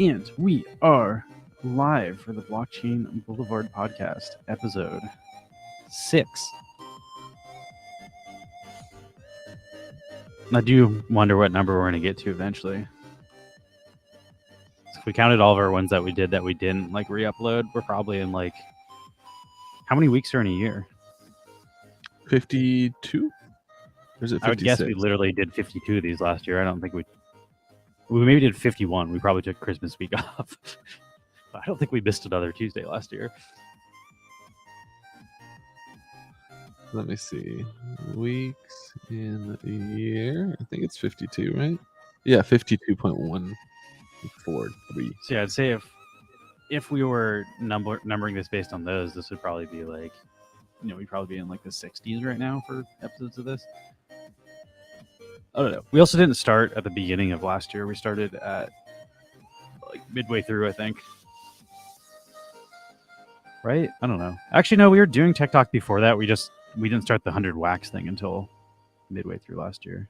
And we are live for the Blockchain Blvd podcast, episode 6. I do wonder what number we're going to get to eventually. So if we counted all of our ones that we did that we didn't like re-upload, we're probably in like, how many weeks are in a year? 52? Or is it 56? I would guess we literally did 52 of these last year. I don't think we maybe did 51. We probably took Christmas week off. I don't think we missed another Tuesday last year. Let me see. Weeks in a year. I think it's 52, right? Yeah, 52.143. So yeah, I'd say if we were numbering this based on those, this would probably be like, we'd probably be in like the 60s right now for episodes of this. I don't know. We also didn't start at the beginning of last year. We started at like midway through, I think. Right? I don't know. Actually, no, we were doing Tech Talk before that. We didn't start the 100 wax thing until midway through last year.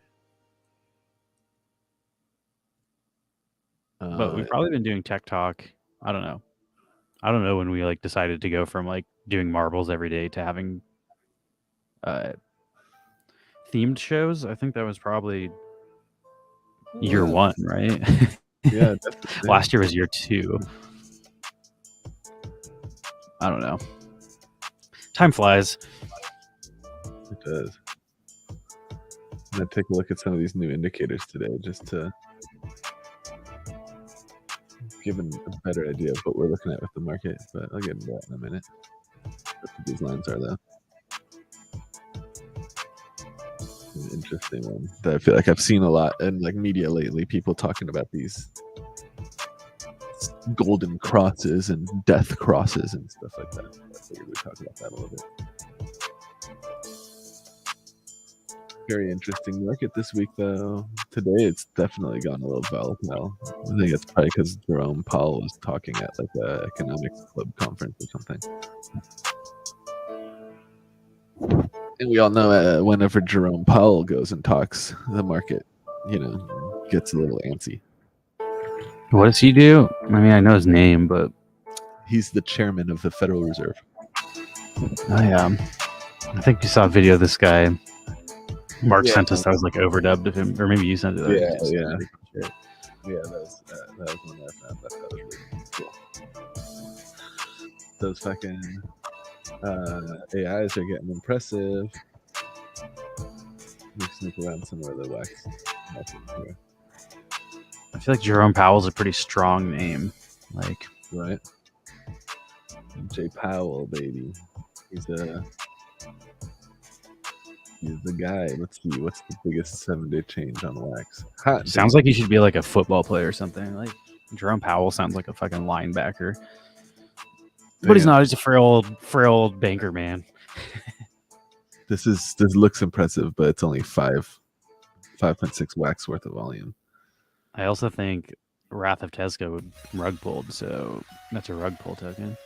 But we've probably been doing Tech Talk. I don't know. I don't know when we like decided to go from like doing marbles every day to having themed shows. I think that was probably year 1, right? Yeah, definitely. Last year was year 2. I don't know. Time flies. It does. I'm going to take a look at some of these new indicators today just to give a better idea of what we're looking at with the market, but I'll get into that in a minute. That's what these lines are, though. An interesting one that I feel like I've seen a lot in like media lately, people talking about these golden crosses and death crosses and stuff like that. I figured we'd talk about that a little bit. Very interesting market this week, though. Today, it's definitely gone a little volatile. I think it's probably because Jerome Powell was talking at like a economics club conference or something. And we all know whenever Jerome Powell goes and talks, the market, gets a little antsy. What does he do? I mean, I know his name, but he's the chairman of the Federal Reserve. I think you saw a video of this guy. Mark sent us that was like overdubbed of him, or maybe you sent it. Yeah, that was one that I found. That was really cool. Those fucking AIs are getting impressive. Let me sneak around some of the wax. Here. I feel like Jerome Powell's a pretty strong name. Like, right? Jay Powell, baby. He's the guy. Let's see. What's the biggest 7-day change on wax? Sounds like he should be like a football player or something. Like Jerome Powell sounds like a fucking linebacker. But he's not. He's a frail banker, man. This looks impressive, but it's only 5.6 wax worth of volume. I also think Wrath of Tesco would rug pulled, so that's a rug pull token.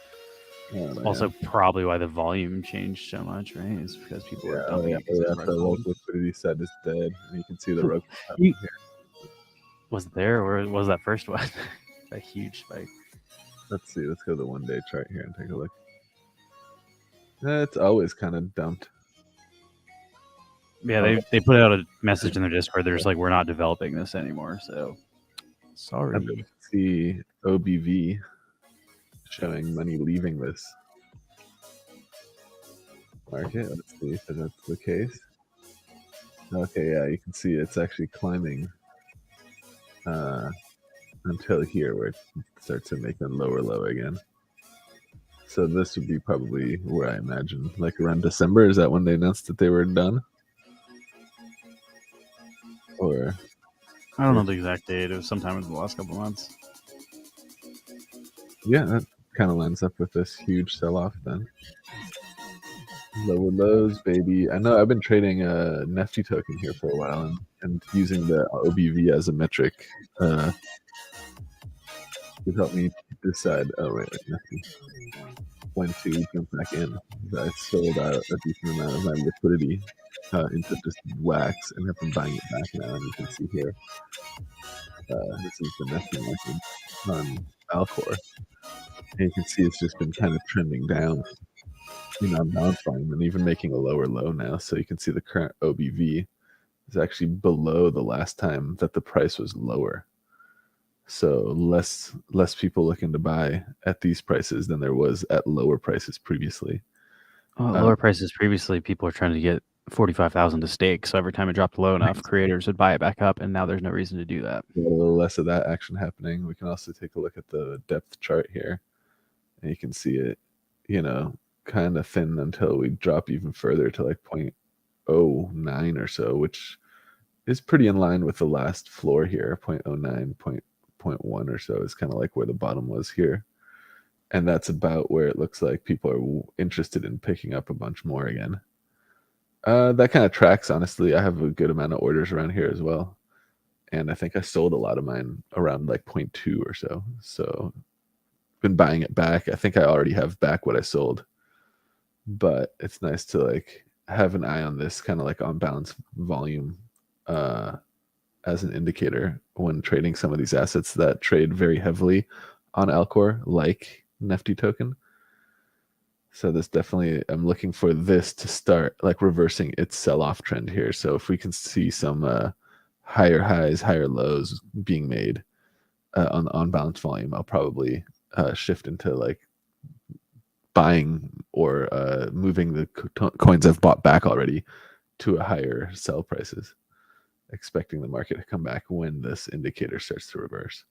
Also, probably why the volume changed so much, right? Is because people are dumping it. The liquidity set is dead, and you can see the rug here. Was it there, or was that first one a huge spike? Let's see. Let's go to the 1-day chart here and take a look. It's always kind of dumped. Yeah, they put out a message in their Discord. They're just like, we're not developing this anymore. So, sorry. I'm going to see OBV showing money leaving this market. Let's see if that's the case. Okay, yeah, you can see it's actually climbing until here, where it starts to make a lower low again. So this would be probably where I imagine, like around December. Is that when they announced that they were done? Or I don't know the exact date. It was sometime in the last couple months. Yeah, that kind of lines up with this huge sell-off then. Lower lows, baby. I know I've been trading a Nifty token here for a while and using the OBV as a metric to help me decide, Nifty, when to jump back in. I sold out a decent amount of my liquidity into just wax and have been buying it back now, and you can see here This is the Nifty market on Alcor. And you can see it's just been kind of trending down on balance volume and even making a lower low now. So you can see the current OBV is actually below the last time that the price was lower. So less people looking to buy at these prices than there was at lower prices previously. Lower prices previously, people were trying to get 45,000 to stake. So every time it dropped low enough, creators would buy it back up, and now there's no reason to do that. A little less of that action happening. We can also take a look at the depth chart here, and you can see it, kind of thin until we drop even further to like 0.09 or so, which is pretty in line with the last floor here. 0.09, 0.1 or so is kind of like where the bottom was here. And that's about where it looks like people are interested in picking up a bunch more again. That kind of tracks, honestly. I have a good amount of orders around here as well. And I think I sold a lot of mine around like 0.2 or so. So been buying it back. I think I already have back what I sold. But it's nice to like have an eye on this kind of like on balance volume as an indicator when trading some of these assets that trade very heavily on Alcor, like Nifty token. So this definitely, I'm looking for this to start like reversing its sell-off trend here. So if we can see some higher highs, higher lows being made on balance volume, I'll probably shift into like buying or moving the coins I've bought back already to a higher sell prices, expecting the market to come back when this indicator starts to reverse.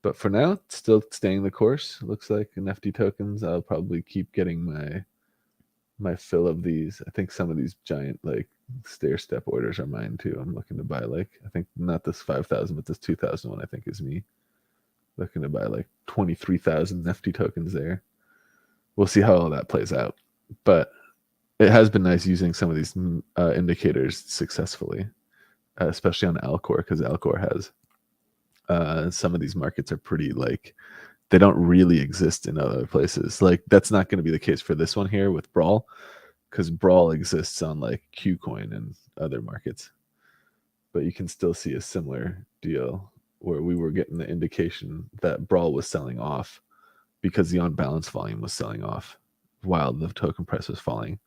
But for now, still staying the course. Looks like Nifty tokens. I'll probably keep getting my fill of these. I think some of these giant like stair step orders are mine too. I'm looking to buy like, I think not this 5,000, but this 2,000 one I think is me. Looking to buy like 23,000 Nifty tokens there. We'll see how all that plays out. But it has been nice using some of these indicators successfully, especially on Alcor, because Alcor has some of these markets are pretty like they don't really exist in other places. Like that's not going to be the case for this one here with Brawl, because Brawl exists on like Qcoin and other markets. But you can still see a similar deal where we were getting the indication that Brawl was selling off because the on balance volume was selling off while the token price was falling.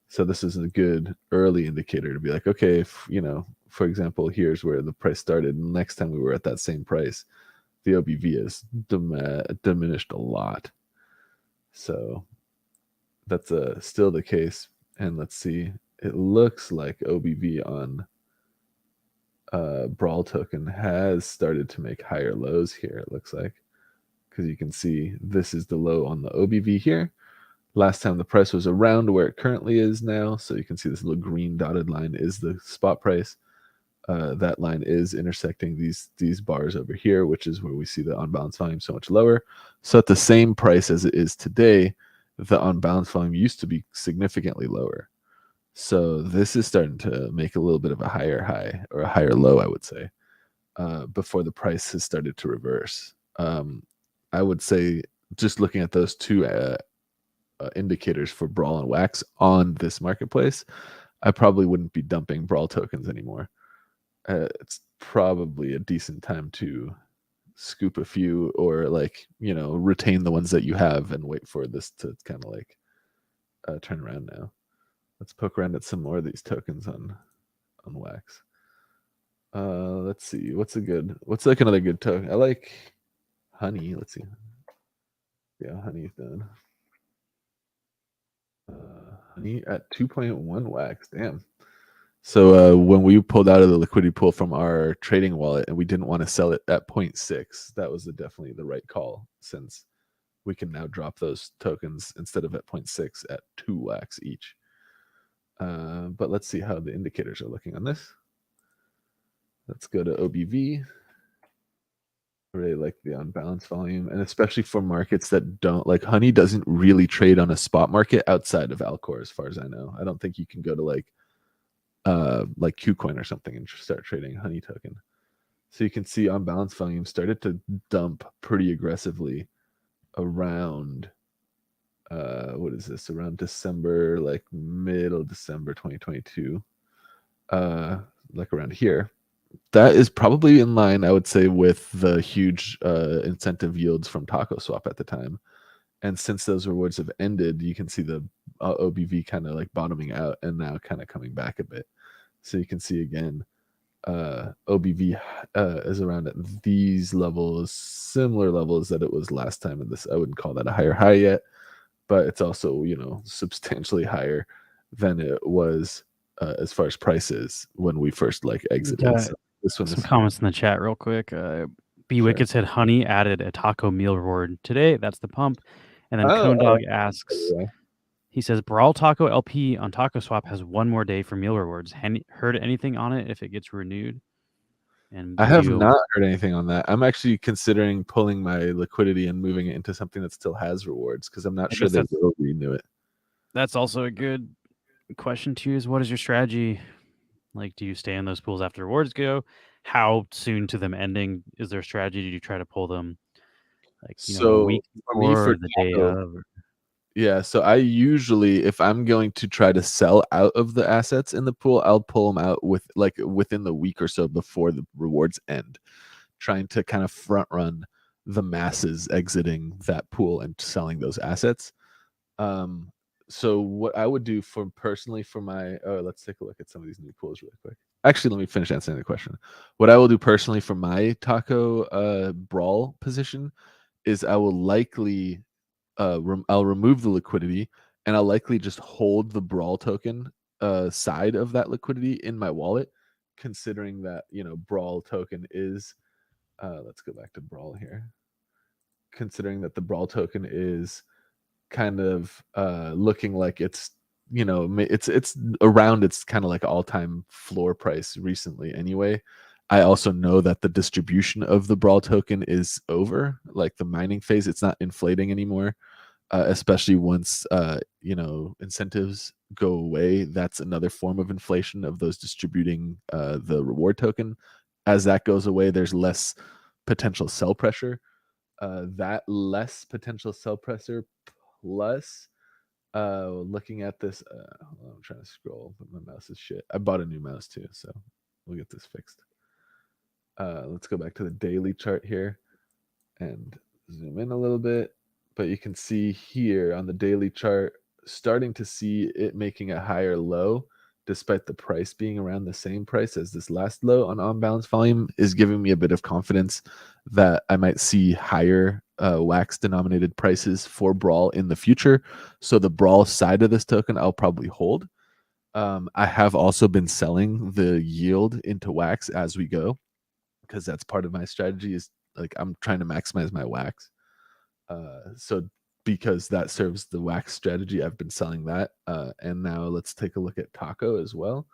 So this is a good early indicator to be like, okay, if, for example, here's where the price started. Next time we were at that same price, the OBV is diminished a lot. So that's still the case. And let's see, it looks like OBV on Brawl token has started to make higher lows here, it looks like, because you can see this is the low on the OBV here. Last time the price was around where it currently is now. So you can see this little green dotted line is the spot price. That line is intersecting these bars over here, which is where we see the on-balance volume so much lower. So at the same price as it is today, the on-balance volume used to be significantly lower. So this is starting to make a little bit of a higher high or a higher low, I would say, before the price has started to reverse. I would say just looking at those two indicators for Brawl and Wax on this marketplace, I probably wouldn't be dumping Brawl tokens anymore. It's probably a decent time to scoop a few or like, retain the ones that you have and wait for this to kind of like turn around now. Let's poke around at some more of these tokens on Wax. Let's see. What's like another good token? I like Honey. Let's see. Yeah, Honey's done. Honey at 2.1 Wax. Damn. So when we pulled out of the liquidity pool from our trading wallet and we didn't want to sell it at 0.6, that was definitely the right call, since we can now drop those tokens instead of at 0.6 at 2 Wax each. But let's see how the indicators are looking on this. Let's go to OBV. I really like the on balance volume, and especially for markets that don't like Honey doesn't really trade on a spot market outside of Alcor, as far as I know. I don't think you can go to like Qcoin or something and start trading Honey token. So you can see on balance volume started to dump pretty aggressively around what is this, around December, like middle December 2022, like around here. That is probably in line, I would say, with the huge incentive yields from Taco Swap at the time. And since those rewards have ended, you can see the OBV kind of like bottoming out and now kind of coming back a bit. So you can see again, OBV is around at these levels, similar levels that it was last time. And this, I wouldn't call that a higher high yet, but it's also, you know, substantially higher than it was as far as prices when we first like exited. So this one Some is comments in the chat real quick. B Wicked said Honey added a taco meal reward today. That's the pump. And then Cone Dog asks, he says Brawl Taco LP on Taco Swap has one more day for meal rewards. Heard anything on it if it gets renewed? And I have not heard anything on that. I'm actually considering pulling my liquidity and moving it into something that still has rewards because I'm not sure they will renew it. That's also a good question too. Is what is your strategy? Like, do you stay in those pools after rewards go? How soon to them ending is there a strategy? Do you try to pull them like, you know, a week before or the day of? Yeah, so I usually, if I'm going to try to sell out of the assets in the pool, I'll pull them out with like within the week or so before the rewards end, trying to kind of front run the masses exiting that pool and selling those assets. So what I would do for personally for my let's take a look at some of these new pools really quick. Actually, let me finish answering the question. What I will do personally for my taco brawl position is I will likely I'll remove the liquidity and I'll likely just hold the brawl token side of that liquidity in my wallet, considering that, you know, brawl token is let's go back to brawl here. Considering that the brawl token is kind of looking like it's, you know, it's around its kind of like all-time floor price recently anyway. I also know that the distribution of the brawl token is over, like the mining phase. It's not inflating anymore, especially once you know, incentives go away. That's another form of inflation of those distributing the reward token. As that goes away, there's less potential sell pressure. That less potential sell pressure plus looking at this I'm trying to scroll, but my mouse is shit. I bought a new mouse too, so we'll get this fixed. Let's go back to the daily chart here and zoom in a little bit. But you can see here on the daily chart, starting to see it making a higher low despite the price being around the same price as this last low on balance volume, is giving me a bit of confidence that I might see higher wax denominated prices for brawl in the future. So the brawl side of this token I'll probably hold. I have also been selling the yield into wax as we go, because that's part of my strategy, is like I'm trying to maximize my wax. So because that serves the wax strategy, I've been selling that. And now let's take a look at taco as well.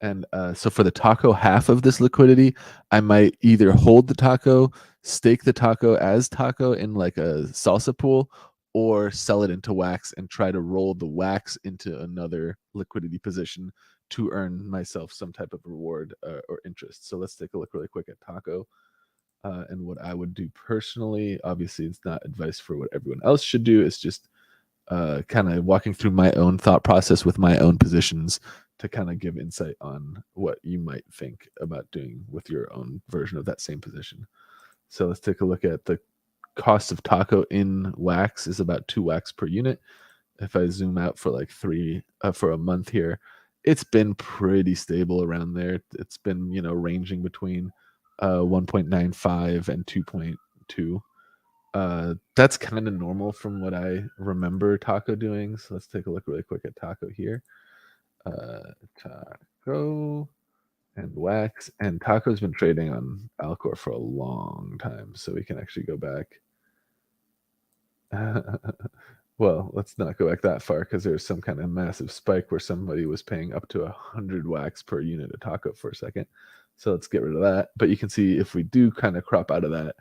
And so for the taco half of this liquidity, I might either hold the taco, stake the taco as taco in like a salsa pool, or sell it into wax and try to roll the wax into another liquidity position to earn myself some type of reward or interest. So let's take a look really quick at taco. And what I would do personally, obviously, it's not advice for what everyone else should do. It's just kind of walking through my own thought process with my own positions to kind of give insight on what you might think about doing with your own version of that same position. So let's take a look at the cost of taco in wax is about 2 wax per unit. If I zoom out for like for a month here, it's been pretty stable around there. It's been, you know, ranging between 1.95 and 2.2. That's kind of normal from what I remember taco doing. So let's take a look really quick at taco here. Taco and wax, and taco's been trading on Alcor for a long time, so we can actually go back. Well, let's not go back that far because there's some kind of massive spike where somebody was paying up to 100 wax per unit of taco for a second. So let's get rid of that. But you can see if we do kind of crop out of that,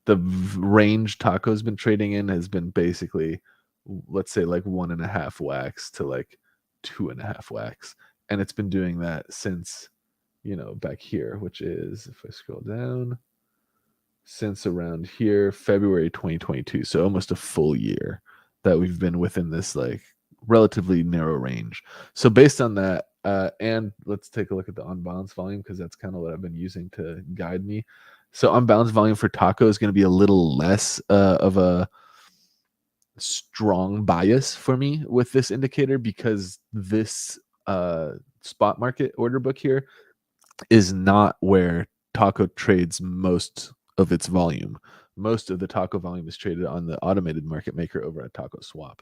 the range taco's been trading in has been basically, let's say, like 1.5 wax to like 2.5 wax. And it's been doing that since, you know, back here, which is, if I scroll down, since around here, February 2022. So almost a full year that we've been within this like relatively narrow range. So based on that, And let's take a look at the on-balance volume, because that's kind of what I've been using to guide me. So on-balance volume for Taco is going to be a little less of a strong bias for me with this indicator, because this spot market order book here is not where Taco trades most of its volume. Most of the Taco volume is traded on the automated market maker over at Taco Swap.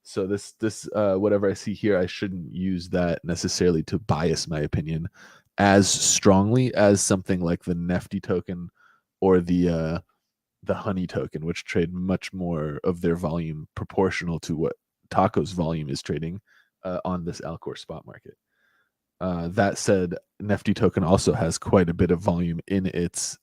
So this whatever I see here, I shouldn't use that necessarily to bias my opinion as strongly as something like the Nefty token or the Honey token, which trade much more of their volume proportional to what Taco's volume is trading on this Alcor spot market. That said, Nefty token also has quite a bit of volume in its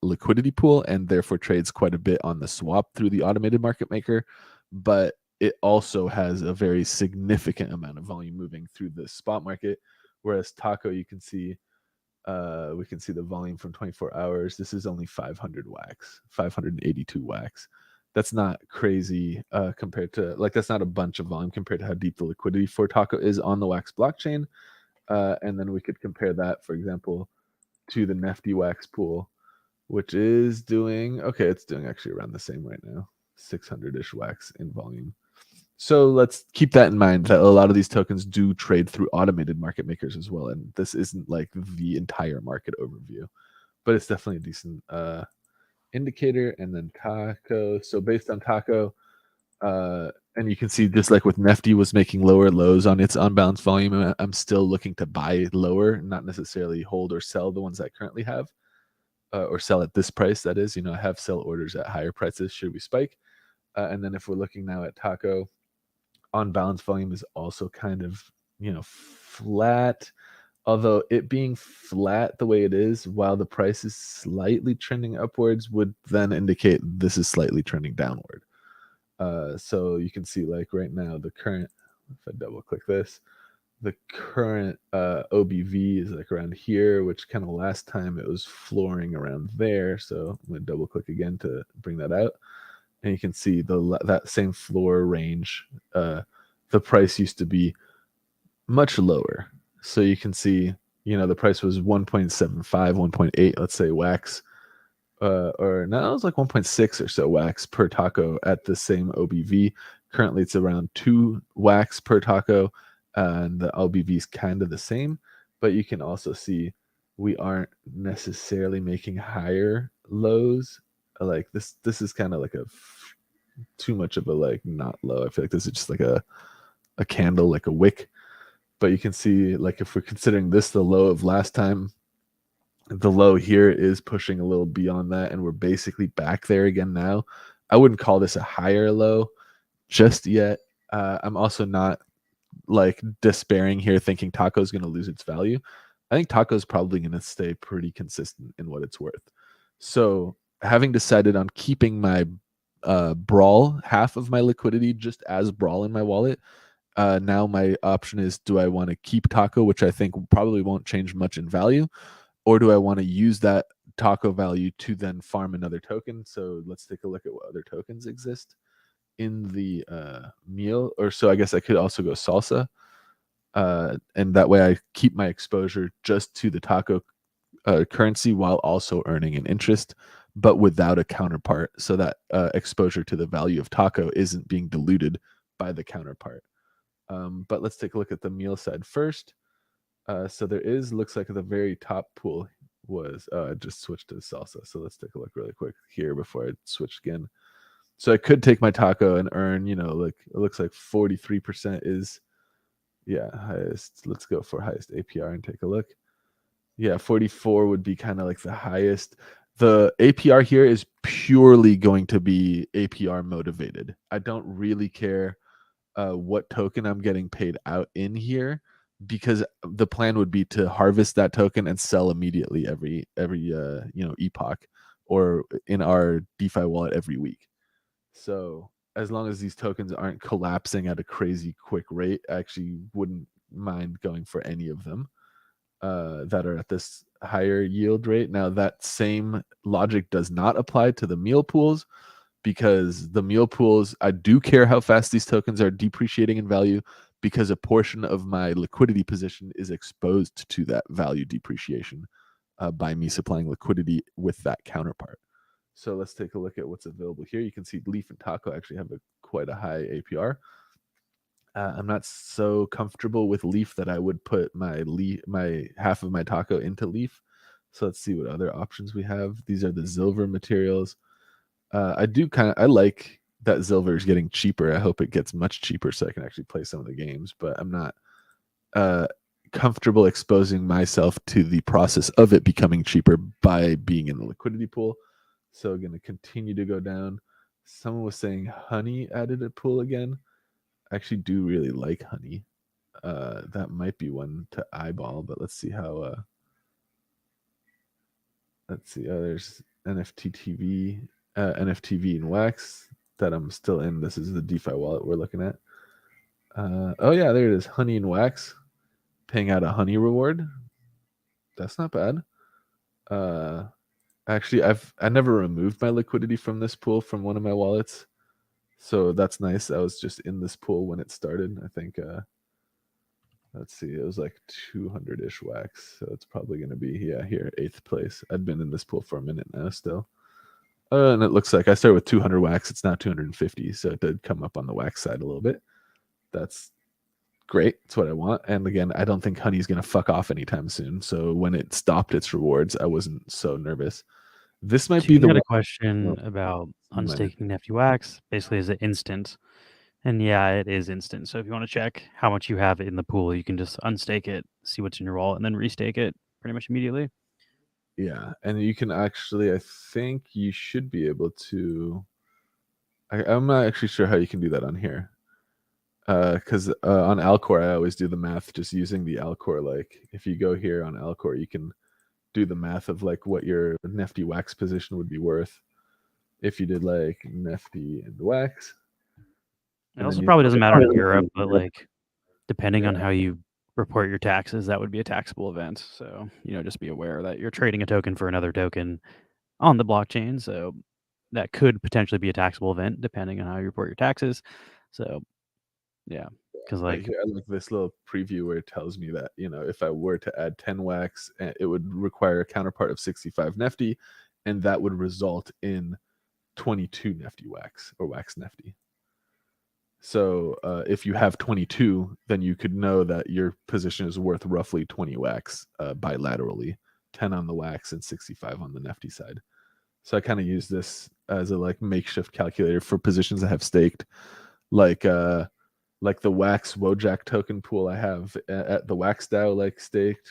liquidity pool, and therefore trades quite a bit on the swap through the automated market maker, but it also has a very significant amount of volume moving through the spot market, whereas Taco, you can see we can see the volume from 24 hours. This is only 500 wax, 582 wax. That's not crazy compared to, like, that's not a bunch of volume compared to how deep the liquidity for Taco is on the wax blockchain. And then we could compare that, for example, to the Nefty wax pool, which is doing, okay, it's doing actually around the same right now, 600-ish wax in volume. So let's keep that in mind, that a lot of these tokens do trade through automated market makers as well. And this isn't like the entire market overview, but it's definitely a decent indicator. And then Taco. So based on Taco, and you can see just like with Nefty was making lower lows on its unbalanced volume, I'm still looking to buy lower, not necessarily hold or sell the ones I currently have, or sell at this price. That is, I have sell orders at higher prices should we spike. And then if we're looking now at Taco, on balance volume is also kind of flat, although it being flat the way it is while the price is slightly trending upwards would then indicate this is slightly trending downward. So you can see, like, right now the current, if I double click this, the current OBV is like around here, which kind of last time it was flooring around there. So I'm going to double click again to bring that out. And you can see that same floor range, the price used to be much lower. So you can see, the price was 1.75, 1.8, let's say wax, or no, it was like 1.6 or so wax per taco at the same OBV. Currently, it's around 2 wax per taco, and the OBV is kind of the same. But you can also see we aren't necessarily making higher lows. Like this is kind of like too much of a, like, not low. I feel like this is just like a candle, like a wick. But you can see, like, if we're considering this the low of last time, the low here is pushing a little beyond that, and we're basically back there again now. I wouldn't call this a higher low just yet. I'm also not, like, despairing here thinking Taco is going to lose its value. I think Taco is probably going to stay pretty consistent in what it's worth. So having decided on keeping my Brawl, half of my liquidity just as Brawl in my wallet, now my option is, do I want to keep Taco, which I think probably won't change much in value, or do I want to use that Taco value to then farm another token? So let's take a look at what other tokens exist in the meal. Or so I guess I could also go Salsa, and that way I keep my exposure just to the Taco currency while also earning an interest, but without a counterpart, so that exposure to the value of Taco isn't being diluted by the counterpart. But let's take a look at the meal side first. So there looks like the very top pool was, I just switched to Salsa. So let's take a look really quick here before I switch again. So I could take my Taco and earn, like, it looks like 43% is, yeah, highest. Let's go for highest APR and take a look. Yeah, 44 would be kind of like the highest. The APR here is purely going to be APR motivated. I don't really care what token I'm getting paid out in here, because the plan would be to harvest that token and sell immediately every epoch, or in our DeFi wallet every week. So as long as these tokens aren't collapsing at a crazy quick rate, I actually wouldn't mind going for any of them that are at this higher yield rate. Now, that same logic does not apply to the meal pools, because the meal pools, I do care how fast these tokens are depreciating in value, because a portion of my liquidity position is exposed to that value depreciation by me supplying liquidity with that counterpart. So let's take a look at what's available here. You can see Leaf and Taco actually have quite a high APR. I'm not so comfortable with Leaf that I would put my half of my Taco into Leaf. So let's see what other options we have. These are the Silver materials. I like that Silver is getting cheaper. I hope it gets much cheaper so I can actually play some of the games, but I'm not comfortable exposing myself to the process of it becoming cheaper by being in the liquidity pool. So going to continue to go down. Someone was saying Honey added a pool again. I actually do really like Honey. That might be one to eyeball, but let's see how. Let's see. Oh, there's NFTTV, NFTV and Wax that I'm still in. This is the DeFi wallet we're looking at. Oh yeah, there it is. Honey and Wax, paying out a Honey reward. That's not bad. Actually, I never removed my liquidity from this pool from one of my wallets, so that's nice. I was just in this pool when it started. I think. Let's see, it was like 200-ish Wax, so it's probably going to be here 8th place. I'd been in this pool for a minute now still. And it looks like I started with 200 Wax. It's now 250, so it did come up on the Wax side a little bit. That's great. That's what I want. And again, I don't think Honey's going to fuck off anytime soon. So when it stopped its rewards, I wasn't so nervous. This might be the one. A question about unstaking Nifty Wax. Basically, is it instant? And yeah, it is instant. So if you want to check how much you have in the pool, you can just unstake it, see what's in your wallet, and then restake it pretty much immediately. Yeah, and you can actually, I think you should be able to. I'm not actually sure how you can do that on here. Because on Alcor, I always do the math just using the Alcor. Like, if you go here on Alcor, you can do the math of like what your Nifty Wax position would be worth if you did like Nifty and Wax. It also probably doesn't matter in Europe, but like depending on how you report your taxes, that would be a taxable event. So, just be aware that you're trading a token for another token on the blockchain. So that could potentially be a taxable event depending on how you report your taxes. So yeah, because I like this little preview where it tells me that, if I were to add 10 Wax, it would require a counterpart of 65 Nifty, and that would result in 22 Nifty Wax or Wax Nifty. So if you have 22, then you could know that your position is worth roughly 20 Wax bilaterally, 10 on the Wax and 65 on the Nifty side. So I kind of use this as a makeshift calculator for positions I have staked, like the Wax Wojak token pool I have at the Wax DAO staked.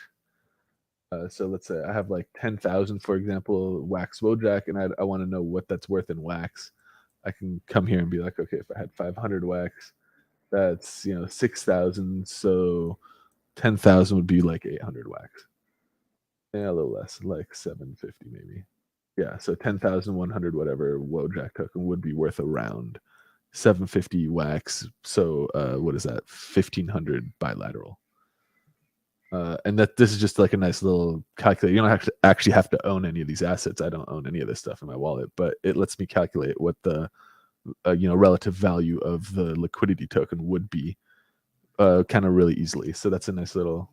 So let's say I have 10,000, for example, Wax Wojak, and I want to know what that's worth in Wax. I can come here and be like, okay, if I had 500 Wax, that's 6,000. So 10,000 would be 800 Wax. Yeah, a little less, 750 maybe. Yeah, so 10,100 whatever Wojak token would be worth around 750 Wax. So what is that? 1,500 bilateral. And that this is just a nice little calculator. You don't actually have to own any of these assets. I don't own any of this stuff in my wallet, but it lets me calculate what the relative value of the liquidity token would be kind of really easily. So that's a nice little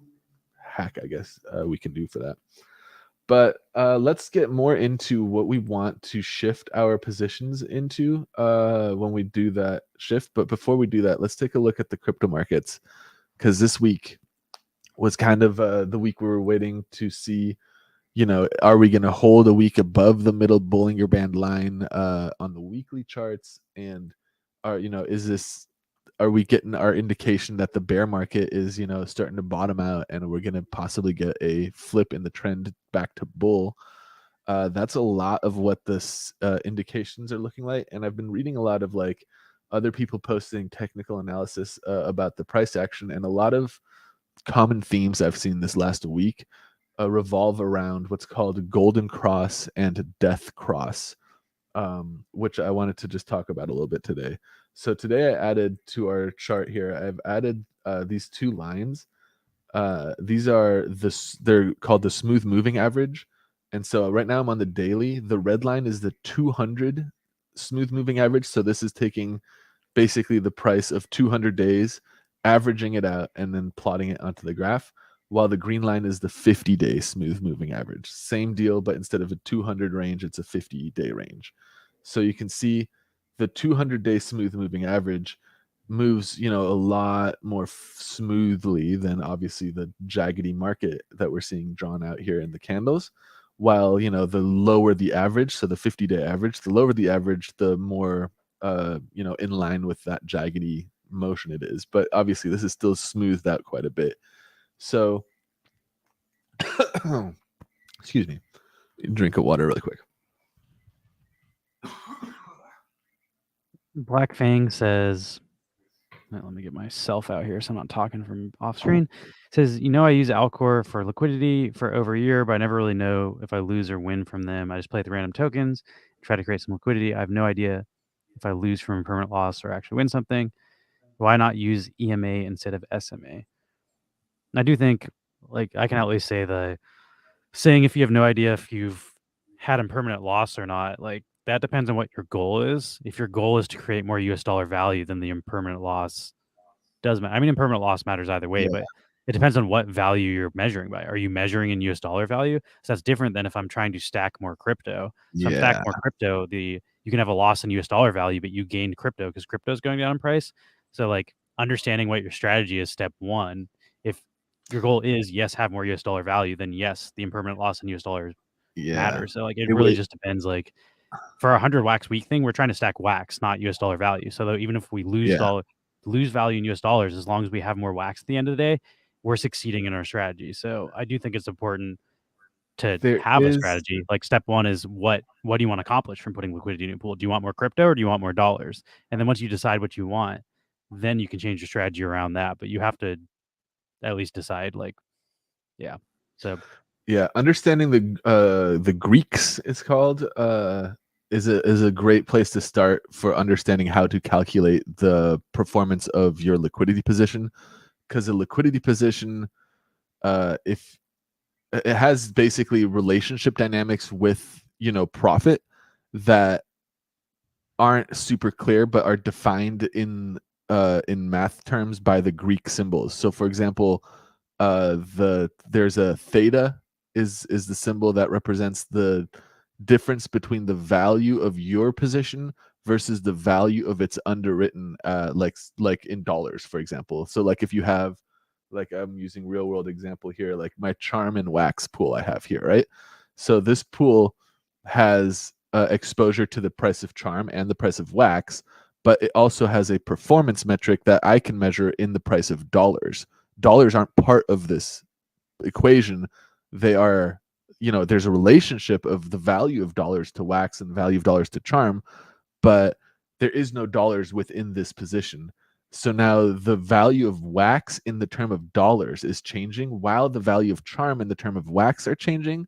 hack, I guess, we can do for that. But let's get more into what we want to shift our positions into when we do that shift. But before we do that, let's take a look at the crypto markets, because this week was kind of the week we were waiting to see, are we going to hold a week above the middle Bollinger Band line on the weekly charts? And are we getting our indication that the bear market is, starting to bottom out and we're going to possibly get a flip in the trend back to bull? That's a lot of what this indications are looking like. And I've been reading a lot of other people posting technical analysis about the price action, and a lot of common themes I've seen this last week revolve around what's called golden cross and death cross, which I wanted to just talk about a little bit today. So today I added to our chart here, I've added these two lines. These are they're called the smooth moving average. And so right now I'm on the daily. The red line is the 200 smooth moving average. So this is taking basically the price of 200 days averaging it out, and then plotting it onto the graph, while the green line is the 50-day smooth moving average. Same deal, but instead of a 200 range, it's a 50-day range. So you can see the 200-day smooth moving average moves, a lot more smoothly than obviously the jaggedy market that we're seeing drawn out here in the candles. While, the lower the average, so the 50-day average, the lower the average, the more, in line with that jaggedy motion it is. But obviously this is still smoothed out quite a bit. So, excuse me, drink of water really quick. Black Fang says, let me get myself out here so I'm not talking from off screen. Says, I use Alcor for liquidity for over a year, but I never really know if I lose or win from them. I just play the random tokens, try to create some liquidity. I have no idea if I lose from permanent loss or actually win something. Why not use EMA instead of SMA? And I do think, I can at least say saying if you have no idea if you've had impermanent loss or not, that depends on what your goal is. If your goal is to create more US dollar value, then the impermanent loss does matter. I mean, impermanent loss matters either way, Yeah. but it depends on what value you're measuring by. Are you measuring in US dollar value? So that's different than if I'm trying to stack more crypto. So I'm stacking more crypto, you can have a loss in US dollar value, but you gained crypto because crypto is going down in price. So understanding what your strategy is, step one. If your goal is have more US dollar value, then yes, the impermanent loss in US dollars matters. So it really just depends. For a 100 wax week thing, we're trying to stack wax, not US dollar value. So even if we lose value in US dollars, as long as we have more wax at the end of the day, we're succeeding in our strategy. So I do think it's important to have a strategy. Step one is what do you want to accomplish from putting liquidity in a pool? Do you want more crypto or do you want more dollars? And then once you decide what you want, then you can change your strategy around that. But you have to at least decide understanding the Greeks, it's called, is a great place to start for understanding how to calculate the performance of your liquidity position, because a liquidity position, if it has basically relationship dynamics with profit that aren't super clear but are defined in math terms by the Greek symbols. So for example, there's a theta is the symbol that represents the difference between the value of your position versus the value of its underwritten, like in dollars, for example. So if you have, I'm using real world example here, like my charm and wax pool I have here, right? So this pool has exposure to the price of charm and the price of wax, but it also has a performance metric that I can measure in the price of dollars. Dollars aren't part of this equation. They are, there's a relationship of the value of dollars to wax and the value of dollars to charm, but there is no dollars within this position. So now the value of wax in the term of dollars is changing while the value of charm in the term of wax are changing.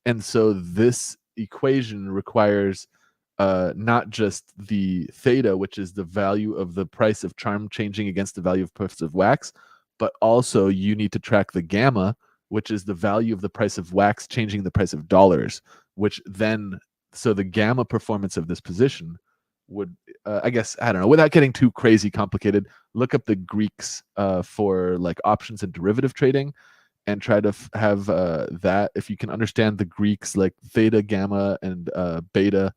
And so this equation requires not just the theta, which is the value of the price of charm changing against the value of price of wax, but also you need to track the gamma, which is the value of the price of wax changing the price of dollars, which then, so the gamma performance of this position would, I guess, I don't know, without getting too crazy complicated, look up the Greeks for options and derivative trading and try to have that. If you can understand the Greeks, like theta, gamma, and beta,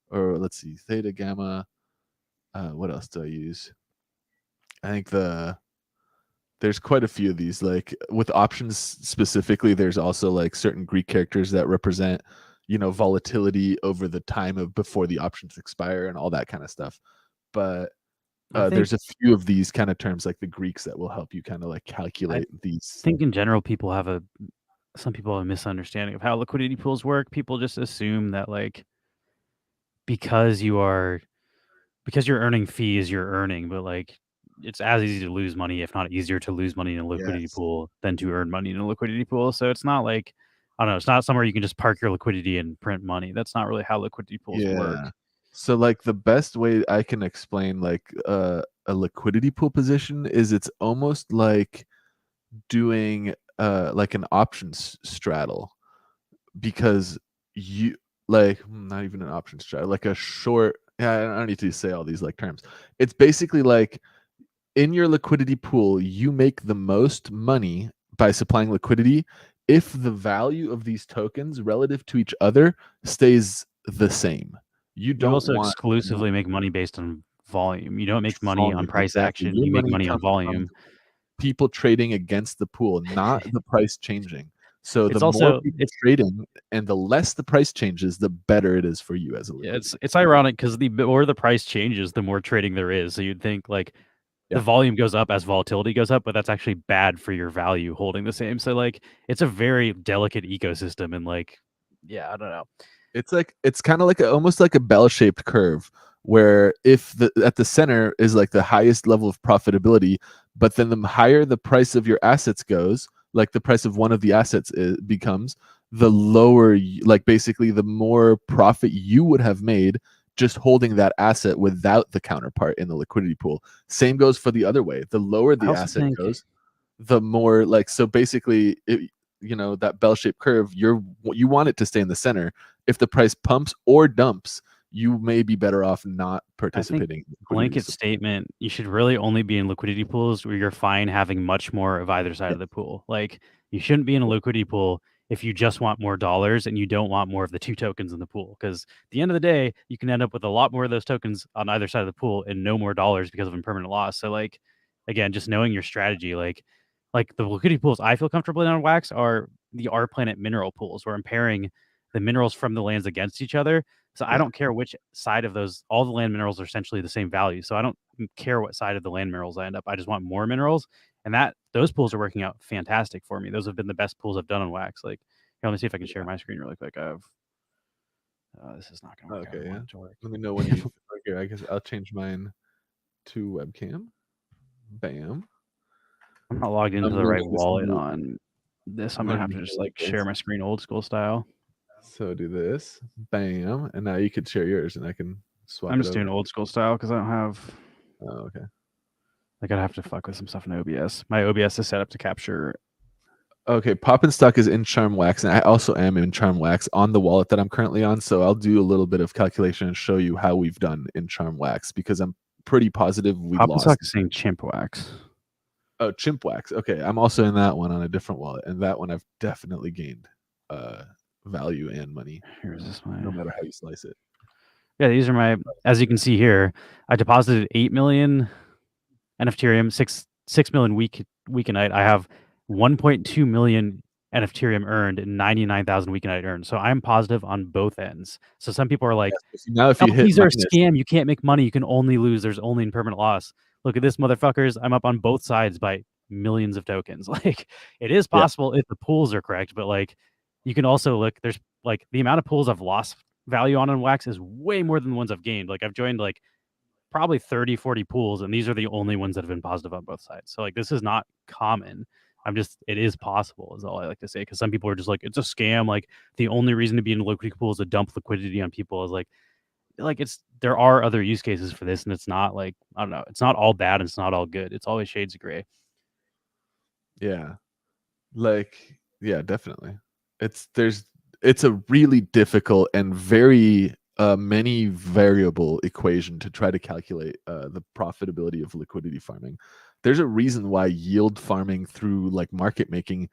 or let's see, theta, gamma, what else do I use? I think there's quite a few of these. With options specifically, there's also certain Greek characters that represent volatility over the time of before the options expire and all that kind of stuff. But there's a few of these kind of terms like the Greeks that will help you kind of calculate these. I think in general people have some people have a misunderstanding of how liquidity pools work. People just assume that because you're earning fees, you're earning, but it's as easy to lose money, if not easier to lose money in a liquidity pool than to earn money in a liquidity pool. So it's not I don't know, it's not somewhere you can just park your liquidity and print money. That's not really how liquidity pools work. So the best way I can explain a liquidity pool position is it's almost like doing an options straddle, because you not even an options straddle, like a short, I don't need to say all these terms. It's basically in your liquidity pool, you make the most money by supplying liquidity if the value of these tokens relative to each other stays the same. You You don't also want exclusively make money based on volume. You don't make money on volume. price Exactly. action. Your You make money money on comes from volume. people trading against the pool, not the price changing. So the It's more also people trading and the less the price changes, the better it is for you as a liquidity. it's ironic because the more the price changes, the more trading there is. So you'd think like the Yeah. volume goes up as volatility goes up, but that's actually bad for your value holding the same. So like it's a very delicate ecosystem and like yeah, I don't know. It's kind of like almost like a bell-shaped curve where if the at the center is like the highest level of profitability, but then the higher the price of your assets goes, like the price of one of the assets becomes, the lower, like basically the more profit you would have made just holding that asset without the counterpart in the liquidity pool. Same goes for the other way. The lower I the also asset think goes, the more like so basically that bell-shaped curve, you want it to stay in the center. If the price pumps or dumps, you may be better off not I think participating in liquidity blanket supply. statement, you should really only be in liquidity pools where you're fine having much more of either side Yeah, of the pool. Like you shouldn't be in a yeah, liquidity pool if you just want more dollars and you don't want more of the two tokens in the pool. Because at the end of the day, you can end up with a lot more of those tokens on either side of the pool and no more dollars because of impermanent loss. So like again, just knowing your strategy, like the liquidity pools I feel comfortable in on Wax are the R Planet mineral pools where I'm pairing the minerals from the lands against each other. So I yeah, don't care which side of those, all the land minerals are essentially the same value. So I don't care what side of the land minerals I end up. I just want more minerals. And that those pools are working out fantastic for me. Those have been the best pools I've done on Wax. Like, here, let me see if I can share yeah. my screen really quick. I have this is not gonna work out. I Okay, yeah. want it to work. Let me know when you here. I guess I'll change mine to webcam. Bam. I'm not logged into I'm the gonna right make this wallet new. on this. I'm I'm gonna gonna have make to it just like like share this. my screen old school style. So do this. Bam. And now you could share yours, and I can swap I'm it just doing over. old school style because I don't have Oh, okay. like I'd have to fuck with some stuff in OBS. My OBS is set up to capture. Okay, Pop and Stock is in Charm Wax, and I also am in Charm Wax on the wallet that I'm currently on. So I'll do a little bit of calculation and show you how we've done in Charm Wax because I'm pretty positive we Hop and Sock lost. is saying chimp wax. Oh, Chimp Wax. Okay, I'm also in that one on a different wallet, and that one I've definitely gained value and money, Here's this no my matter how you slice it. yeah. These are my as you can see here. I deposited 8 million NFTerium, 6 million week and night. I have 1.2 million NFTerium earned and 99,000 week and night earned. So I'm positive on both ends. So some people are like, Yes, but see, now if "Oh, you hit these are a minus, scam. You can't make money. You can only lose. There's only impermanent loss." Look at this, motherfuckers. I'm up on both sides by millions of tokens. Like it is yeah, possible if the pools are correct, but like you can also look. There's like the amount of pools I've lost value on Wax is way more than the ones I've gained. Like I've joined like probably 30, 40 pools, and these are the only ones that have been positive on both sides. So like this is not common. It is possible, is all I like to say. Because some people are just like, it's a scam. Like the only reason to be in a liquidity pool is to dump liquidity on people. Is like it's there are other use cases for this, and it's not like I don't know, it's not all bad and it's not all good. It's always shades of gray. yeah, like yeah, definitely. It's a really difficult and very many variable equation to try to calculate the profitability of liquidity farming. There's a reason why yield farming through like market making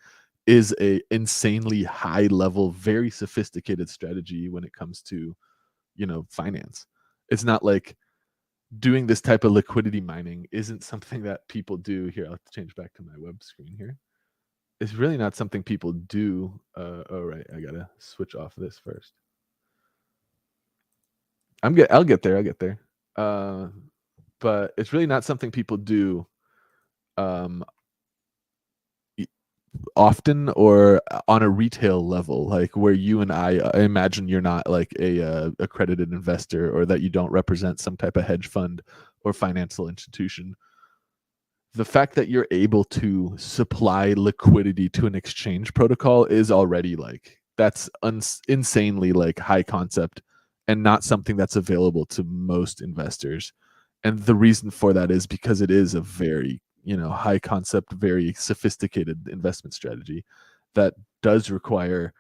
is a insanely high level, very sophisticated strategy when it comes to finance. It's not like doing this type of liquidity mining isn't something that people do. Here, I'll have to change back to my web screen here. It's really not something people do. Oh right, I gotta switch off this first. I'll get there. I'll get there. But it's really not something people do um, often or on a retail level, like where you and I imagine you're not like a accredited investor or that you don't represent some type of hedge fund or financial institution. The fact that you're able to supply liquidity to an exchange protocol is already like that's insanely like high concept and not something that's available to most investors. And the reason for that is because it is a very high concept, very sophisticated investment strategy that does require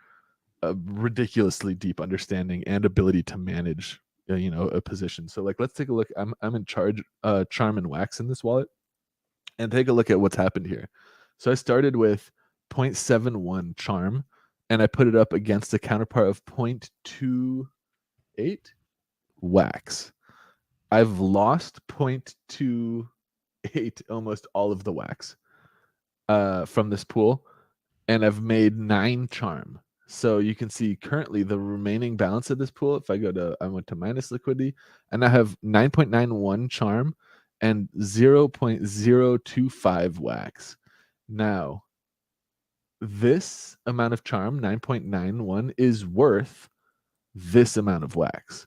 a ridiculously deep understanding and ability to manage a position. So like let's take a look. I'm in charge Charm and Wax in this wallet. And take a look at what's happened here. So I started with 0.71 charm, and I put it up against a counterpart of 0.28 wax. I've lost 0.28, almost all of the wax from this pool, and I've made 9 charm. So you can see currently the remaining balance of this pool, if I went to minus liquidity, and I have 9.91 charm and 0.025 wax. Now, this amount of charm, 9.91, is worth this amount of wax.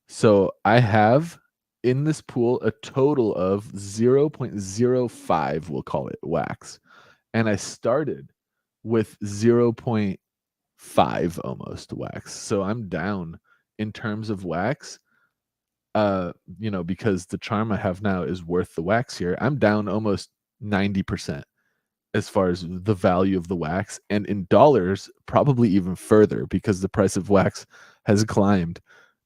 So I have in this pool a total of 0.05, we'll call it wax. And I started with 0.5 almost wax. So I'm down in terms of wax. Because the charm I have now is worth the wax here. I'm down almost 90% as far as the value of the wax, and in dollars, probably even further because the price of wax has climbed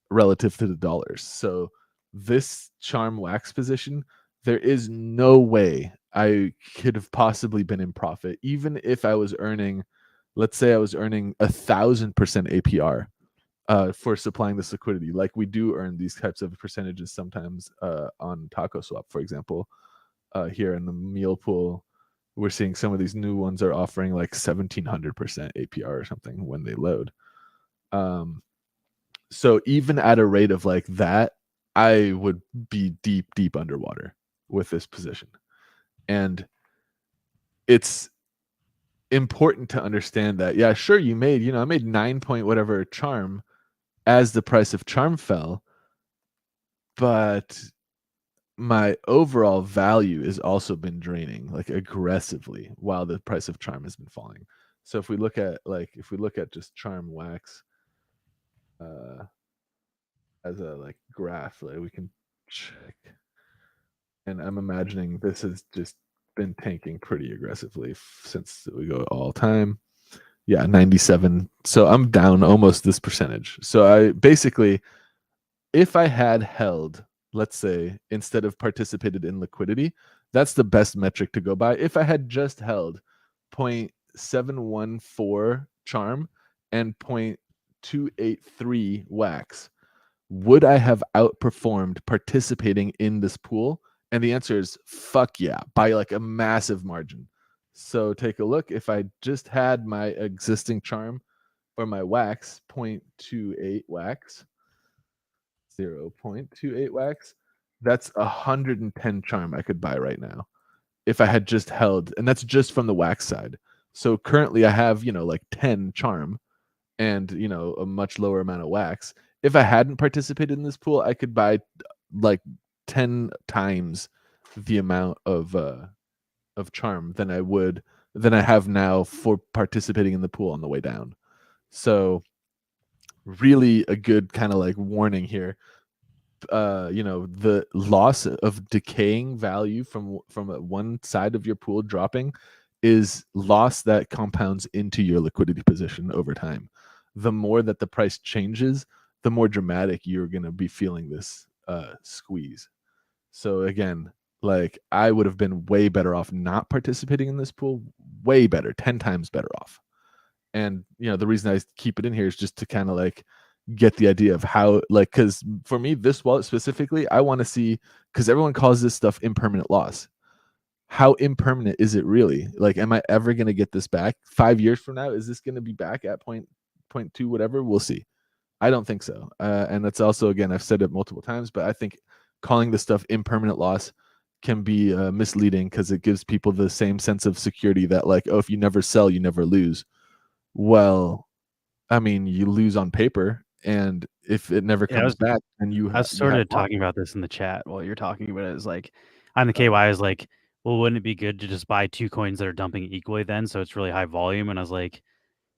relative to the dollars. So this charm wax position, there is no way I could have possibly been in profit, even if I was earning, let's say I was earning 1,000% APR for supplying this liquidity. Like we do earn these types of percentages sometimes on Taco Swap, for example. Here in the meal pool, we're seeing some of these new ones are offering like 1,700% APR or something when they load. So even at a rate of like that, I would be deep underwater with this position. And it's important to understand that, yeah, sure, I made 9 point whatever charm as the price of charm fell, but my overall value has also been draining like aggressively while the price of charm has been falling. So if we look at just charm wax as a like graph, like we can check, and I'm imagining this has just been tanking pretty aggressively since we go all time. Yeah, 97. So I'm down almost this percentage. So I basically, if I had held, let's say, instead of participated in liquidity, that's the best metric to go by. If I had just held 0.714 charm and 0.283 wax, would I have outperformed participating in this pool? And the answer is fuck yeah, by like a massive margin. So take a look. If I just had my existing charm or my wax, 0.28 wax, 0.28 wax, that's 110 charm I could buy right now if I had just held, and that's just from the wax side. So currently I have, like 10 charm and, a much lower amount of wax. If I hadn't participated in this pool, I could buy like 10 times the amount of charm than I have now for participating in the pool on the way down. So really a good kind of like warning here. The loss of decaying value from one side of your pool dropping is loss that compounds into your liquidity position over time. The more that the price changes, the more dramatic you're going to be feeling this squeeze. So again, like I would have been way better off not participating in this pool, way better, 10 times better off. And the reason I keep it in here is just to kind of like get the idea of how, like, because for me, this wallet specifically, I want to see, because everyone calls this stuff impermanent loss. How impermanent is it really? Like, am I ever going to get this back 5 years from now? Is this going to be back at point two, whatever? We'll see. I don't think so. And that's also, again, I've said it multiple times, but I think calling this stuff impermanent loss can be misleading because it gives people the same sense of security that, like, oh, if you never sell, you never lose. Well, I mean, you lose on paper, and if it never comes back, then I was sort of talking about this in the chat while you're talking about it. It's like, on the KY, I was like, well, wouldn't it be good to just buy 2 coins that are dumping equally then? So it's really high volume. And I was like,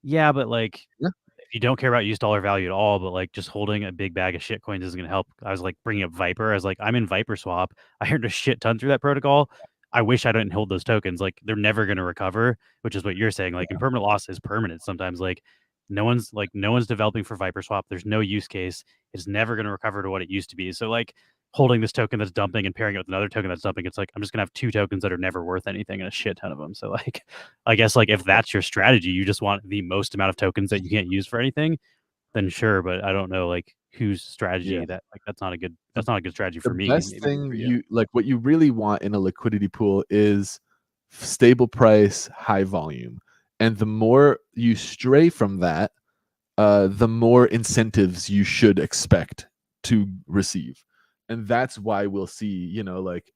yeah, but like, if you don't care about use dollar value at all, but like just holding a big bag of shit coins isn't going to help. I was like bringing up Viper. I was like, I'm in Viper Swap. I earned a shit ton through that protocol. I wish I didn't hold those tokens. Like they're never going to recover, which is what you're saying. Like impermanent loss is permanent sometimes. Like no one's developing for Viper Swap. There's no use case. It's never going to recover to what it used to be. So like holding this token that's dumping and pairing it with another token that's dumping. It's like I'm just gonna have two tokens that are never worth anything and a shit ton of them. So like, I guess like if that's your strategy, you just want the most amount of tokens that you can't use for anything, then sure. But I don't know like whose strategy that like that's not a good strategy for The me. best Maybe thing for you. like what you really want in a liquidity pool is stable price, high volume. And the more you stray from that, the more incentives you should expect to receive. And that's why we'll see, you know, like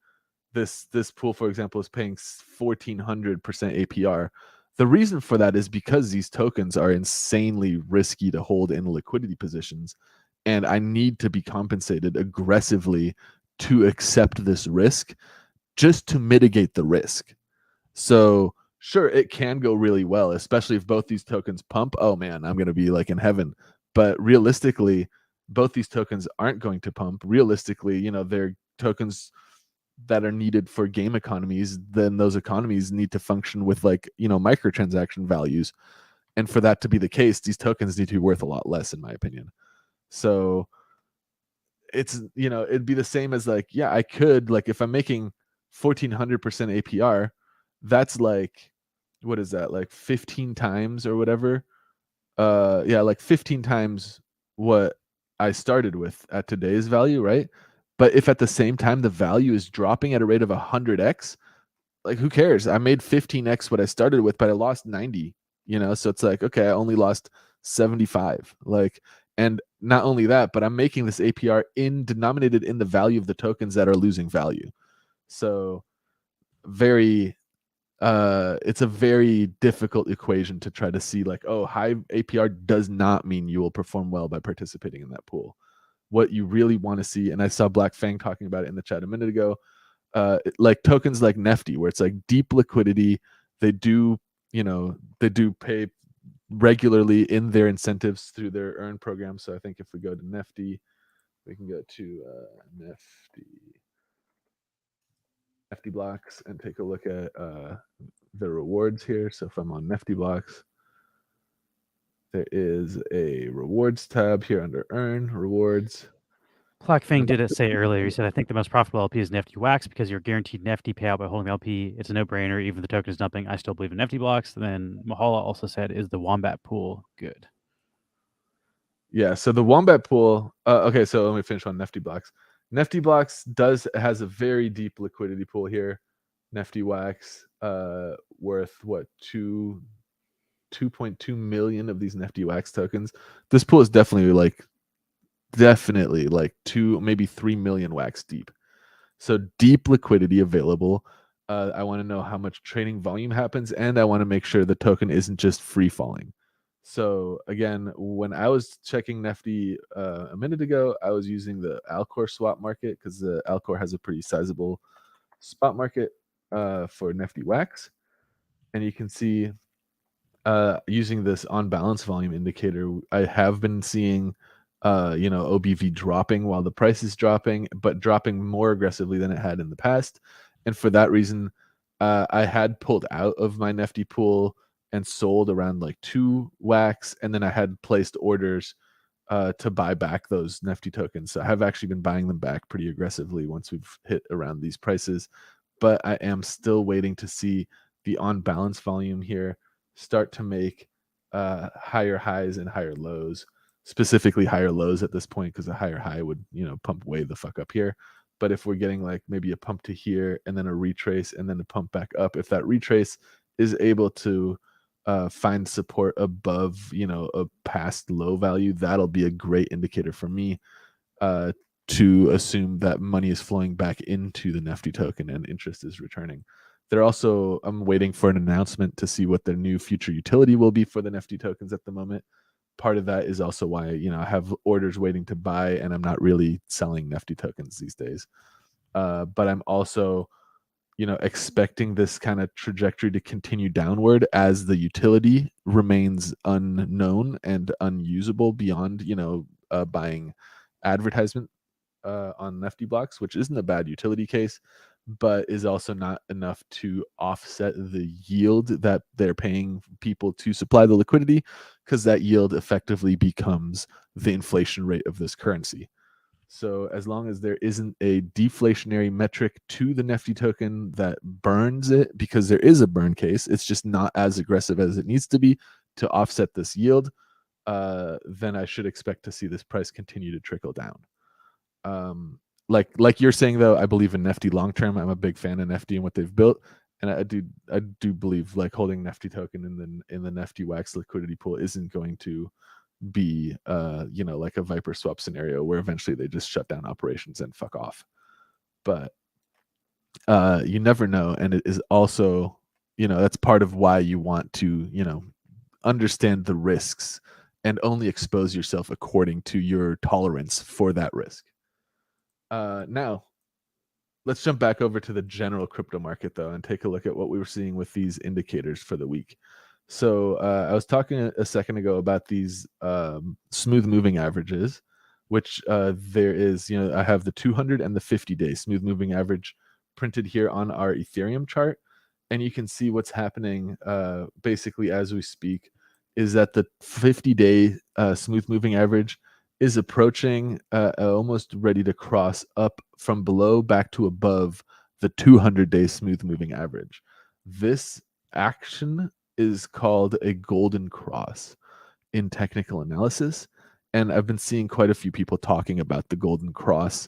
this pool, for example, is paying 1400% APR. The reason for that is because these tokens are insanely risky to hold in liquidity positions, and I need to be compensated aggressively to accept this risk just to mitigate the risk. So sure, it can go really well, especially if both these tokens pump. Oh man, I'm going to be like in heaven. But realistically, both these tokens aren't going to pump. Realistically, you know, they're tokens that are needed for game economies. Then those economies need to function with like, you know, microtransaction values. And for that to be the case, these tokens need to be worth a lot less, in my opinion. So it's, you know, it'd be the same as like, yeah, I could, like, if I'm making 1400% APR, that's like, what is that, like 15 times or whatever? Yeah, like 15 times what I started with at today's value, right? But if at the same time the value is dropping at a rate of 100x, like who cares? I made 15x what I started with, but I lost 90, you know? So it's like, okay, I only lost 75. Like, and not only that, but I'm making this APR denominated in the value of the tokens that are losing value. So very it's a very difficult equation to try to see like, oh, high APR does not mean you will perform well by participating in that pool. What you really want to see, and I saw Black Fang talking about it in the chat a minute ago, like tokens like Nefty, where it's like deep liquidity. They do, you know, they do pay regularly in their incentives through their earn program. So I think if we go to Nefty, we can go to Nefty blocks and take a look at the rewards here. So if I'm on Nefty blocks, there is a rewards tab here under earn rewards. Blackfang did it say earlier. He said, I think the most profitable LP is Nefty Wax because you're guaranteed Nefty payout by holding LP. It's a no-brainer. Even if the token is dumping, I still believe in Nefty blocks. And then Mahala also said, is the Wombat pool good? Yeah, so the Wombat pool, okay, so let me finish on Nefty blocks. Nefty blocks has a very deep liquidity pool here. Nefty Wax, worth what, 2.2 million of these Nefty Wax tokens. This pool is definitely like 2, maybe 3 million wax deep. So deep liquidity available. I want to know how much trading volume happens, and I want to make sure the token isn't just free falling. So again, when I was checking Nefty a minute ago, I was using the Alcor swap market because the Alcor has a pretty sizable spot market for Nefty Wax. And you can see using this on balance volume indicator, I have been seeing you know, OBV dropping while the price is dropping, but dropping more aggressively than it had in the past. And for that reason, I had pulled out of my Nefty pool and sold around like 2 wax, and then I had placed orders to buy back those Nefty tokens. So I have actually been buying them back pretty aggressively once we've hit around these prices. But I am still waiting to see the on balance volume here start to make higher highs and higher lows, specifically higher lows at this point, because a higher high would, you know, pump way the fuck up here. But if we're getting like maybe a pump to here and then a retrace and then a pump back up, if that retrace is able to find support above, you know, a past low value, that'll be a great indicator for me to assume that money is flowing back into the Nefty token and interest is returning. They're also, I'm waiting for an announcement to see what their new future utility will be for the Nefty tokens at the moment. Part of that is also why, you know, I have orders waiting to buy and I'm not really selling Nefty tokens these days. But I'm also, you know, expecting this kind of trajectory to continue downward as the utility remains unknown and unusable beyond, you know, buying advertisement on Nefty blocks, which isn't a bad utility case, but is also not enough to offset the yield that they're paying people to supply the liquidity, because that yield effectively becomes the inflation rate of this currency. So as long as there isn't a deflationary metric to the Nifty token that burns it, because there is a burn case, it's just not as aggressive as it needs to be to offset this yield, then I should expect to see this price continue to trickle down. Like you're saying though, I believe in Nifty long term. I'm a big fan of Nifty and what they've built, and I do believe like holding Nifty token in the Nifty Wax liquidity pool isn't going to be like a Viper swap scenario where eventually they just shut down operations and fuck off. But you never know, and it is also that's part of why you want to understand the risks and only expose yourself according to your tolerance for that risk. Now, let's jump back over to the general crypto market, though, and take a look at what we were seeing with these indicators for the week. So I was talking a second ago about these smooth moving averages, which there is, I have the 200 and the 50-day smooth moving average printed here on our Ethereum chart. And you can see what's happening basically as we speak is that the 50-day smooth moving average is approaching almost ready to cross up from below back to above the 200-day smooth moving average. This action is called a golden cross in technical analysis, and I've been seeing quite a few people talking about the golden cross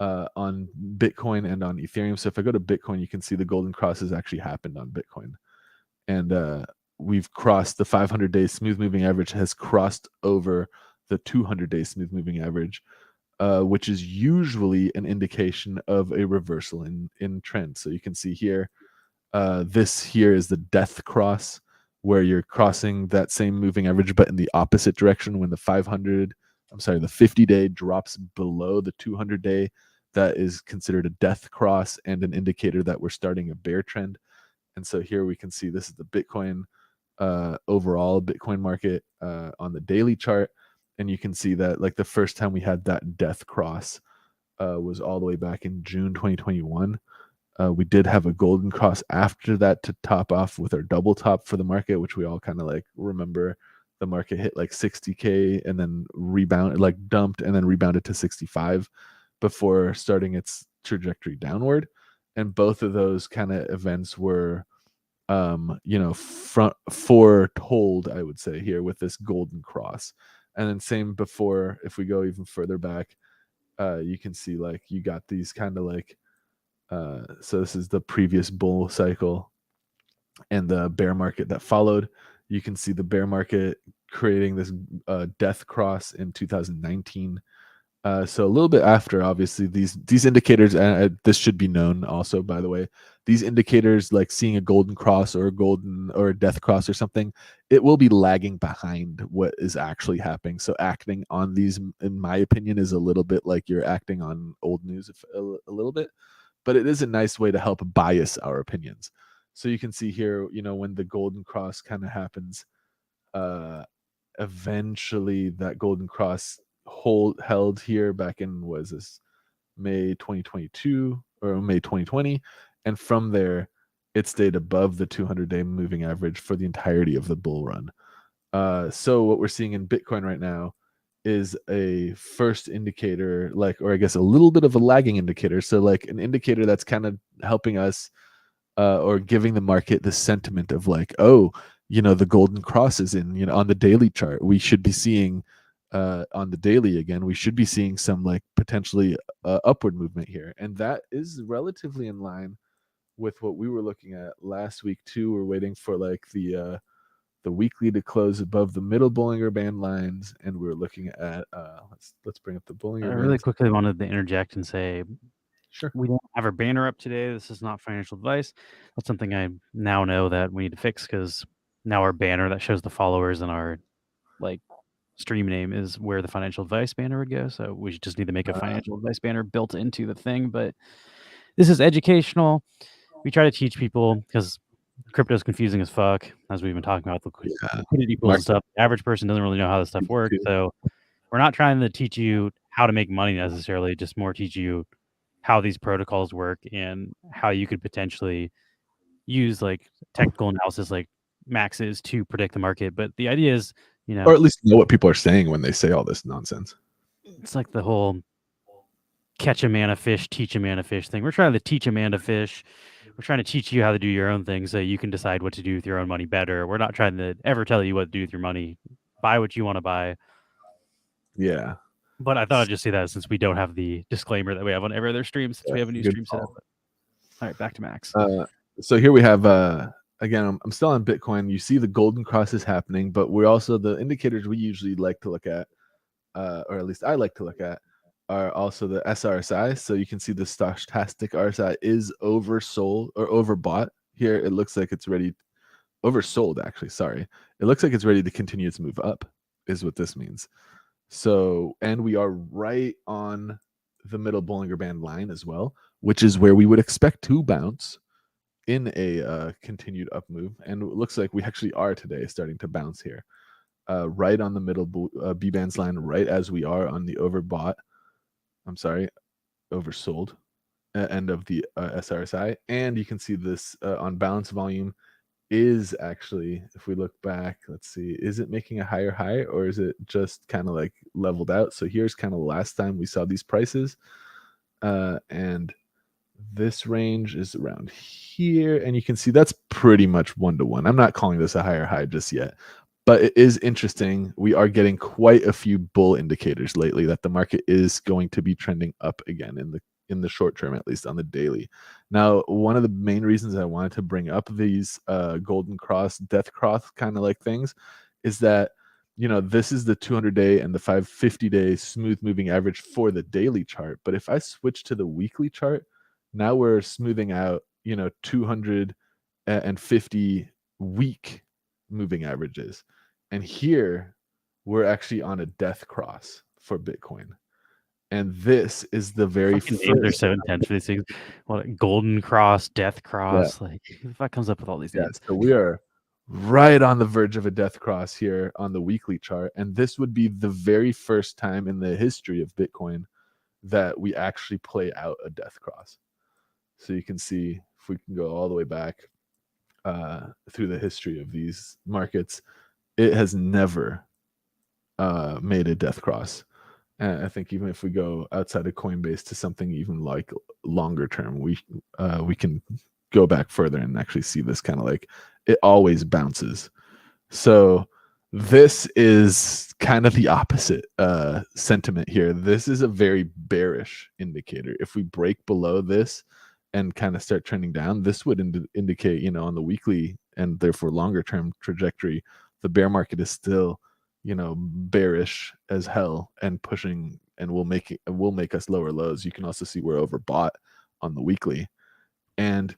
on Bitcoin and on Ethereum. So if I go to Bitcoin, you can see the golden cross has actually happened on Bitcoin, and we've crossed the 500-day smooth moving average has crossed over the 200-day smooth moving average, which is usually an indication of a reversal in trend. So you can see here, this here is the death cross, where you're crossing that same moving average, but in the opposite direction. When the 50-day drops below the 200-day, that is considered a death cross and an indicator that we're starting a bear trend. And so here we can see this is the Bitcoin overall Bitcoin market on the daily chart. And you can see that like the first time we had that death cross was all the way back in June 2021. We did have a golden cross after that to top off with our double top for the market, which we all kind of like remember. The market hit like 60K and then rebounded, like dumped and then rebounded to 65 before starting its trajectory downward. And both of those kind of events were foretold, I would say, here with this golden cross. And then same before, if we go even further back, you can see like you got these kind of like so this is the previous bull cycle and the bear market that followed. You can see the bear market creating this death cross in 2019. So a little bit after, obviously, these indicators, and this should be known also, by the way, these indicators, like seeing a golden cross or a death cross or something, it will be lagging behind what is actually happening. So acting on these, in my opinion, is a little bit like you're acting on old news a little bit, but it is a nice way to help bias our opinions. So you can see here, when the golden cross kind of happens, eventually that golden cross held here back in, was this May 2022 or May 2020, and from there it stayed above the 200-day moving average for the entirety of the bull run. So what we're seeing in Bitcoin right now is a first indicator, or I guess a little bit of a lagging indicator. So like an indicator that's kind of helping us or giving the market the sentiment of like, oh, the golden cross is in, on the daily chart. We should be seeing on the daily again, we should be seeing some like potentially upward movement here. And that is relatively in line with what we were looking at last week too. We're waiting for like the weekly to close above the middle Bollinger Band lines, and we're looking at let's bring up the Bollinger Bands. I really quickly wanted to interject and say, sure, we don't have our banner up today. This is not financial advice. That's something I now know that we need to fix, because now our banner that shows the followers and our like stream name is where the financial advice banner would go. So we just need to make a financial advice banner built into the thing. But this is educational. We try to teach people, because crypto is confusing as fuck, as we've been talking about liquidity pools and stuff. The average person doesn't really know how this stuff works. So we're not trying to teach you how to make money necessarily, just more teach you how these protocols work and how you could potentially use like technical analysis like maxes to predict the market. But the idea is, or at least know what people are saying when they say all this nonsense. It's like the whole catch a man a fish, teach a man a fish thing. We're trying to teach a man to fish. We're trying to teach you how to do your own thing so you can decide what to do with your own money better. We're not trying to ever tell you what to do with your money. Buy what you want to buy. Yeah. But I thought I'd just say that since we don't have the disclaimer that we have on every other stream, since we have a new Good stream set up. call. All right, back to Max. So here we have again, I'm still on Bitcoin. You see the golden crosses happening, but we're also the indicators we usually like to look at, or at least I like to look at, are also the SRSI. So you can see the stochastic RSI is oversold or overbought. Here it looks like it's ready, oversold actually. Sorry, it looks like it's ready to continue its move up, is what this means. So, and we are right on the middle Bollinger Band line as well, which is where we would expect to bounce in a continued up move. And it looks like we actually are today starting to bounce here, right on the middle B bands line, right as we are on the oversold end of the SRSI. And you can see this on balance volume is actually, if we look back, let's see, is it making a higher high or is it just kind of like leveled out? So here's kind of the last time we saw these prices, and this range is around here, and you can see that's pretty much 1-to-1. I'm not calling this a higher high just yet, but it is interesting. We are getting quite a few bull indicators lately that the market is going to be trending up again in the short term, at least on the daily. Now, one of the main reasons I wanted to bring up these golden cross, death cross kind of like things is that, you know, this is the 200-day and the 550-day smooth moving average for the daily chart. But if I switch to the weekly chart, now we're smoothing out, you know, 250 week moving averages. And here we're actually on a death cross for Bitcoin. And this is the very first. Names are so intense for these things. What, golden cross, death cross? Like, who the fuck comes up with all these names? So we are right on the verge of a death cross here on the weekly chart. And this would be the very first time in the history of Bitcoin that we actually play out a death cross. So you can see, if we can go all the way back through the history of these markets, it has never made a death cross. And I think even if we go outside of Coinbase to something even like longer term, we can go back further and actually see this kind of like it always bounces. So this is kind of the opposite sentiment here. This is a very bearish indicator. If we break below this and kind of start trending down, this would indicate, you know, on the weekly and therefore longer term trajectory, the bear market is still, you know, bearish as hell and pushing, and will make us lower lows. You can also see we're overbought on the weekly, and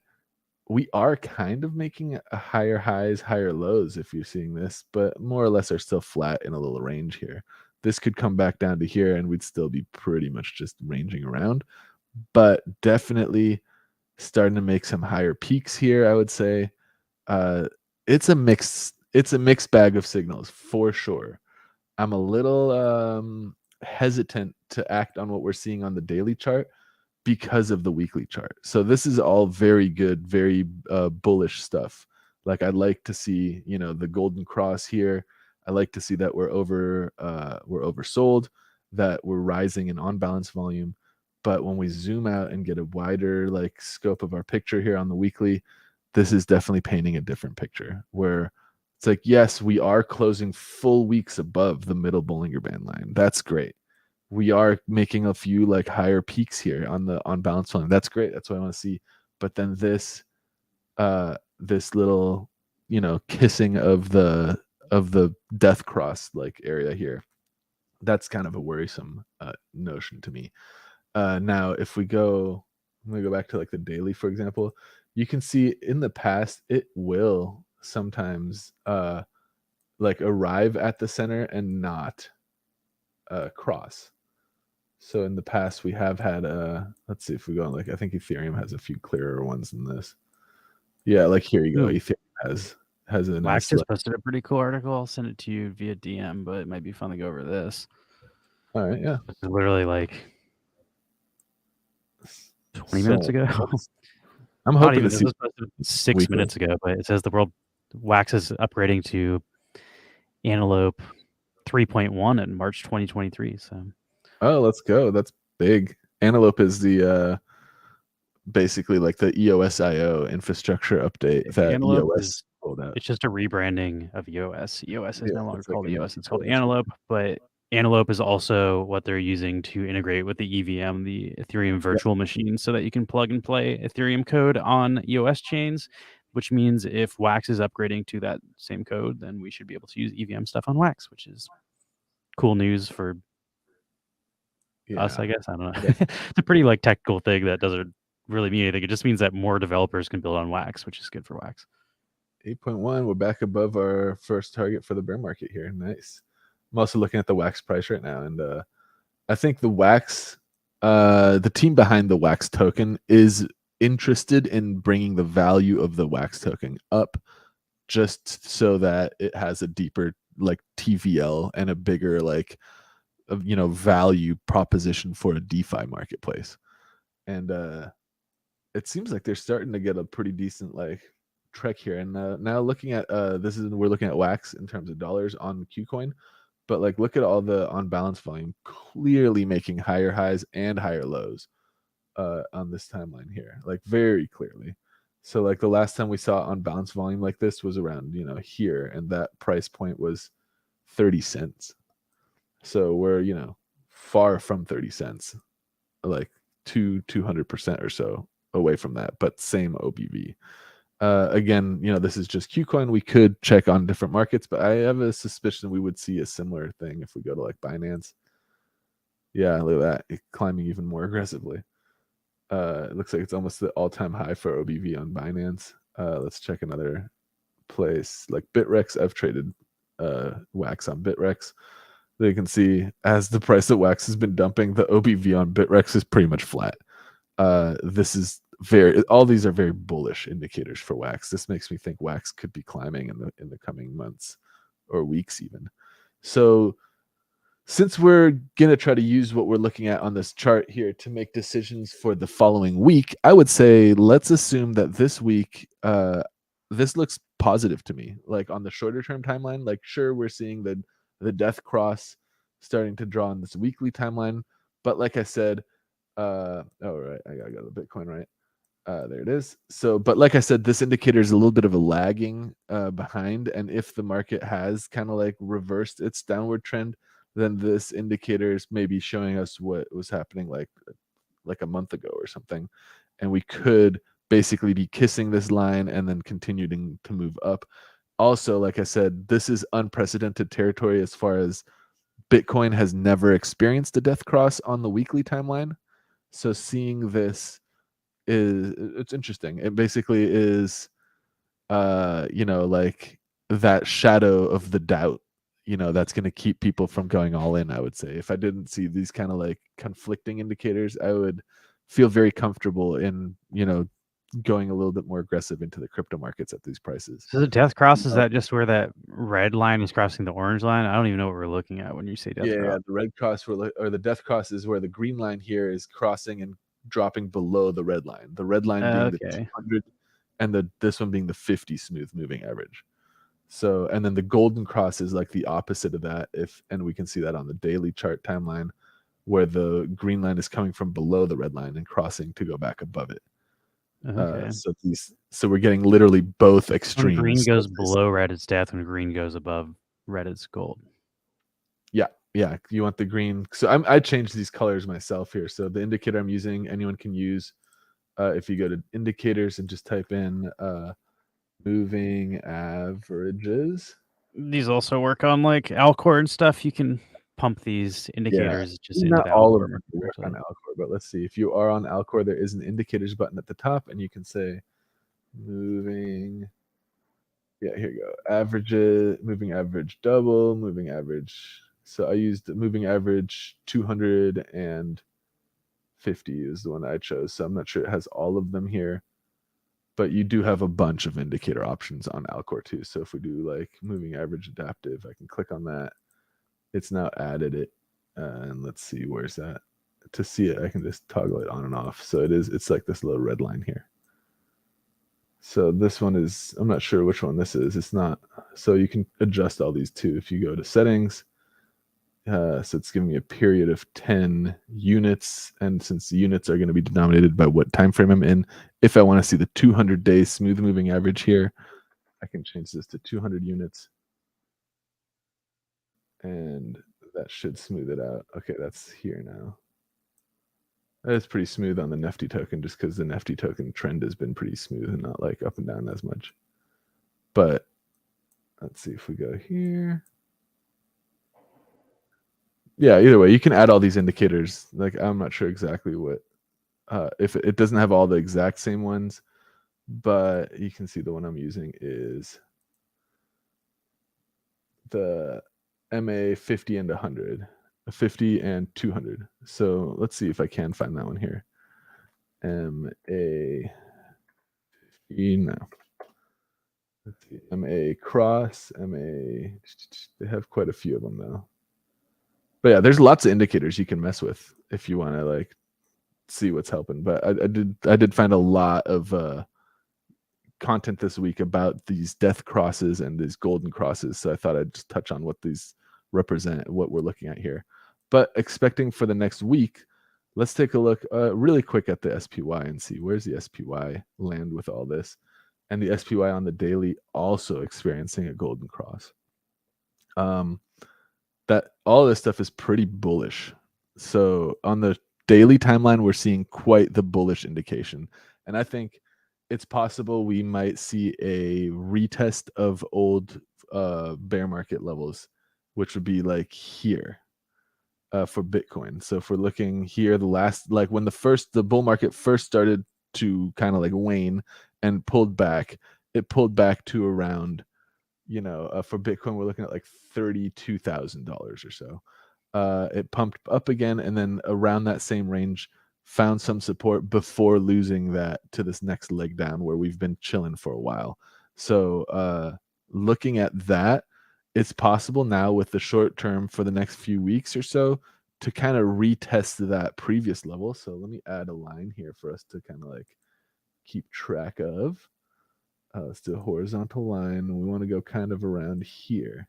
we are kind of making a higher highs, higher lows if you're seeing this, but more or less are still flat in a little range here. This could come back down to here and we'd still be pretty much just ranging around, but definitely starting to make some higher peaks here, I would say. It's a mixed bag of signals for sure. I'm a little hesitant to act on what we're seeing on the daily chart because of the weekly chart. So this is all very good, very bullish stuff. Like I'd like to see, you know, the golden cross here. I like to see that we're oversold, that we're rising in on balance volume. But when we zoom out and get a wider like scope of our picture here on the weekly, this is definitely painting a different picture where it's like, yes, we are closing full weeks above the middle Bollinger Band line. That's great. We are making a few like higher peaks here on the on balance line. That's great. That's what I want to see. But then this little, you know, kissing of the death cross like area here, that's kind of a worrisome notion to me. Now, if we go, I'm gonna go back to like the daily, for example, you can see in the past it will sometimes like arrive at the center and not cross. So in the past we have had let's see if we go on, like I think Ethereum has a few clearer ones than this. Yeah, like here you go. Ooh. Ethereum has a Wax nice just posted a pretty cool article. I'll send it to you via DM, but it might be fun to go over this. All right, yeah. It's literally like 20 minutes ago. I'm hoping this to see was posted 6 minutes ago, but it says the world Wax is upgrading to Antelope 3.1 in March 2023. So oh, let's go. That's big. Antelope is the basically like the EOS.io infrastructure update that Antelope EOS is rolled out. it's just a rebranding of EOS. EOS is Yeah, no longer it's like called an EOS; it's called EOS. Antelope. But Antelope is also what they're using to integrate with the EVM, the Ethereum Yeah, virtual machine, so that you can plug and play Ethereum code on EOS chains. Which means if Wax is upgrading to that same code, then we should be able to use EVM stuff on Wax, which is cool news for us, I guess. I don't know. definitely. It's a pretty like technical thing that doesn't really mean anything. It just means that more developers can build on Wax, which is good for Wax. 8.1. We're back above our first target for the bear market here. Nice. I'm also looking at the Wax price right now, and I think the Wax, the team behind the Wax token is interested in bringing the value of the Wax token up, just so that it has a deeper like TVL and a bigger like value proposition for a DeFi marketplace. And it seems like they're starting to get a pretty decent like trek here. And now looking at we're looking at Wax in terms of dollars on Qcoin, but like look at all the on balance volume clearly making higher highs and higher lows on this timeline here, like very clearly. So like the last time we saw on balance volume like this was around here, and that price point was 30 cents. So we're far from 30 cents, like 200% or so away from that, but same OBV. Again, this is just Qcoin. We could check on different markets, but I have a suspicion we would see a similar thing if we go to like Binance. Yeah, look at that, climbing even more aggressively. It looks like it's almost the all-time high for OBV on Binance. Let's check another place like Bitrex. I've traded Wax on Bitrex. You can see as the price of Wax has been dumping, the OBV on Bitrex is pretty much flat. This is all these are very bullish indicators for Wax. This makes me think Wax could be climbing in the coming months or weeks even. So since we're going to try to use what we're looking at on this chart here to make decisions for the following week, I would say let's assume that this week this looks positive to me. Like on the shorter term timeline, like sure we're seeing the death cross starting to draw on this weekly timeline, but like I said, oh right, I gotta go to Bitcoin, right? There it is. So, but like I said, this indicator is a little bit of a lagging behind, and if the market has kind of like reversed its downward trend, then this indicator is maybe showing us what was happening like a month ago or something, and we could basically be kissing this line and then continuing to move up. Also, like I said, this is unprecedented territory as far as Bitcoin has never experienced a death cross on the weekly timeline. So seeing this it's interesting. It basically is like that shadow of the doubt, that's going to keep people from going all in, I would say. If I didn't see these kind of like conflicting indicators, I would feel very comfortable in, going a little bit more aggressive into the crypto markets at these prices. So the death cross, is that just where that red line is crossing the orange line? I don't even know what we're looking at when you say death Yeah, cross. the red cross or the death cross is where the green line here is crossing and dropping below the red line. The red line being the Okay. 200 and this one being the 50 smooth moving average. So, and then the golden cross is like the opposite of that. And we can see that on the daily chart timeline where the green line is coming from below the red line and crossing to go back above it. Okay. So we're getting literally both When green extremes. goes below red, it's death. When green goes above red, it's gold. Yeah, you want the green. So I changed these colors myself here. So the indicator I'm using, anyone can use. If you go to indicators and just type in moving averages. These also work on like Alcor and stuff. You can pump these Yeah, indicators just into not the all of Alcor them market, work on essentially. Alcor, but let's see. If you are on Alcor, there is an indicators button at the top, and you can say moving. Yeah, here you go. Averages, moving average double, moving average. So I used moving average 250 is the one I chose. So I'm not sure it has all of them here, but you do have a bunch of indicator options on Alcor too. So if we do like moving average adaptive, I can click on that. It's now added it. And let's see, where's that? To see it, I can just toggle it on and off. So it's like this little red line here. So this one is, I'm not sure which one this is. It's not, so you can adjust all these too. If you go to settings, So it's giving me a period of 10 units, and since the units are going to be denominated by what time frame I'm in, if I want to see the 200-day smooth moving average here, I can change this to 200 units, and that should smooth it out. Okay, that's here now. That's pretty smooth on the Nifty token, just because the Nifty token trend has been pretty smooth and not like up and down as much. But let's see if we go here. Yeah, either way, you can add all these indicators. Like, I'm not sure exactly what, if it doesn't have all the exact same ones, but you can see the one I'm using is the MA 50 and 100, 50 and 200. So let's see if I can find that one here. MA 50, no. Let's see, MA cross, MA, they have quite a few of them though. But yeah, there's lots of indicators you can mess with if you want to like see what's helping. But I did find a lot of content this week about these death crosses and these golden crosses. So I thought I'd just touch on what these represent, what we're looking at here. But expecting for the next week, let's take a look really quick at the SPY and see where's the SPY land with all this. And the SPY on the daily also experiencing a golden cross. That all this stuff is pretty bullish. So on the daily timeline, we're seeing quite the bullish indication. And I think it's possible we might see a retest of old bear market levels, which would be like here for Bitcoin. So if we're looking here, the last, like when the bull market first started to kind of like wane and pulled back, it pulled back to around, for Bitcoin, we're looking at like $32,000 or so. It pumped up again, and then around that same range, found some support before losing that to this next leg down where we've been chilling for a while. So looking at that, it's possible now with the short term for the next few weeks or so to kind of retest that previous level. So let me add a line here for us to kind of like keep track of. Let's do a horizontal line. We want to go kind of around here.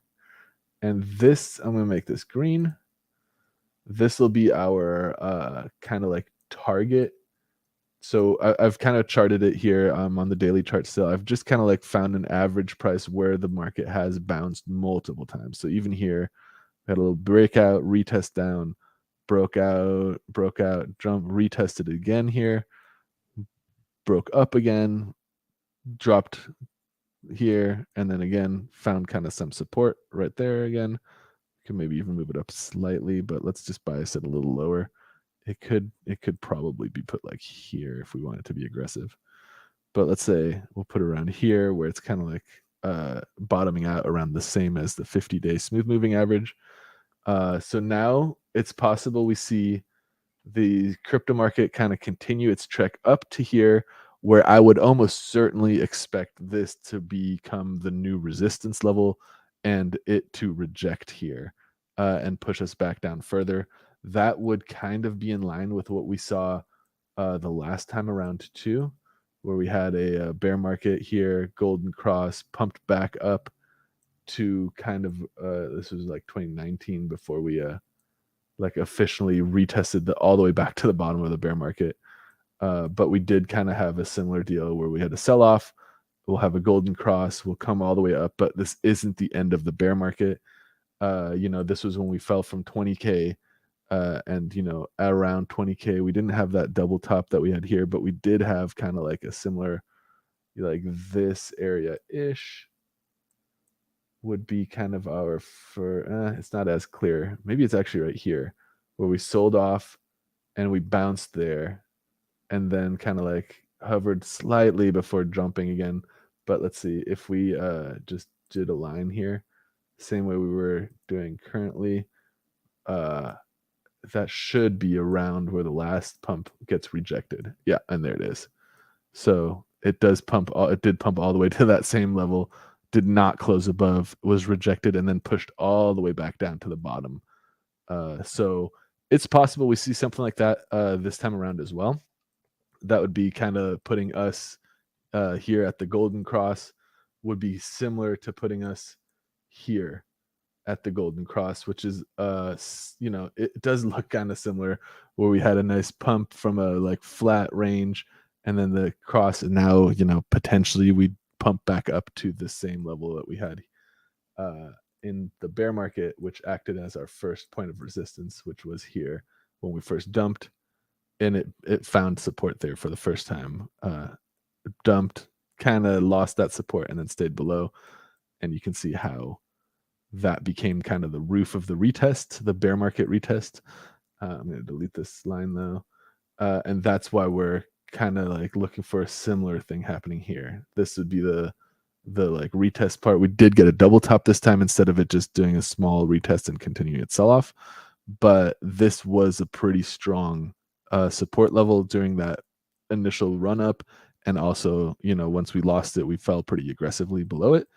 And this, I'm going to make this green. This will be our kind of like target. So I've kind of charted it here on the daily chart still. I've just kind of like found an average price where the market has bounced multiple times. So even here, we had a little breakout, retest down, broke out, jump, retested again here, broke up again, dropped here, and then again found kind of some support right there again. Can maybe even move it up slightly, but let's just bias it a little lower. It could probably be put like here if we want it to be aggressive. But let's say we'll put it around here where it's kind of like bottoming out around the same as the 50-day smooth moving average. So now it's possible we see the crypto market kind of continue its trek up to here, where I would almost certainly expect this to become the new resistance level and it to reject here and push us back down further. That would kind of be in line with what we saw the last time around too, where we had a bear market here, golden cross, pumped back up to kind of this was like 2019 before we like officially retested all the way back to the bottom of the bear market. But we did kind of have a similar deal where we had a sell off. We'll have a golden cross. We'll come all the way up, but this isn't the end of the bear market. This was when we fell from 20K and, around 20K, we didn't have that double top that we had here, but we did have kind of like a similar, like this area ish would be kind of it's not as clear. Maybe it's actually right here where we sold off and we bounced there and then kind of like hovered slightly before jumping again. But let's see if we just did a line here, same way we were doing currently. That should be around where the last pump gets rejected. Yeah, and there it is. So it did pump all the way to that same level, did not close above, was rejected, and then pushed all the way back down to the bottom. So it's possible we see something like that this time around as well. That would be kind of putting us here at the golden cross, would be similar to putting us here at the Golden Cross, which is it does look kind of similar, where we had a nice pump from a like flat range, and then the cross, and now potentially we pump back up to the same level that we had in the bear market, which acted as our first point of resistance, which was here when we first dumped, and it found support there for the first time. Dumped, kind of lost that support, and then stayed below, and you can see how that became kind of the roof of the retest, the bear market retest. I'm going to delete this line though. And that's why we're kind of like looking for a similar thing happening here. This would be the like retest part. We did get a double top this time instead of it just doing a small retest and continuing its sell off. But this was a pretty strong support level during that initial run up. And also, once we lost it, we fell pretty aggressively below it.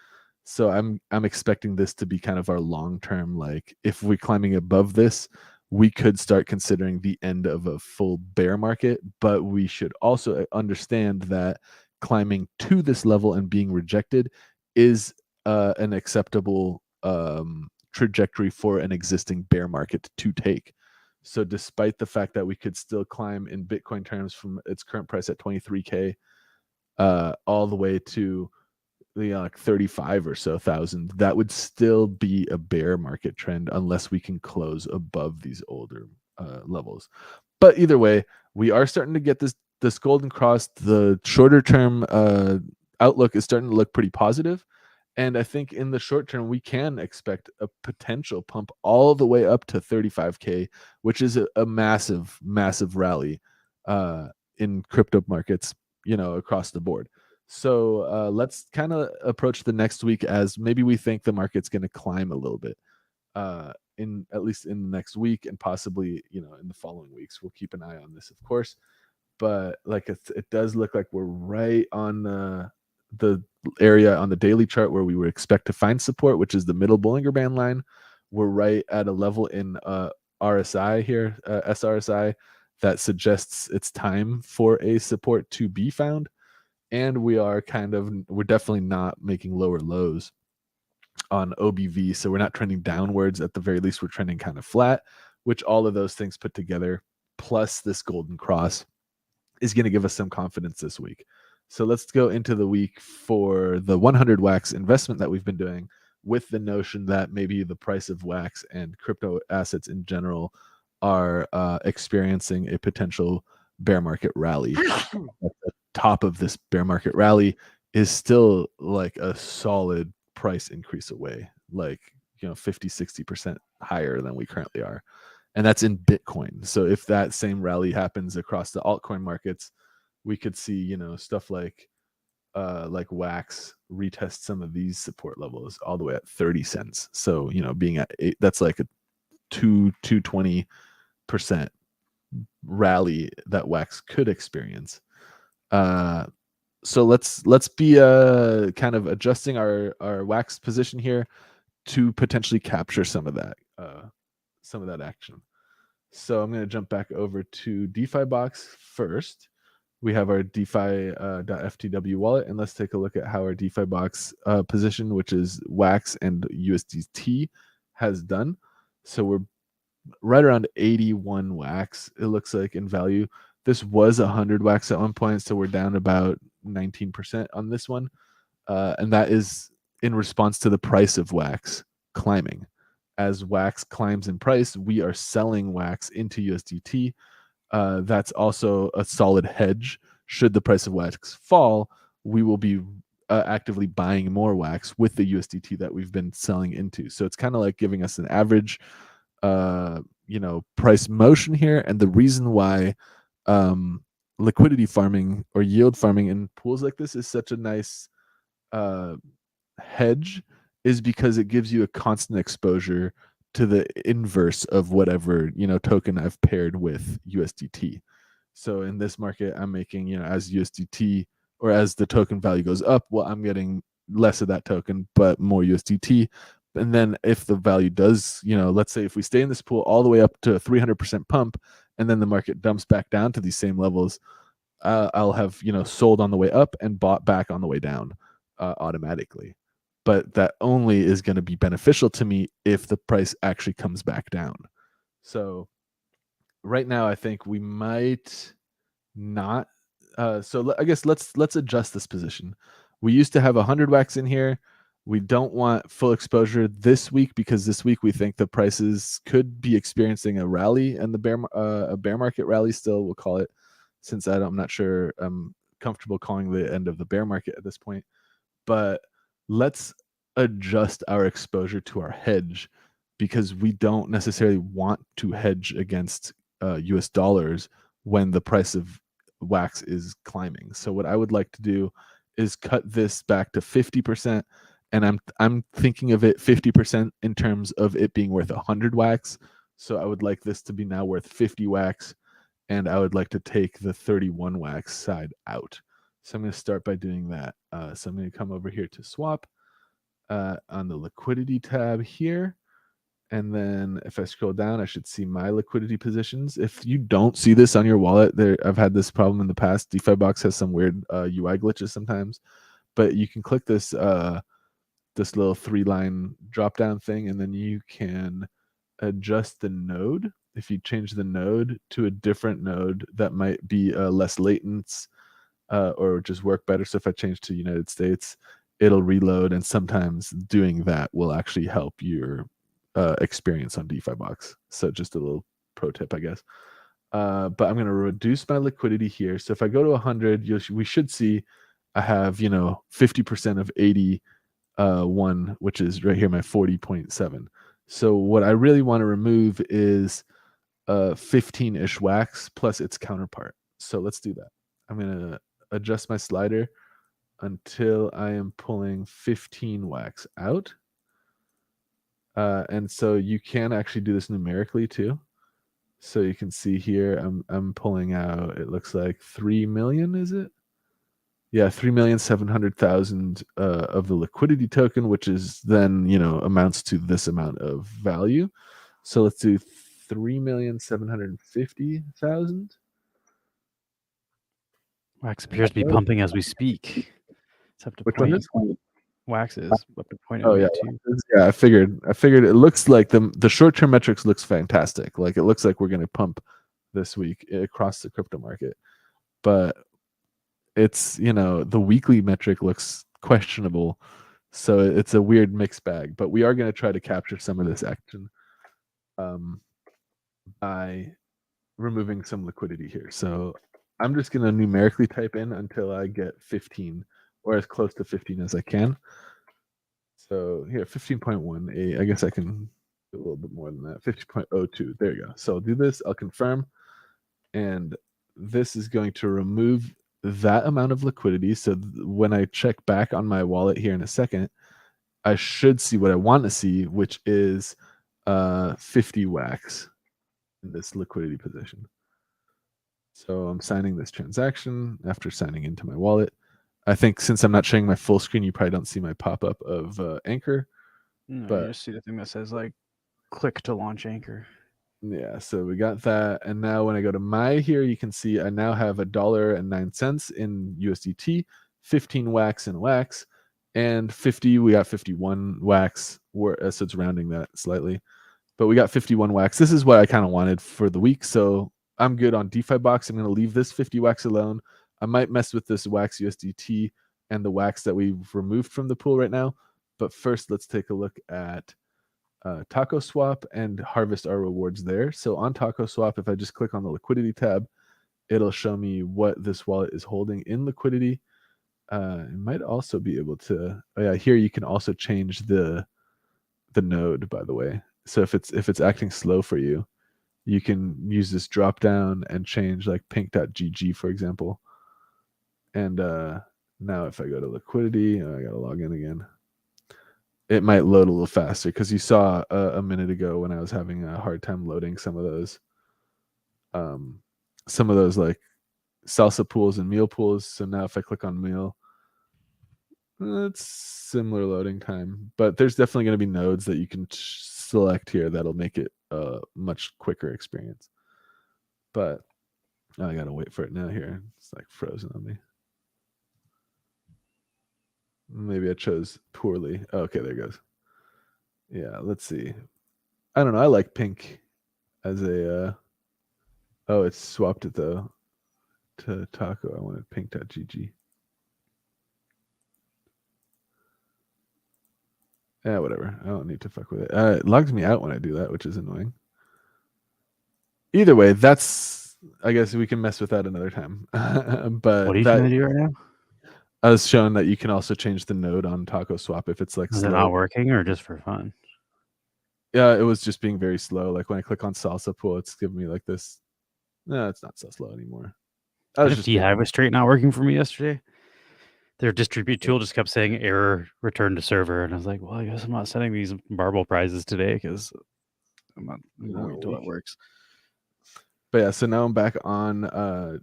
So I'm expecting this to be kind of our long-term, like if we're climbing above this, we could start considering the end of a full bear market, but we should also understand that climbing to this level and being rejected is an acceptable trajectory for an existing bear market to take. So despite the fact that we could still climb in Bitcoin terms from its current price at 23K all the way to like 35 or so thousand, that would still be a bear market trend unless we can close above these older levels. But either way, we are starting to get this Golden Cross. The shorter term outlook is starting to look pretty positive. And I think in the short term, we can expect a potential pump all the way up to 35K, which is a massive, massive rally in crypto markets, across the board. So let's kind of approach the next week as maybe we think the market's going to climb a little bit in at least in the next week, and possibly in the following weeks. We'll keep an eye on this, of course. But like it does look like we're right on the area on the daily chart where we would expect to find support, which is the middle Bollinger Band line. We're right at a level in RSI here, SRSI, that suggests it's time for a support to be found. And we're definitely not making lower lows on OBV. So we're not trending downwards. At the very least, we're trending kind of flat, which all of those things put together, plus this Golden Cross, is going to give us some confidence this week. So let's go into the week for the 100 wax investment that we've been doing, with the notion that maybe the price of wax and crypto assets in general are experiencing a potential bear market rally. At the top of this bear market rally is still like a solid price increase away, like 50-60% higher than we currently are, and that's in Bitcoin. So if that same rally happens across the altcoin markets, we could see stuff like wax retest some of these support levels all the way at 30 cents. So being at 8, that's like a 220% rally that wax could experience. So let's be kind of adjusting our wax position here to potentially capture some of that action. So I'm going to jump back over to DeFi Box first. We have our DeFi.ftw wallet, and let's take a look at how our DeFi Box position, which is wax and USDT, has done. So we're right around 81 wax, it looks like, in value. This was 100 wax at one point, so we're down about 19% on this one. And that is in response to the price of wax climbing. As wax climbs in price, we are selling wax into USDT. That's also a solid hedge. Should the price of wax fall, we will be actively buying more wax with the USDT that we've been selling into. So it's kind of like giving us an average price motion here. And the reason why liquidity farming or yield farming in pools like this is such a nice hedge is because it gives you a constant exposure to the inverse of whatever token I've paired with USDT. So in this market, I'm making as USDT, or as the token value goes up, well, I'm getting less of that token but more USDT. And then if the value does, let's say if we stay in this pool all the way up to a 300% pump, and then the market dumps back down to these same levels, I'll have sold on the way up and bought back on the way down automatically. but that only is going to be beneficial to me if the price actually comes back down. So right now, I think we might not. I guess let's adjust this position. We used to have 100 wax in here. We don't want full exposure this week because this week we think the prices could be experiencing a rally and a bear market rally still, we'll call it, since I'm not sure I'm comfortable calling the end of the bear market at this point. But let's adjust our exposure to our hedge because we don't necessarily want to hedge against US dollars when the price of wax is climbing. So what I would like to do is cut this back to 50%, and I'm thinking of it 50% in terms of it being worth 100 wax. So I would like this to be now worth 50 wax, and I would like to take the 31 wax side out. So I'm going to start by doing that. So I'm going to come over here to swap on the liquidity tab here. And then if I scroll down, I should see my liquidity positions. If you don't see this on your wallet, I've had this problem in the past. DeFi Box has some weird UI glitches sometimes, but you can click this this little 3-line drop down thing, and then you can adjust the node. If you change the node to a different node that might be less latent or just work better. So if I change to United States, it'll reload, and sometimes doing that will actually help your experience on DeFi Box. So just a little pro tip, I guess. But I'm going to reduce my liquidity here. So if I go to 100, we should see I have 50% of 81, which is right here, my 40.7. So what I really want to remove is 15-ish wax plus its counterpart. So let's do that. I'm going to adjust my slider until I am pulling 15 wax out. And so you can actually do this numerically too. So you can see here, I'm pulling out, it looks like 3 million, is it? Yeah, 3,700,000 of the liquidity token, which is then, amounts to this amount of value. So let's do 3,750,000. Wax appears to be pumping as we speak. It's up to Which one is? Wax is up to point Oh yeah, 082. yeah. I figured it looks like the short-term metrics looks fantastic. Like it looks like we're going to pump this week across the crypto market, but it's the weekly metric looks questionable. So it's a weird mixed bag. But we are going to try to capture some of this action by removing some liquidity here. So I'm just going to numerically type in until I get 15 or as close to 15 as I can. So here, 15.18. I guess I can do a little bit more than that. 15.02. There you go. So I'll do this. I'll confirm. And this is going to remove that amount of liquidity. So when I check back on my wallet here in a second, I should see what I want to see, which is 50 wax in this liquidity position. So I'm signing this transaction after signing into my wallet. I think since I'm not showing my full screen, you probably don't see my pop-up of Anchor. No, but you just see the thing that says like click to launch Anchor. Yeah, so we got that. And now when I go to my here, you can see I now have $1.09 in USDT, 15 wax in wax, and 50, we got 51 wax. So it's rounding that slightly. But we got 51 wax. This is what I kind of wanted for the week. So I'm good on DeFi Box. I'm going to leave this 50 wax alone. I might mess with this wax USDT and the wax that we've removed from the pool right now. But first, let's take a look at Taco Swap and harvest our rewards there. So on Taco Swap, if I just click on the liquidity tab, it'll show me what this wallet is holding in liquidity. It might also be able to, oh yeah, here you can also change the node, by the way. So if it's acting slow for you, you can use this drop down and change like pink.gg, for example. And now if I go to liquidity, I gotta log in again. It might load a little faster because you saw a minute ago when I was having a hard time loading some of those like salsa pools and meal pools. So now if I click on meal, it's similar loading time, but there's definitely going to be nodes that you can select here that'll make it a much quicker experience. But I gotta wait for it now here. It's like frozen on me. Maybe I chose poorly. Okay, there it goes. Yeah, let's see. I don't know. I like pink as a. Oh, it's swapped it though to taco. I wanted pink.gg. Yeah, whatever. I don't need to fuck with it. It logs me out when I do that, which is annoying. Either way, that's. I guess we can mess with that another time. But What are you trying to do right now? I was shown that you can also change the node on Taco Swap if it's like Is slow. it not working or just for fun? Yeah, it was just being very slow. Like when I click on Salsa Pool, it's giving me like this. No, it's not so slow anymore. I was just NFT being. Hive was straight not working for me yesterday. Their distribute tool just kept saying error return to server, and I was like, well, I guess I'm not setting these marble prizes today because I'm not wait until that works. But yeah, so now I'm back on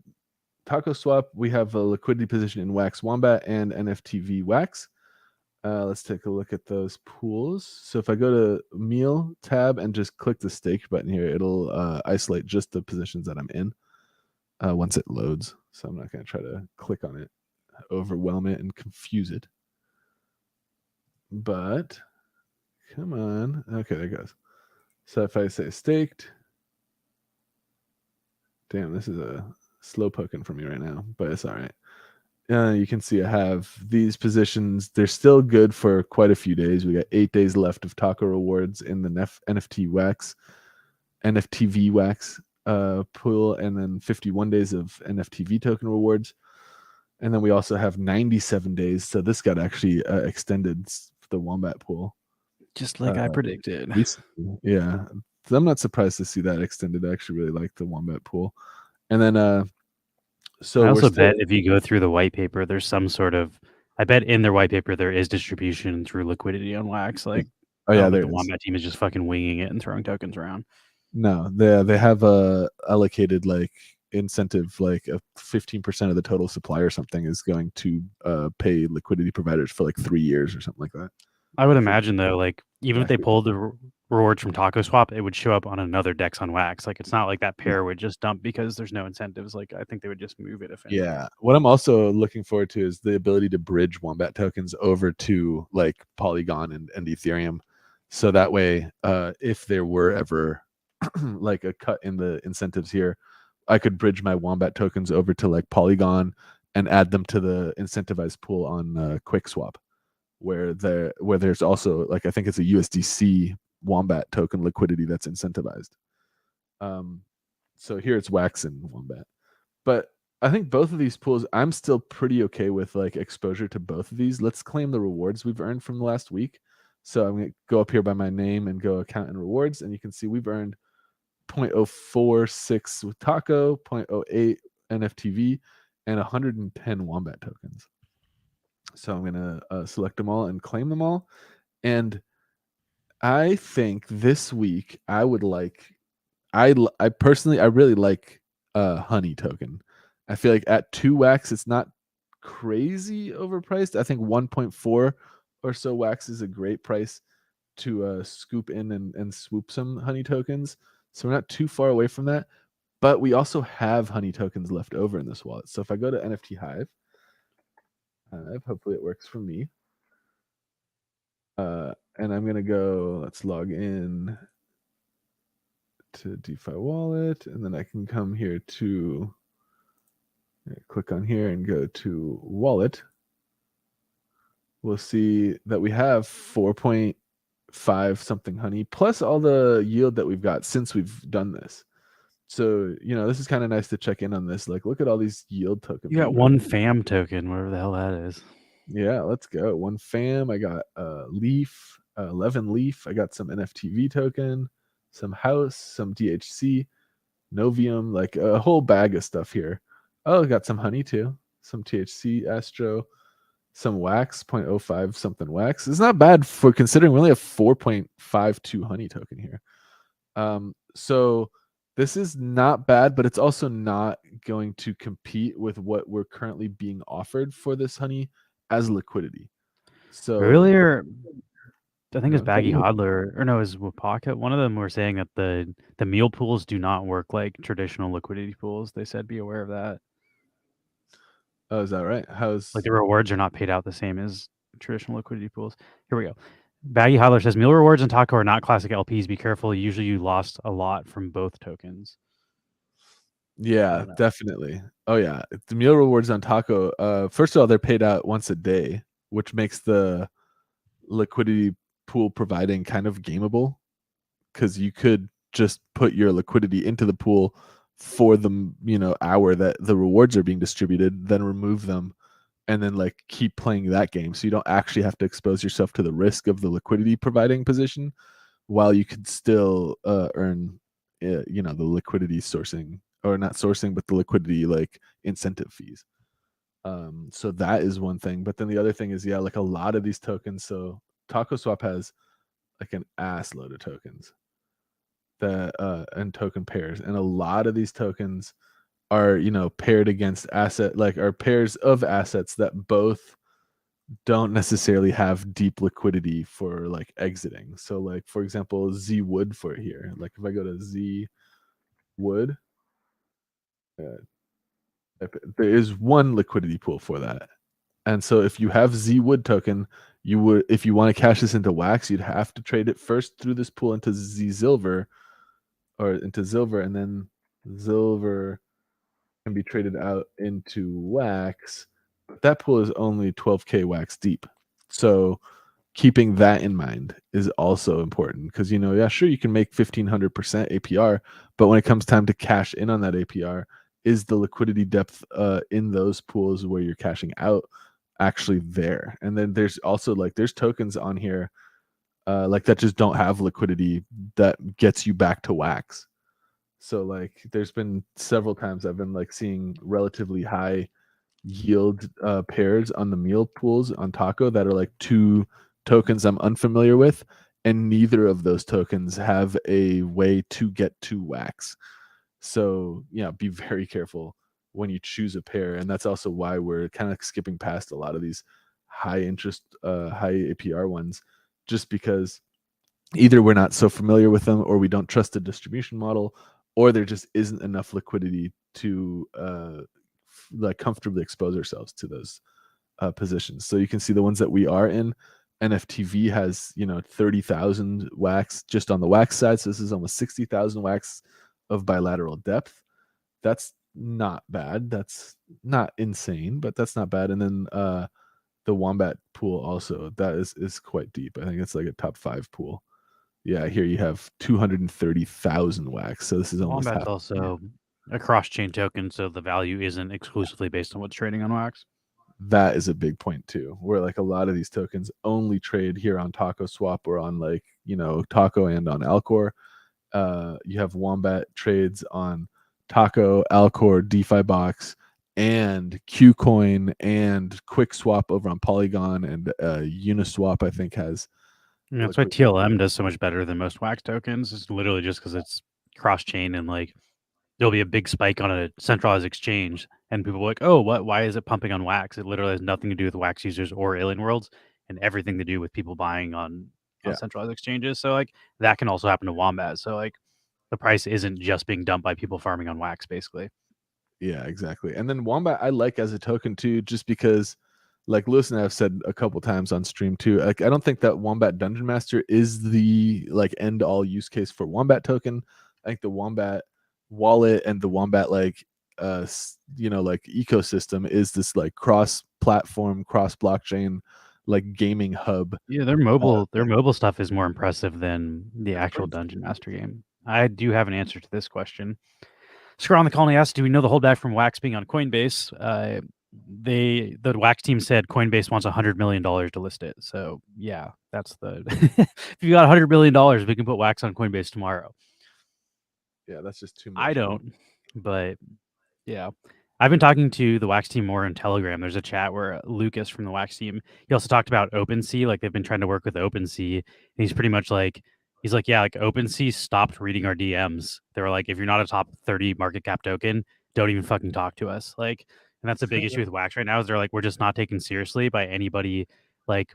Taco Swap. We have a liquidity position in Wax Wombat and NFTV Wax. Let's take a look at those pools. So if I go to Meal tab and just click the stake button here, it'll isolate just the positions that I'm in once it loads. So I'm not going to try to click on it, overwhelm it, and confuse it. But come on. Okay, there it goes. So if I say staked, damn, this is a slow poking for me right now, but it's all right. You can see I have these positions. They're still good for quite a few days. We got 8 days left of taco rewards in the NFT wax, NFTV wax pool, and then 51 days of NFTV token rewards. And then we also have 97 days. So this got actually extended, the Wombat pool. Just like I predicted. Recently. Yeah. So I'm not surprised to see that extended. I actually really like the Wombat pool. And then so I also bet if you go through the white paper, there's some sort of. I bet in their white paper there is distribution through liquidity on Wax. Like, oh yeah, the Wombat team is just fucking winging it and throwing tokens around. No, they have a allocated like incentive, like a 15% of the total supply or something is going to pay liquidity providers for like 3 years or something like that. I would imagine though, like even if they pulled the rewards from Taco Swap, it would show up on another Dex on Wax. Like it's not like that pair would just dump because there's no incentives. Like I think they would just move it if anything. Yeah. What I'm also looking forward to is the ability to bridge Wombat tokens over to like Polygon and Ethereum. So that way, if there were ever like a cut in the incentives here, I could bridge my Wombat tokens over to like Polygon and add them to the incentivized pool on QuickSwap, where there's also like I think it's a USDC Wombat token liquidity that's incentivized. So here it's Wax and Wombat, but I think both of these pools I'm still pretty okay with like exposure to both of these. Let's claim the rewards we've earned from the last week. So I'm gonna go up here by my name and go account and rewards, and you can see we've earned 0.046 with Taco, 0.08 NFTV, and 110 Wombat tokens. So I'm going to select them all and claim them all. And I think this week I would like, I personally, I really like Honey token. I feel like at 2 wax, it's not crazy overpriced. I think 1.4 or so wax is a great price to scoop in and swoop some Honey tokens. So we're not too far away from that, but we also have Honey tokens left over in this wallet. So if I go to NFT Hive, hopefully it works for me. And I'm gonna go. Let's log in to DeFi Wallet, and then I can come here to click on here and go to Wallet. We'll see that we have 4.5 something Honey plus all the yield that we've got since we've done this. So, this is kind of nice to check in on this. Like, look at all these yield tokens. You got one FAM token, whatever the hell that is. Yeah, let's go. One FAM. I got Leaf, 11 Leaf. I got some NFTV token, some House, some DHC, Novium, like a whole bag of stuff here. Oh, I got some Honey too. Some THC, Astro, some Wax, 0.05 something Wax. It's not bad for considering we only have 4.52 Honey token here. So this is not bad, but it's also not going to compete with what we're currently being offered for this Honey as liquidity. So earlier, I think it's Baggy Hodler, or no, it was Wapaka. One of them were saying that the meal pools do not work like traditional liquidity pools. They said be aware of that. Oh, is that right? Like the rewards are not paid out the same as traditional liquidity pools. Here we go. Baggy Hodler says meal rewards and taco are not classic LPs. Be careful. Usually you lost a lot from both tokens. Yeah, definitely. Oh yeah, the meal rewards on taco. First of all, they're paid out once a day, which makes the liquidity pool providing kind of gameable, because you could just put your liquidity into the pool for the hour that the rewards are being distributed, then remove them, and then like keep playing that game, so you don't actually have to expose yourself to the risk of the liquidity providing position, while you could still earn the liquidity sourcing, or not sourcing, but the liquidity like incentive fees. So that is one thing. But then the other thing is, yeah, like a lot of these tokens. So Taco Swap has like an ass load of tokens that and token pairs, and a lot of these tokens are paired against are pairs of assets that both don't necessarily have deep liquidity for like exiting. So like for example, Z Wood for here. Like if I go to Z Wood, there is one liquidity pool for that. And so if you have Z Wood token, you would, if you want to cash this into Wax, you'd have to trade it first through this pool into Z Silver, or into Silver, and then Silver can be traded out into Wax. But that pool is only 12k Wax deep. So keeping that in mind is also important, because yeah, sure, you can make 1500% APR, but when it comes time to cash in on that APR, is the liquidity depth in those pools where you're cashing out actually there? And then there's also like there's tokens on here like that just don't have liquidity that gets you back to Wax. So like there's been several times I've been like seeing relatively high yield pairs on the meal pools on Taco that are like two tokens I'm unfamiliar with, and neither of those tokens have a way to get to Wax. So yeah, be very careful when you choose a pair, and that's also why we're kind of skipping past a lot of these high interest, high APR ones, just because either we're not so familiar with them, or we don't trust the distribution model, or there just isn't enough liquidity to like comfortably expose ourselves to those positions. So you can see the ones that we are in. NFTV has 30,000 Wax just on the Wax side, so this is almost 60,000 Wax of bilateral depth. That's not bad. That's not insane, but that's not bad. And then the Wombat pool also, that is quite deep. I think it's like a top 5 pool. Yeah, here you have 230,000 Wax. So this is almost Wombat's half. also a cross-chain token, so the value isn't exclusively based on what's trading on Wax. That is a big point too, where like a lot of these tokens only trade here on Taco Swap, or on like Taco and on Alcor. You have Wombat trades on Taco, Alcor, DeFi Box, and Qcoin, and Quick Swap over on Polygon, and Uniswap I think has. Yeah, that's why TLM does so much better than most Wax tokens. It's literally just because it's cross-chain, and like there'll be a big spike on a centralized exchange, and people are like, "Oh, what? Why is it pumping on Wax?" It literally has nothing to do with Wax users or Alien Worlds, and everything to do with people buying on centralized exchanges. So like that can also happen to Wombat. So like the price isn't just being dumped by people farming on Wax, basically. Yeah, exactly. And then Wombat I like as a token too, just because like Lewis and I have said a couple times on stream too, like I don't think that Wombat Dungeon Master is the like end all use case for Wombat token. I think the Wombat wallet and the Wombat like like ecosystem is this like cross platform, cross blockchain like gaming hub. Yeah, their mobile stuff is more impressive than the actual Dungeon Master game. I do have an answer to this question. Scroll on the Colony asks, do we know the holdback from Wax being on Coinbase? The Wax team said Coinbase wants $100 million to list it. So yeah, that's the if you got $100 million, we can put Wax on Coinbase tomorrow. Yeah, that's just too much. I don't, but yeah. I've been talking to the Wax team more on Telegram. There's a chat where Lucas from the Wax team, he also talked about OpenSea. Like they've been trying to work with OpenSea. And he's pretty much like, he's like, yeah, like OpenSea stopped reading our DMs. They were like, if you're not a top 30 market cap token, don't even fucking talk to us. Like, and that's a big issue with Wax right now is they're like, we're just not taken seriously by anybody, like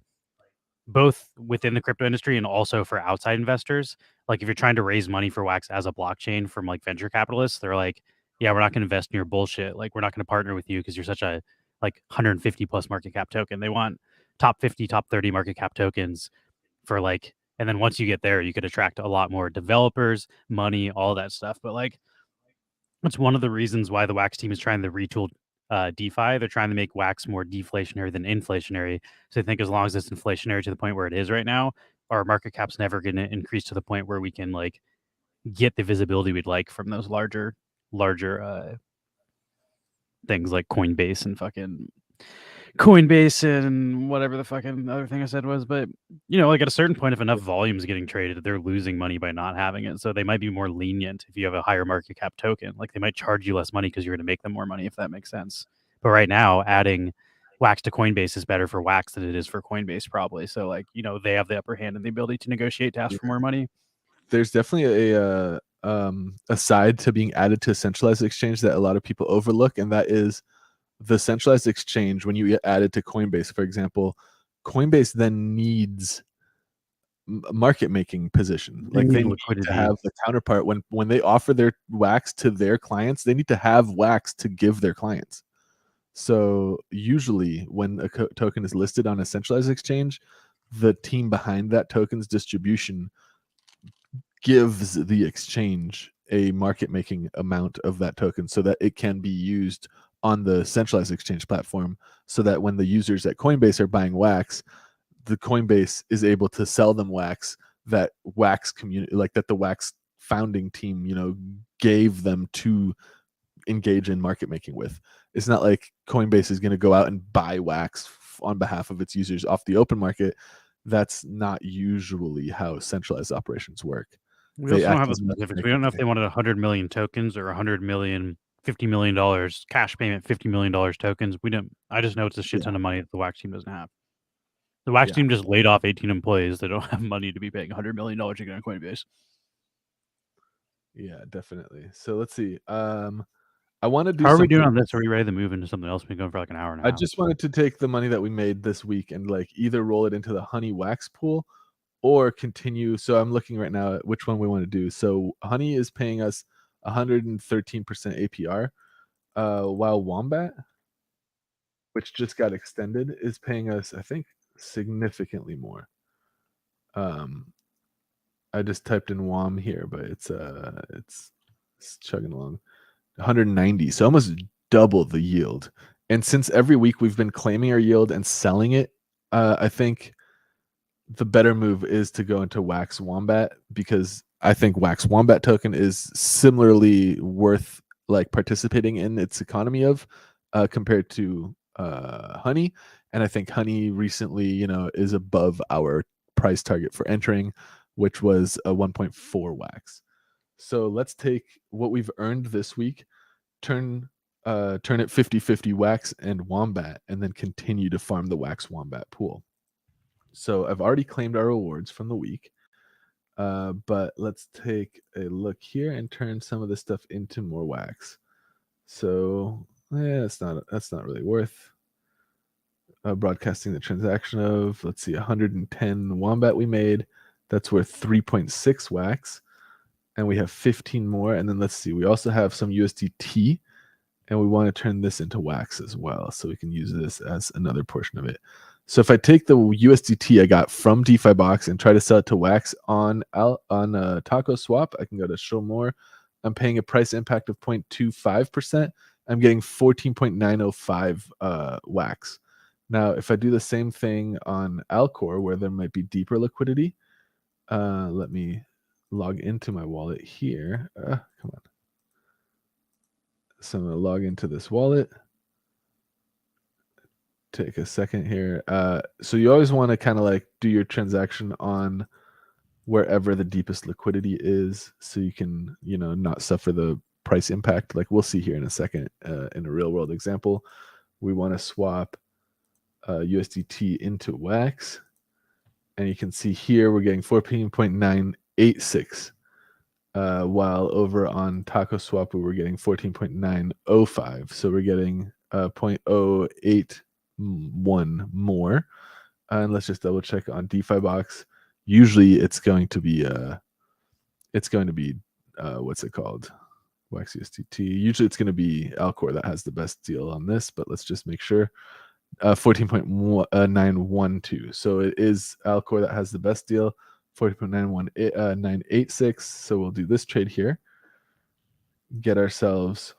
both within the crypto industry and also for outside investors. Like if you're trying to raise money for Wax as a blockchain from like venture capitalists, they're like, yeah, we're not going to invest in your bullshit. Like we're not going to partner with you because you're such a like 150 plus market cap token. They want top 50, top 30 market cap tokens for like, and then once you get there, you could attract a lot more developers, money, all that stuff. But like, it's one of the reasons why the Wax team is trying to retool DeFi. They're trying to make Wax more deflationary than inflationary. So I think as long as it's inflationary to the point where it is right now, our market cap's never going to increase to the point where we can like get the visibility we'd like from those larger things like Coinbase and fucking Coinbase and whatever the fucking other thing I said was. But you know, like at a certain point, if enough volume is getting traded, they're losing money by not having it. So they might be more lenient if you have a higher market cap token. Like they might charge you less money because you're going to make them more money, if that makes sense. But right now, adding Wax to Coinbase is better for Wax than it is for Coinbase, probably. So like, you know, they have the upper hand and the ability to negotiate to ask for more money. There's definitely a side to being added to a centralized exchange that a lot of people overlook, and that is the centralized exchange. When you get added to Coinbase, for example, Coinbase then needs market making position. Like they need to have the counterpart when they offer their Wax to their clients, they need to have Wax to give their clients. So usually when a token is listed on a centralized exchange, the team behind that token's distribution gives the exchange a market making amount of that token so that it can be used on the centralized exchange platform, so that when the users at Coinbase are buying Wax, the Coinbase is able to sell them Wax that Wax community, like that the Wax founding team, you know, gave them to engage in market making with. It's not like Coinbase is going to go out and buy Wax on behalf of its users off the open market. That's not usually how centralized operations work. We also don't have the specifics. We don't know if they wanted 100 million tokens or 100 million, $50 million cash payment, $50 million tokens. We don't. I just know it's a shit ton of money that the Wax team doesn't have. The Wax team just laid off 18 employees that don't have money to be paying $100 million to get on Coinbase. Yeah, definitely. So let's see. I want to do. How are we doing on this? Are we ready to move into something else? We've been going for like an hour and a half. I just wanted to take the money that we made this week and like either roll it into the Honey Wax pool or continue. So I'm looking right now at which one we want to do. So Honey is paying us 113% APR, while Wombat, which just got extended, is paying us, I think, significantly more. I just typed in WOM here, but it's chugging along. 190, so almost double the yield. And since every week we've been claiming our yield and selling it, I think the better move is to go into Wax Wombat, because I think Wax Wombat token is similarly worth like participating in its economy of, compared to Honey. And I think Honey recently, you know, is above our price target for entering, which was a 1.4 Wax. So let's take what we've earned this week, turn it 50-50 Wax and Wombat, and then continue to farm the Wax Wombat pool. So I've already claimed our rewards from the week, but let's take a look here and turn some of this stuff into more Wax. So yeah, that's not really worth broadcasting the transaction of. Let's see, 110 Wombat we made. That's worth 3.6 Wax. And we have 15 more. And then let's see, we also have some USDT, and we want to turn this into Wax as well, so we can use this as another portion of it. So if I take the USDT I got from DeFi Box and try to sell it to Wax on Taco Swap, I can go to show more. I'm paying a price impact of 0.25%. I'm getting 14.905 Wax. Now, if I do the same thing on Alcor, where there might be deeper liquidity, let me log into my wallet here. Come on. So I'm going to log into this wallet. Take a second here. So you always want to kind of like do your transaction on wherever the deepest liquidity is, so you can, you know, not suffer the price impact. Like we'll see here in a second, in a real world example. We want to swap USDT into Wax. And you can see here we're getting 14.986. While over on Taco Swap, we were getting 14.905. So we're getting 0.081 more. And let's just double check on DeFi Box. Usually it's going to be what's it called? Wax USDT. Usually it's going to be Alcor that has the best deal on this, but let's just make sure. 14.912. So it is Alcor that has the best deal, 40.986. So we'll do this trade here, get ourselves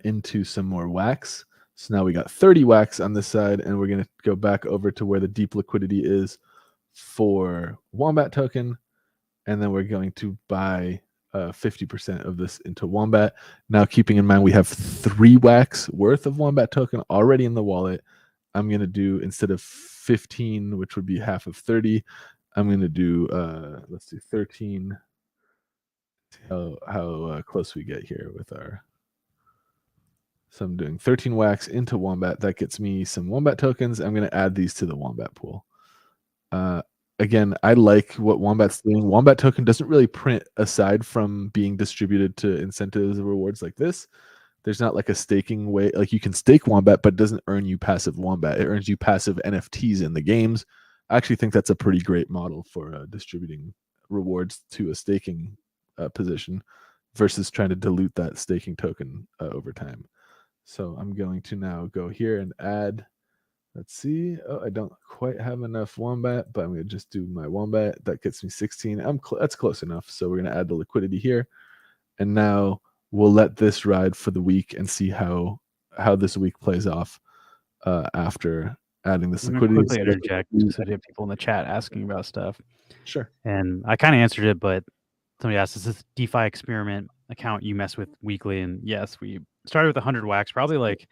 into some more wax. So now we got 30 wax on this side, and we're going to go back over to where the deep liquidity is for Wombat token, and then we're going to buy 50% of this into Wombat. Now, keeping in mind we have 3 wax worth of Wombat token already in the wallet, I'm going to do, instead of 15, which would be half of 30, I'm going to do, let's see, 13. How close we get here with our... So I'm doing 13 wax into Wombat. That gets me some Wombat tokens. I'm going to add these to the Wombat pool. Again, I like what Wombat's doing. Wombat token doesn't really print aside from being distributed to incentives and rewards like this. There's not like a staking way. Like you can stake Wombat, but it doesn't earn you passive Wombat. It earns you passive NFTs in the games. I actually think that's a pretty great model for distributing rewards to a staking position versus trying to dilute that staking token over time. So I'm going to now go here and add, let's see. Oh, I don't quite have enough Wombat, but I'm going to just do my Wombat. That gets me 16. That's close enough. So we're going to add the liquidity here. And now we'll let this ride for the week and see how this week plays off after adding this liquidity. Quickly interject, just so we have people in the chat asking about stuff. Sure. And I kind of answered it, but somebody asked, is this DeFi experiment account you mess with weekly? And yes, we started with 100 wax probably like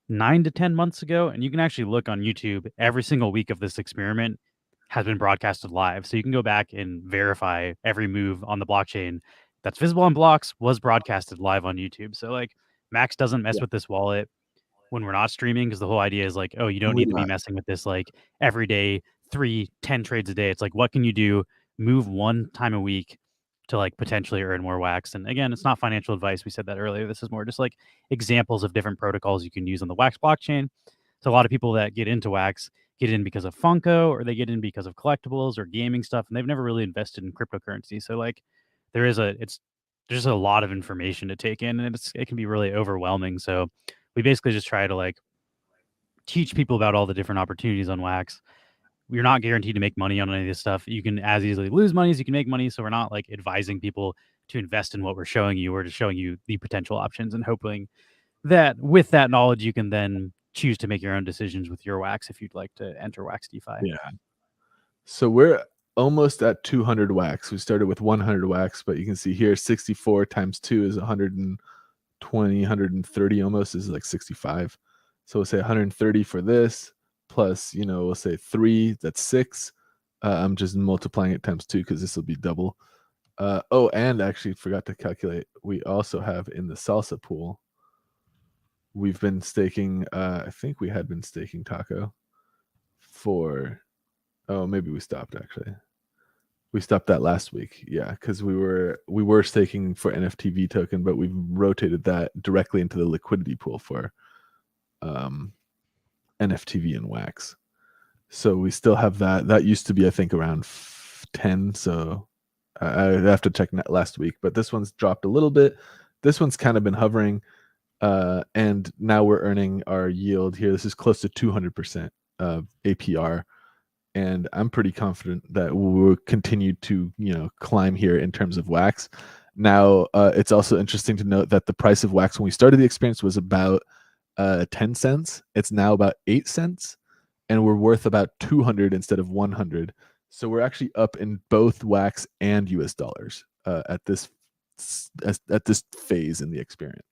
9 to 10 months ago, and you can actually look on YouTube. Every single week of this experiment has been broadcasted live, so you can go back and verify every move on the blockchain that's visible on blocks was broadcasted live on YouTube. So like Max doesn't mess with this wallet when we're not streaming, because the whole idea is like, oh, you don't need to be messing with this like every day, 3-10 trades a day. It's like, what can you do? Move one time a week to like potentially earn more wax. And again, it's not financial advice. We said that earlier. This is more just like examples of different protocols you can use on the wax blockchain. So a lot of people that get into wax get in because of Funko, or they get in because of collectibles or gaming stuff, and they've never really invested in cryptocurrency. So like there's a lot of information to take in, and it can be really overwhelming. So we basically just try to like teach people about all the different opportunities on wax. We're not guaranteed to make money on any of this stuff. You can as easily lose money as you can make money. So we're not like advising people to invest in what we're showing you. We're just showing you the potential options and hoping that with that knowledge, you can then choose to make your own decisions with your wax if you'd like to enter wax DeFi. Yeah. So we're almost at 200 wax. We started with 100 wax, but you can see here 64 times 2 is 120, 130 almost is like 65. So we'll say 130 for this, plus, we'll say 3, that's 6. I'm just multiplying it times 2 because this will be double. Oh, and actually forgot to calculate. We also have in the salsa pool, we've been staking, I think we had been staking Taco for, oh, maybe we stopped actually. We stopped that last week. Yeah, because we were staking for NFTV token, but we've rotated that directly into the liquidity pool for NFTV and wax. So we still have that. That used to be, I think, around 10. So I have to check last week, but this one's dropped a little bit. This one's kind of been hovering, and now we're earning our yield here. This is close to 200% APR. And I'm pretty confident that we'll continue to, climb here in terms of wax. Now, it's also interesting to note that the price of wax when we started the experience was about 10 cents. It's now about 8 cents, and we're worth about 200 instead of 100. So we're actually up in both wax and US dollars at this phase in the experiment.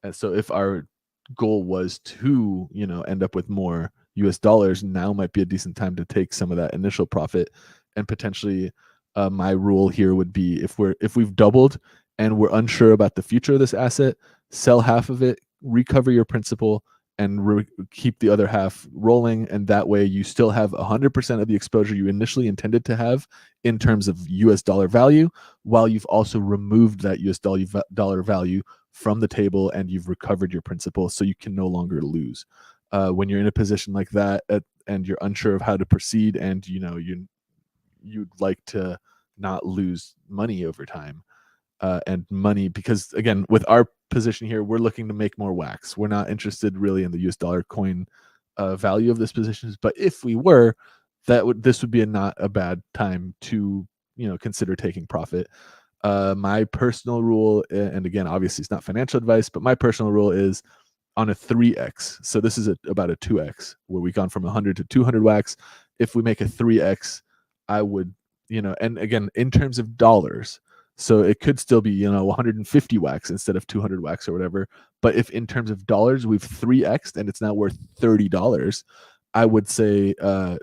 And so if our goal was to, end up with more US dollars, now might be a decent time to take some of that initial profit. And potentially my rule here would be if we've doubled and we're unsure about the future of this asset, sell half of it, recover your principal, and keep the other half rolling. And that way you still have 100% of the exposure you initially intended to have in terms of US dollar value, while you've also removed that US dollar value from the table and you've recovered your principal, so you can no longer lose. When you're in a position like that and you're unsure of how to proceed, and you'd like to not lose money over time, and money, because again, with our position here, we're looking to make more wax. We're not interested really in the US dollar coin value of this position, but if we were, this would be not a bad time to consider taking profit. My personal rule, and again, obviously it's not financial advice, but my personal rule is on a 3x. So this is about a 2x where we've gone from 100 to 200 wax. If we make a 3x, I would, and again, in terms of dollars, so it could still be, 150 wax instead of 200 wax or whatever. But if in terms of dollars, we've 3x'd and it's now worth $30, I would say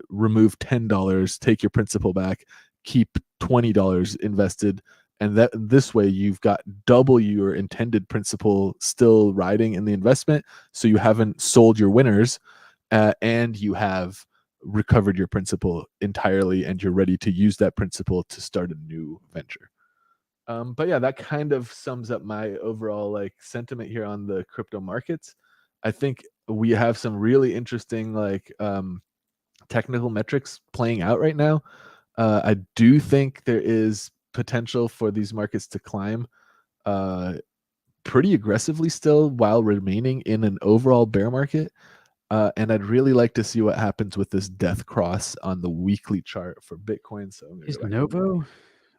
remove $10, take your principal back, keep $20 invested, and that this way you've got double your intended principal still riding in the investment, so you haven't sold your winners, and you have recovered your principal entirely, and you're ready to use that principal to start a new venture. But yeah, that kind of sums up my overall sentiment here on the crypto markets. I think we have some really interesting technical metrics playing out right now. I do think there is potential for these markets to climb pretty aggressively still while remaining in an overall bear market. And I'd really like to see what happens with this death cross on the weekly chart for Bitcoin. So is Novo?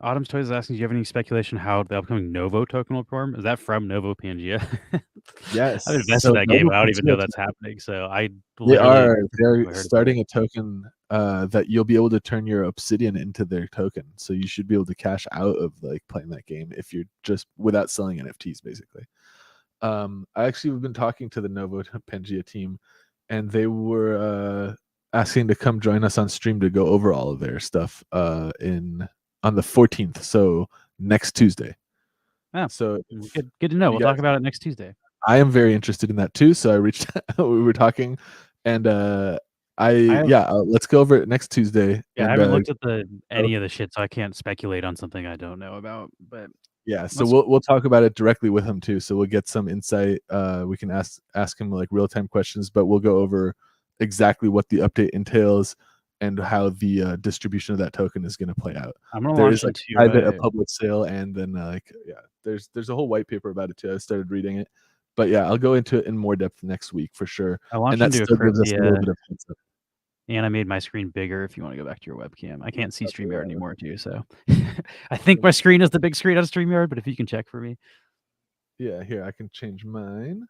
Autumn's Toys is asking, do you have any speculation how the upcoming Novo token will perform? Is that from Novo Pangea? Yes. I've invested in that game, but I don't even know that's happening. So they're starting a token that you'll be able to turn your Obsidian into their token. So you should be able to cash out of playing that game if you're just without selling NFTs, basically. I actually have been talking to the Novo Pangea team, and they were asking to come join us on stream to go over all of their stuff on the 14th, so next Tuesday. Yeah, so good to know. We'll talk about it next Tuesday. I am very interested in that too, so I reached out. We were talking, and let's go over it next Tuesday. Yeah, I haven't looked at any of the shit, so I can't speculate on something I don't know about. But yeah, so we'll talk about it directly with him too. So we'll get some insight. We can ask him real-time questions, but we'll go over exactly what the update entails and how the distribution of that token is going to play out. There's a public sale, and then there's a whole white paper about it too. I started reading it, but yeah, I'll go into it in more depth next week for sure. I launched into a Cryptia, and I made my screen bigger. If you want to go back to your webcam, I can't see StreamYard anymore too. So I think my screen is the big screen on StreamYard, but if you can check for me. Yeah, here I can change mine.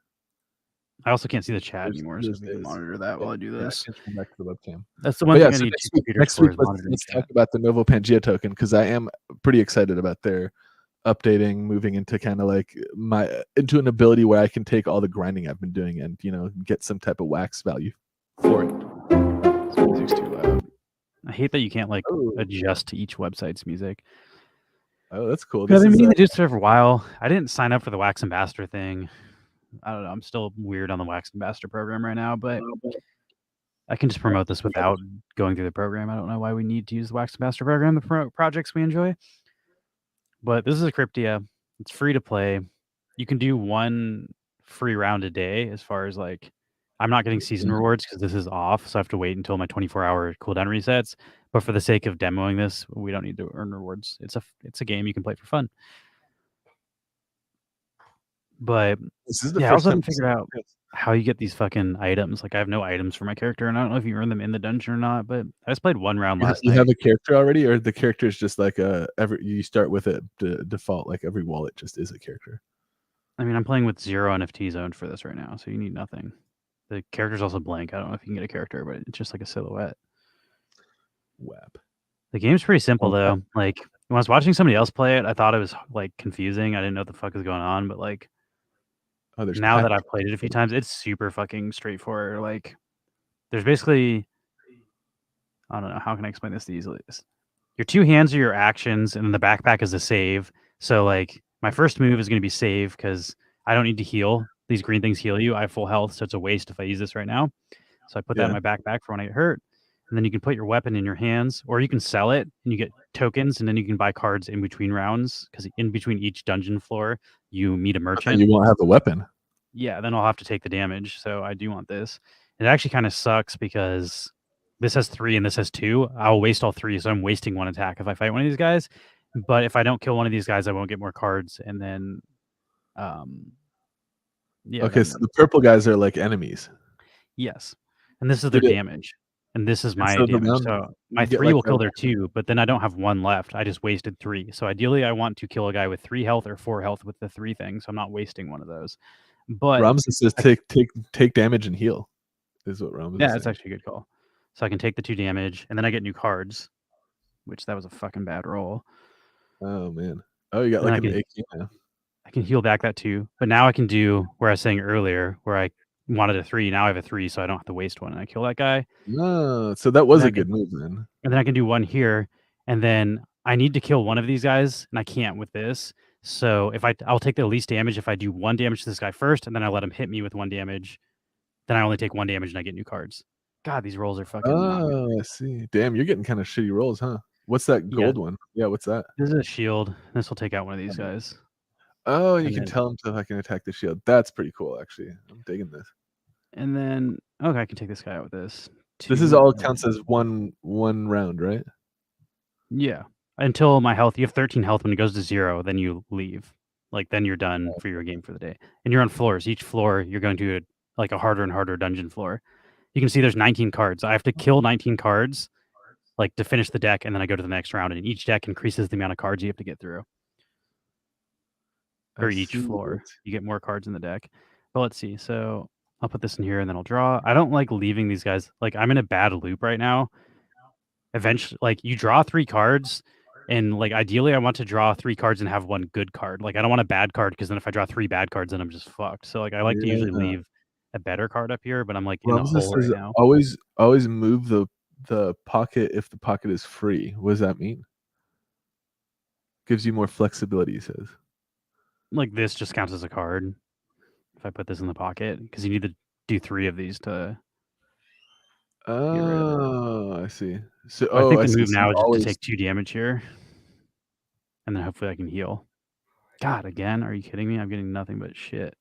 I also can't see the chat anymore, so we can monitor that while I do this. I can come back to the webcam. That's the one thing I need two computers next week, let's talk about the Novo Pangea token, because I am pretty excited about their updating, moving into kind of into an ability where I can take all the grinding I've been doing and get some type of wax value for it. This music's too loud. I hate that you can't adjust to each website's music. Oh, that's cool. I've been meaning to do this for a while. I didn't sign up for the Wax Ambassador thing. I don't know. I'm still weird on the Wax Ambassador program right now, but I can just promote this without going through the program. I don't know why we need to use the Wax Ambassador program, the projects we enjoy. But this is a Cryptia. It's free to play. You can do one free round a day as far as I'm not getting season rewards because this is off, so I have to wait until my 24-hour cooldown resets. But for the sake of demoing this, we don't need to earn rewards. It's a game you can play for fun. But I also haven't figured out how you get these fucking items. I have no items for my character, and I don't know if you earn them in the dungeon or not. But I just played one round last night. You have a character already, or the character is just you start with it default, every wallet just is a character? I mean, I'm playing with 0 NFTs owned for this right now, so you need nothing. The character's also blank. I don't know if you can get a character, but it's just a silhouette. Web. The game's pretty simple though. When I was watching somebody else play it, I thought it was confusing. I didn't know what the fuck was going on, but now that I've played it a few times, it's super fucking straightforward. There's basically, I don't know, how can I explain this easily? Your two hands are your actions, and then the backpack is a save. So my first move is going to be save because I don't need to heal. These green things heal you. I have full health, so it's a waste if I use this right now. So I put that in my backpack for when I get hurt. And then you can put your weapon in your hands, or you can sell it and you get tokens, and then you can buy cards in between rounds, because in between each dungeon floor, you meet a merchant. You won't have a weapon. Yeah, then I'll have to take the damage. So I do want this. It actually kind of sucks because this has 3 and this has 2. I'll waste all 3, so I'm wasting 1 attack if I fight one of these guys. But if I don't kill one of these guys, I won't get more cards. And then Yeah. Okay, so the purple guys are like enemies. Yes, and this is their damage, and this is And my so the damage. round So you my get 3 like will a kill their 2, but then I don't have 1 left. I just wasted 3. So ideally, I want to kill a guy with 3 health or 4 health with the 3 things, so I'm not wasting one of those. But Ramses says take damage and heal, is what Ramses yeah, is that's saying. actually a good call. So I can take the 2 damage, and then I get new cards, which that was a fucking bad roll. Oh, man. Oh, you got Then like I an can AK now. I can heal back that 2, but now I can do where I was saying earlier, where I wanted a 3, now I have a 3, so I don't have to waste 1, and I kill that guy. No, so that was a good move then. And then I can do 1 here, and then I need to kill one of these guys, and I can't with this. So if I'll take the least damage if I do 1 damage to this guy first, and then I let him hit me with 1 damage. Then I only take 1 damage and I get new cards. God, these rolls are fucking not good. Oh, I see. Damn, you're getting kinda shitty rolls, huh? What's that Yeah, gold one? Yeah, what's that? this is a shield. This will take out one of these guys. Oh, you And can then tell him to fucking attack the shield. That's pretty cool, actually. I'm digging this. okay, I can take this guy out with this. This is 2 all counts as one round, right? Yeah. Until my health, you have 13 health. When it goes to 0, then you leave. Like, then you're done for your game for the day. And you're on floors. Each floor, you're going to a harder and harder dungeon floor. You can see there's 19 cards. I have to kill 19 cards, like, to finish the deck, and then I go to the next round. And each deck increases the amount of cards you have to get through. Or each floor. You get more cards in the deck. But let's see. So I'll put this in here, and then I'll draw. I don't like leaving these guys. Like, I'm in a bad loop right now. Eventually, like, you draw 3 cards, and, like, ideally, I want to draw 3 cards and have 1 good card. Like, I don't want a bad card because then if I draw 3 bad cards, then I'm just fucked. So, like, I like to usually Yeah. leave a better card up here, but I'm, like, in the Ramses hole right says now. always move the pocket if the pocket is free. What does that mean? Gives you more flexibility, he says. Like, this just counts as a card if I put this in the pocket because you need to do 3 of these to get rid of it. Oh, I see. So I think I the see. move So now you is just to always take 2 damage here, and then hopefully I can heal. God, again? Are you kidding me? I'm getting nothing but shit.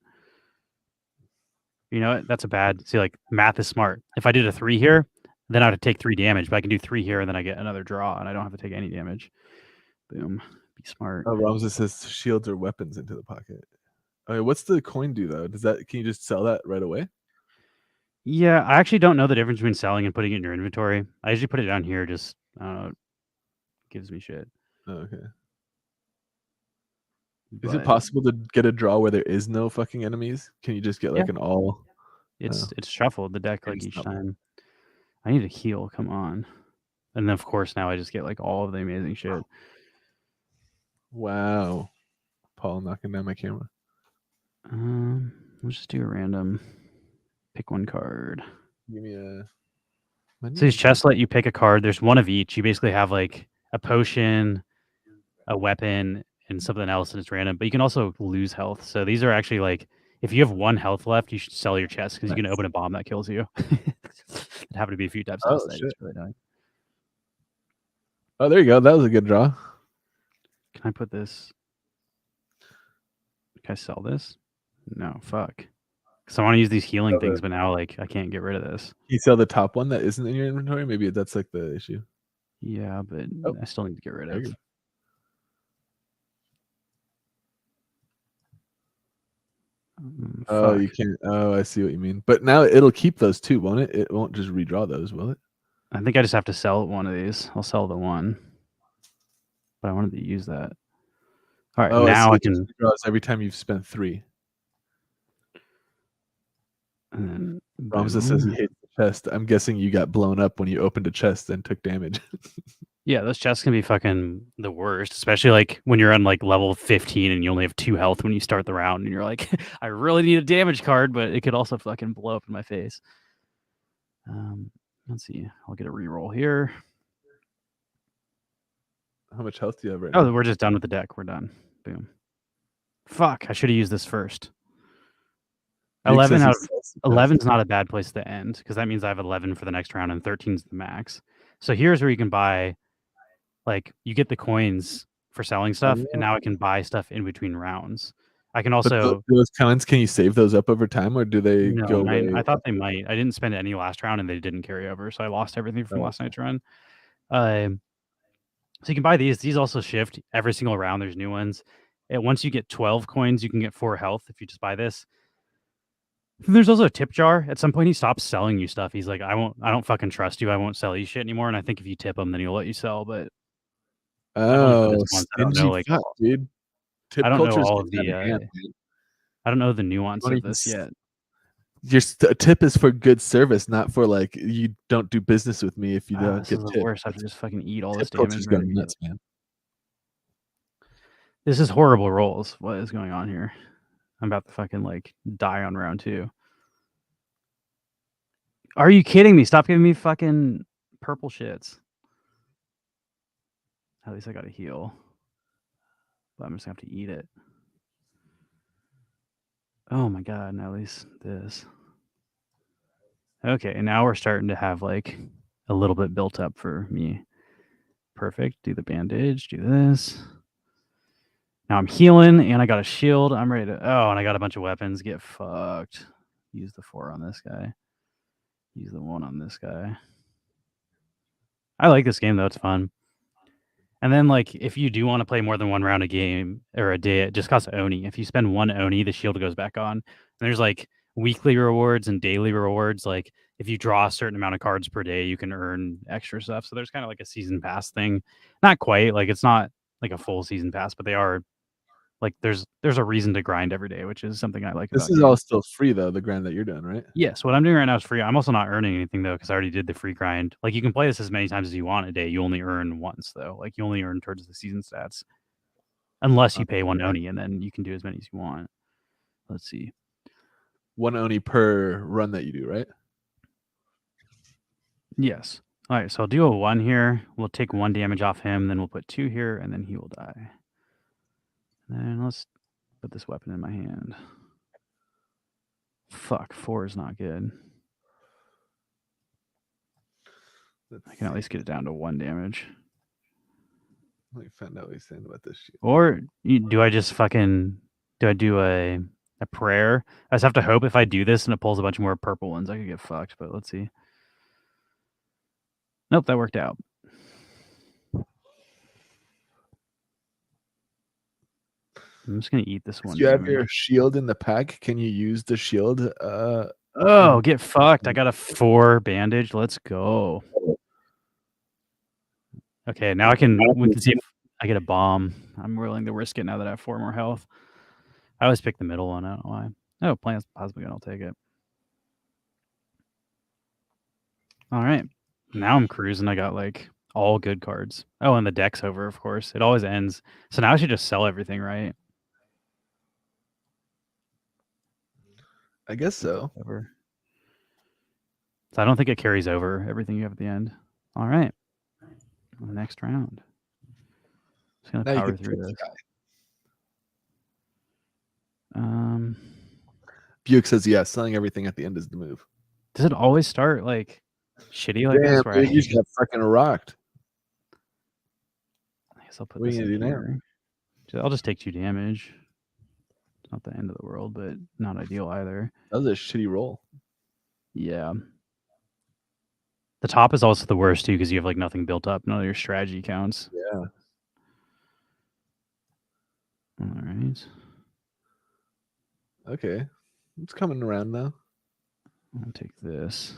You know what? That's a bad. See, like, math is smart. If I did a 3 here, then I would take 3 damage, but I can do 3 here, and then I get another draw, and I don't have to take any damage. Boom. Be smart. Oh, Ramses says shields or weapons into the pocket. Okay, what's the coin do though? Can you just sell that right away? Yeah, I actually don't know the difference between selling and putting it in your inventory. I usually put it down here, just, I don't know, it gives me shit. Oh, okay. But Is it possible to get a draw where there is no fucking enemies? Can you just get like an all? It's shuffled the deck like each time. I need to heal. Come on. And then of course now I just get like all of the amazing shit. Wow. Paul knocking down my camera. We'll just do a random. Pick 1 card. Give me a. So these chests let you pick a card. There's 1 of each. You basically have like a potion, a weapon, and something else, and it's random. But you can also lose health. So these are actually like, if you have 1 health left, you should sell your chest because you can open a bomb that kills you. It happened to be a few times last night. It's really annoying. Oh, there you go. That was a good draw. Can I put this? Can I sell this? No, fuck. Because I want to use these healing things, but now like I can't get rid of this. Can you sell the top one that isn't in your inventory? Maybe that's like the issue. Yeah, but I still need to get rid of. Oh, you can't. Oh, I see what you mean. But now it'll keep those 2, won't it? It won't just redraw those, will it? I think I just have to sell 1 of these. I'll sell the 1. But I wanted to use that. All right, now I can draws every time you've spent 3. And then Ramses says he hates the chest. I'm guessing you got blown up when you opened a chest and took damage. Yeah, those chests can be fucking the worst, especially like when you're on like level 15 and you only have 2 health when you start the round, and you're like, I really need a damage card, but it could also fucking blow up in my face. Let's see. I'll get a reroll here. How much health do you have right now? Oh, we're just done with the deck. We're done. Boom. Fuck, I should have used this first. 11 out of 11 is not a bad place to end because that means I have 11 for the next round and 13 is the max. So here's where you can buy, like, you get the coins for selling stuff, and now I can buy stuff in between rounds. I can also those coins. Can you save those up over time, or do they go away? I thought they might. I didn't spend any last round, and they didn't carry over, so I lost everything from last night's run. So you can buy these. These also shift every single round. There's new ones. And once you get 12 coins, you can get 4 health if you just buy this. There's also a tip jar. At some point, he stops selling you stuff. He's like, I don't fucking trust you. I won't sell you shit anymore. And I think if you tip him, then he'll let you sell. But I've only played this once. I don't know, stingy like, fuck, dude. Tip I don't know culture is all of getting the, out of hand, man. I don't know the nuance Don't of even this yet. Your tip is for good service, not for like you don't do business with me if you don't This get is the tipped. worst. I have to just fucking eat all this Tip culture's damage. going nuts, man. This is horrible rolls. What is going on here? I'm about to fucking like die on round 2. Are you kidding me? Stop giving me fucking purple shits. At least I got to heal. But I'm just going to have to eat it. Oh my god, and at least this. Okay, and now we're starting to have like a little bit built up for me. Perfect. Do the bandage. Do this. Now I'm healing, and I got a shield. I'm ready to... Oh, and I got a bunch of weapons. Get fucked. Use the 4 on this guy. Use the 1 on this guy. I like this game, though. It's fun. And then, like, if you do want to play more than one round a game or a day, it just costs Oni. If you spend 1 Oni, the shield goes back on. And there's, like, weekly rewards and daily rewards. Like, if you draw a certain amount of cards per day, you can earn extra stuff. So there's kind of like a season pass thing. Not quite. Like, it's not like a full season pass, but they are... Like, there's a reason to grind every day, which is something I like about This is games. all still free, though, the grind that you're doing, right? Yes, what I'm doing right now is free. I'm also not earning anything, though, because I already did the free grind. Like, you can play this as many times as you want a day. You only earn once, though. Like, you only earn towards the season stats. Unless you pay 1 Oni, and then you can do as many as you want. Let's see. 1 Oni per run that you do, right? Yes. All right, so I'll do a 1 here. We'll take 1 damage off him, then we'll put 2 here, and then he will die. And then let's put this weapon in my hand. Fuck, 4 is not good. I can at least get it down to 1 damage. Let me find out what he's saying about this shit. Or do I just fucking... Do I do a prayer? I just have to hope if I do this and it pulls a bunch more purple ones, I could get fucked, but let's see. Nope, that worked out. I'm just going to eat this 1 You have damage. your shield in the pack. Can you use the shield? Oh, get fucked. I got a 4 bandage. Let's go. Okay, now we can see if I get a bomb. I'm willing to risk it now that I have 4 more health. I always pick the middle one. I don't know why. Oh, plasma gun. I'll take it. All right. Now I'm cruising. I got like all good cards. Oh, and the deck's over, of course. It always ends. So now I should just sell everything, right? I guess so. So I don't think it carries over everything you have at the end. All right. The next round. Just going to power through this. Buick says, yeah, selling everything at the end is the move. Does it always start like shitty like this? Right? You just got fucking rocked. I guess I'll put this in here. I'll just take 2 damage. It's not the end of the world, but not ideal either. That was a shitty roll. Yeah. The top is also the worst, too, because you have like nothing built up. None of your strategy counts. Yeah. All right. Okay. It's coming around now. I'll take this.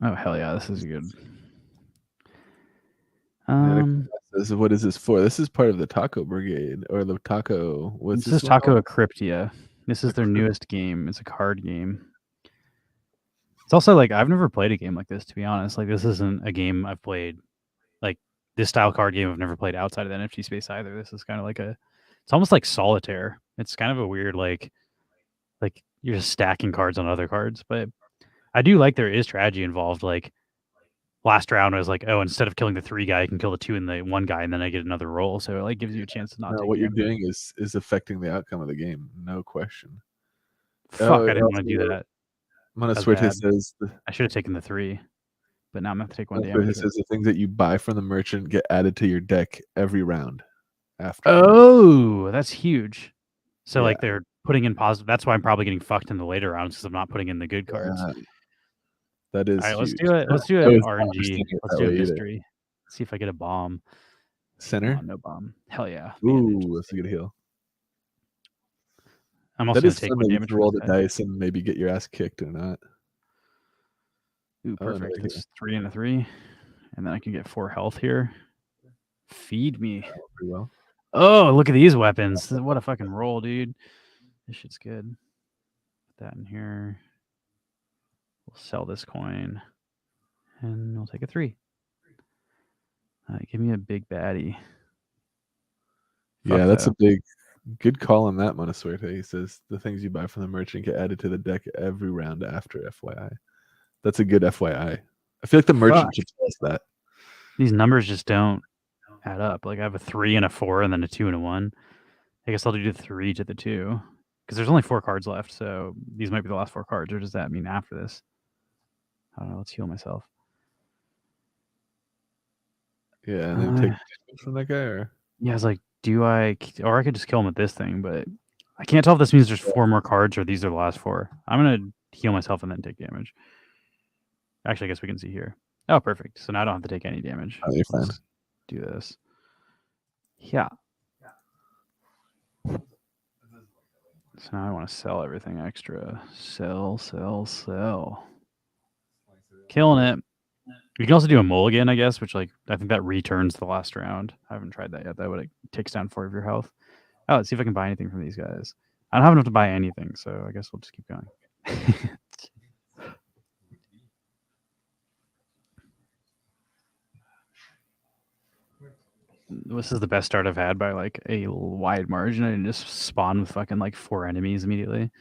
Oh, hell yeah. This is good. What is this for? This is part of the Taco Brigade or the Taco. This is Taco Cryptia. This is their newest game. It's a card game. It's also like I've never played a game like this, to be honest. Like, this isn't a game I've played. Like, this style card game I've never played outside of the NFT space either. This is kind of like it's almost like solitaire. It's kind of a weird like you're just stacking cards on other cards. But I do like there is strategy involved. Like, last round I was like, oh, instead of killing the 3 guy, I can kill the 2 and the 1 guy, and then I get another roll. So it like gives you a chance to not take what damage. you're doing is affecting the outcome of the game, no question. Fuck, I didn't want to do that. I'm gonna switch. It says I should have taken the 3, but now I'm gonna have to take 1 damage. It says the things that you buy from the merchant get added to your deck every round after. Oh, that's huge. So like they're putting in positive. That's why I'm probably getting fucked in the later rounds because I'm not putting in the good cards. That is. All right, huge. let's do it. Let's do it RNG. Let's do a mystery. Let's see if I get a bomb. Center. No bomb. Hell yeah. Ooh, that's a good heal. I'm also That going is to take fun one that you damage can from roll this the guy. dice and maybe get your ass kicked or not. Ooh, Oh, perfect. another That's 3 and a 3. And then I can get 4 health here. Feed me. Pretty well. Oh, look at these weapons. What a fucking roll, dude. This shit's good. Put that in here. We'll sell this coin. And we'll take a 3. Give me a big baddie. Yeah, that's a good call on that, Monosuerte. He says the things you buy from the merchant get added to the deck every round after, FYI. That's a good FYI. I feel like the merchant should tell us that. These numbers just don't add up. Like I have a 3 and a 4 and then a 2 and a 1. I guess I'll do the 3 to the 2. Because there's only 4 cards left, so these might be the last 4 cards. Or does that mean after this? I don't know. Let's heal myself. Yeah, and then take damage from that guy, or yeah, I was like, or I could just kill him with this thing, but I can't tell if this means there's 4 more cards or these are the last 4. I'm gonna heal myself and then take damage. Actually, I guess we can see here. Oh, perfect. So now I don't have to take any damage. Oh, you're fine. Let's do this. Yeah. So now I want to sell everything extra. Sell. Killing it. You can also do a mulligan, I guess, which like I think that returns the last round. I haven't tried that yet. That would takes down 4 of your health. Oh, let's see if I can buy anything from these guys. I don't have enough to buy anything, so I guess we'll just keep going. This is the best start I've had by like a wide margin. I didn't just spawn with fucking like 4 enemies immediately.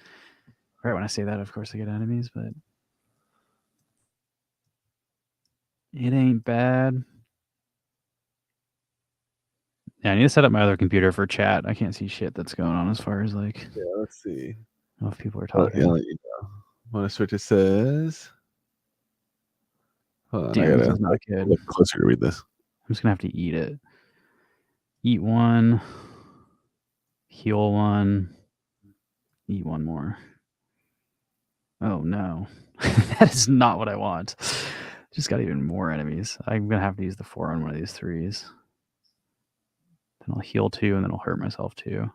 Right when I say that, of course I get enemies, but it ain't bad. Yeah, I need to set up my other computer for chat. I can't see shit that's going on as far as like. Yeah, let's see. I don't know if people are talking. Yeah, I'll let you know. Monosuerte says. Hold on, Damn, I gotta this is not good. look closer to read this. I'm just gonna have to eat it. Eat 1. Heal 1. Eat 1 more. Oh no. That is not what I want. Just got even more enemies. I'm gonna have to use the 4 on one of these 3s. Then I'll heal 2 and then I'll hurt myself 2.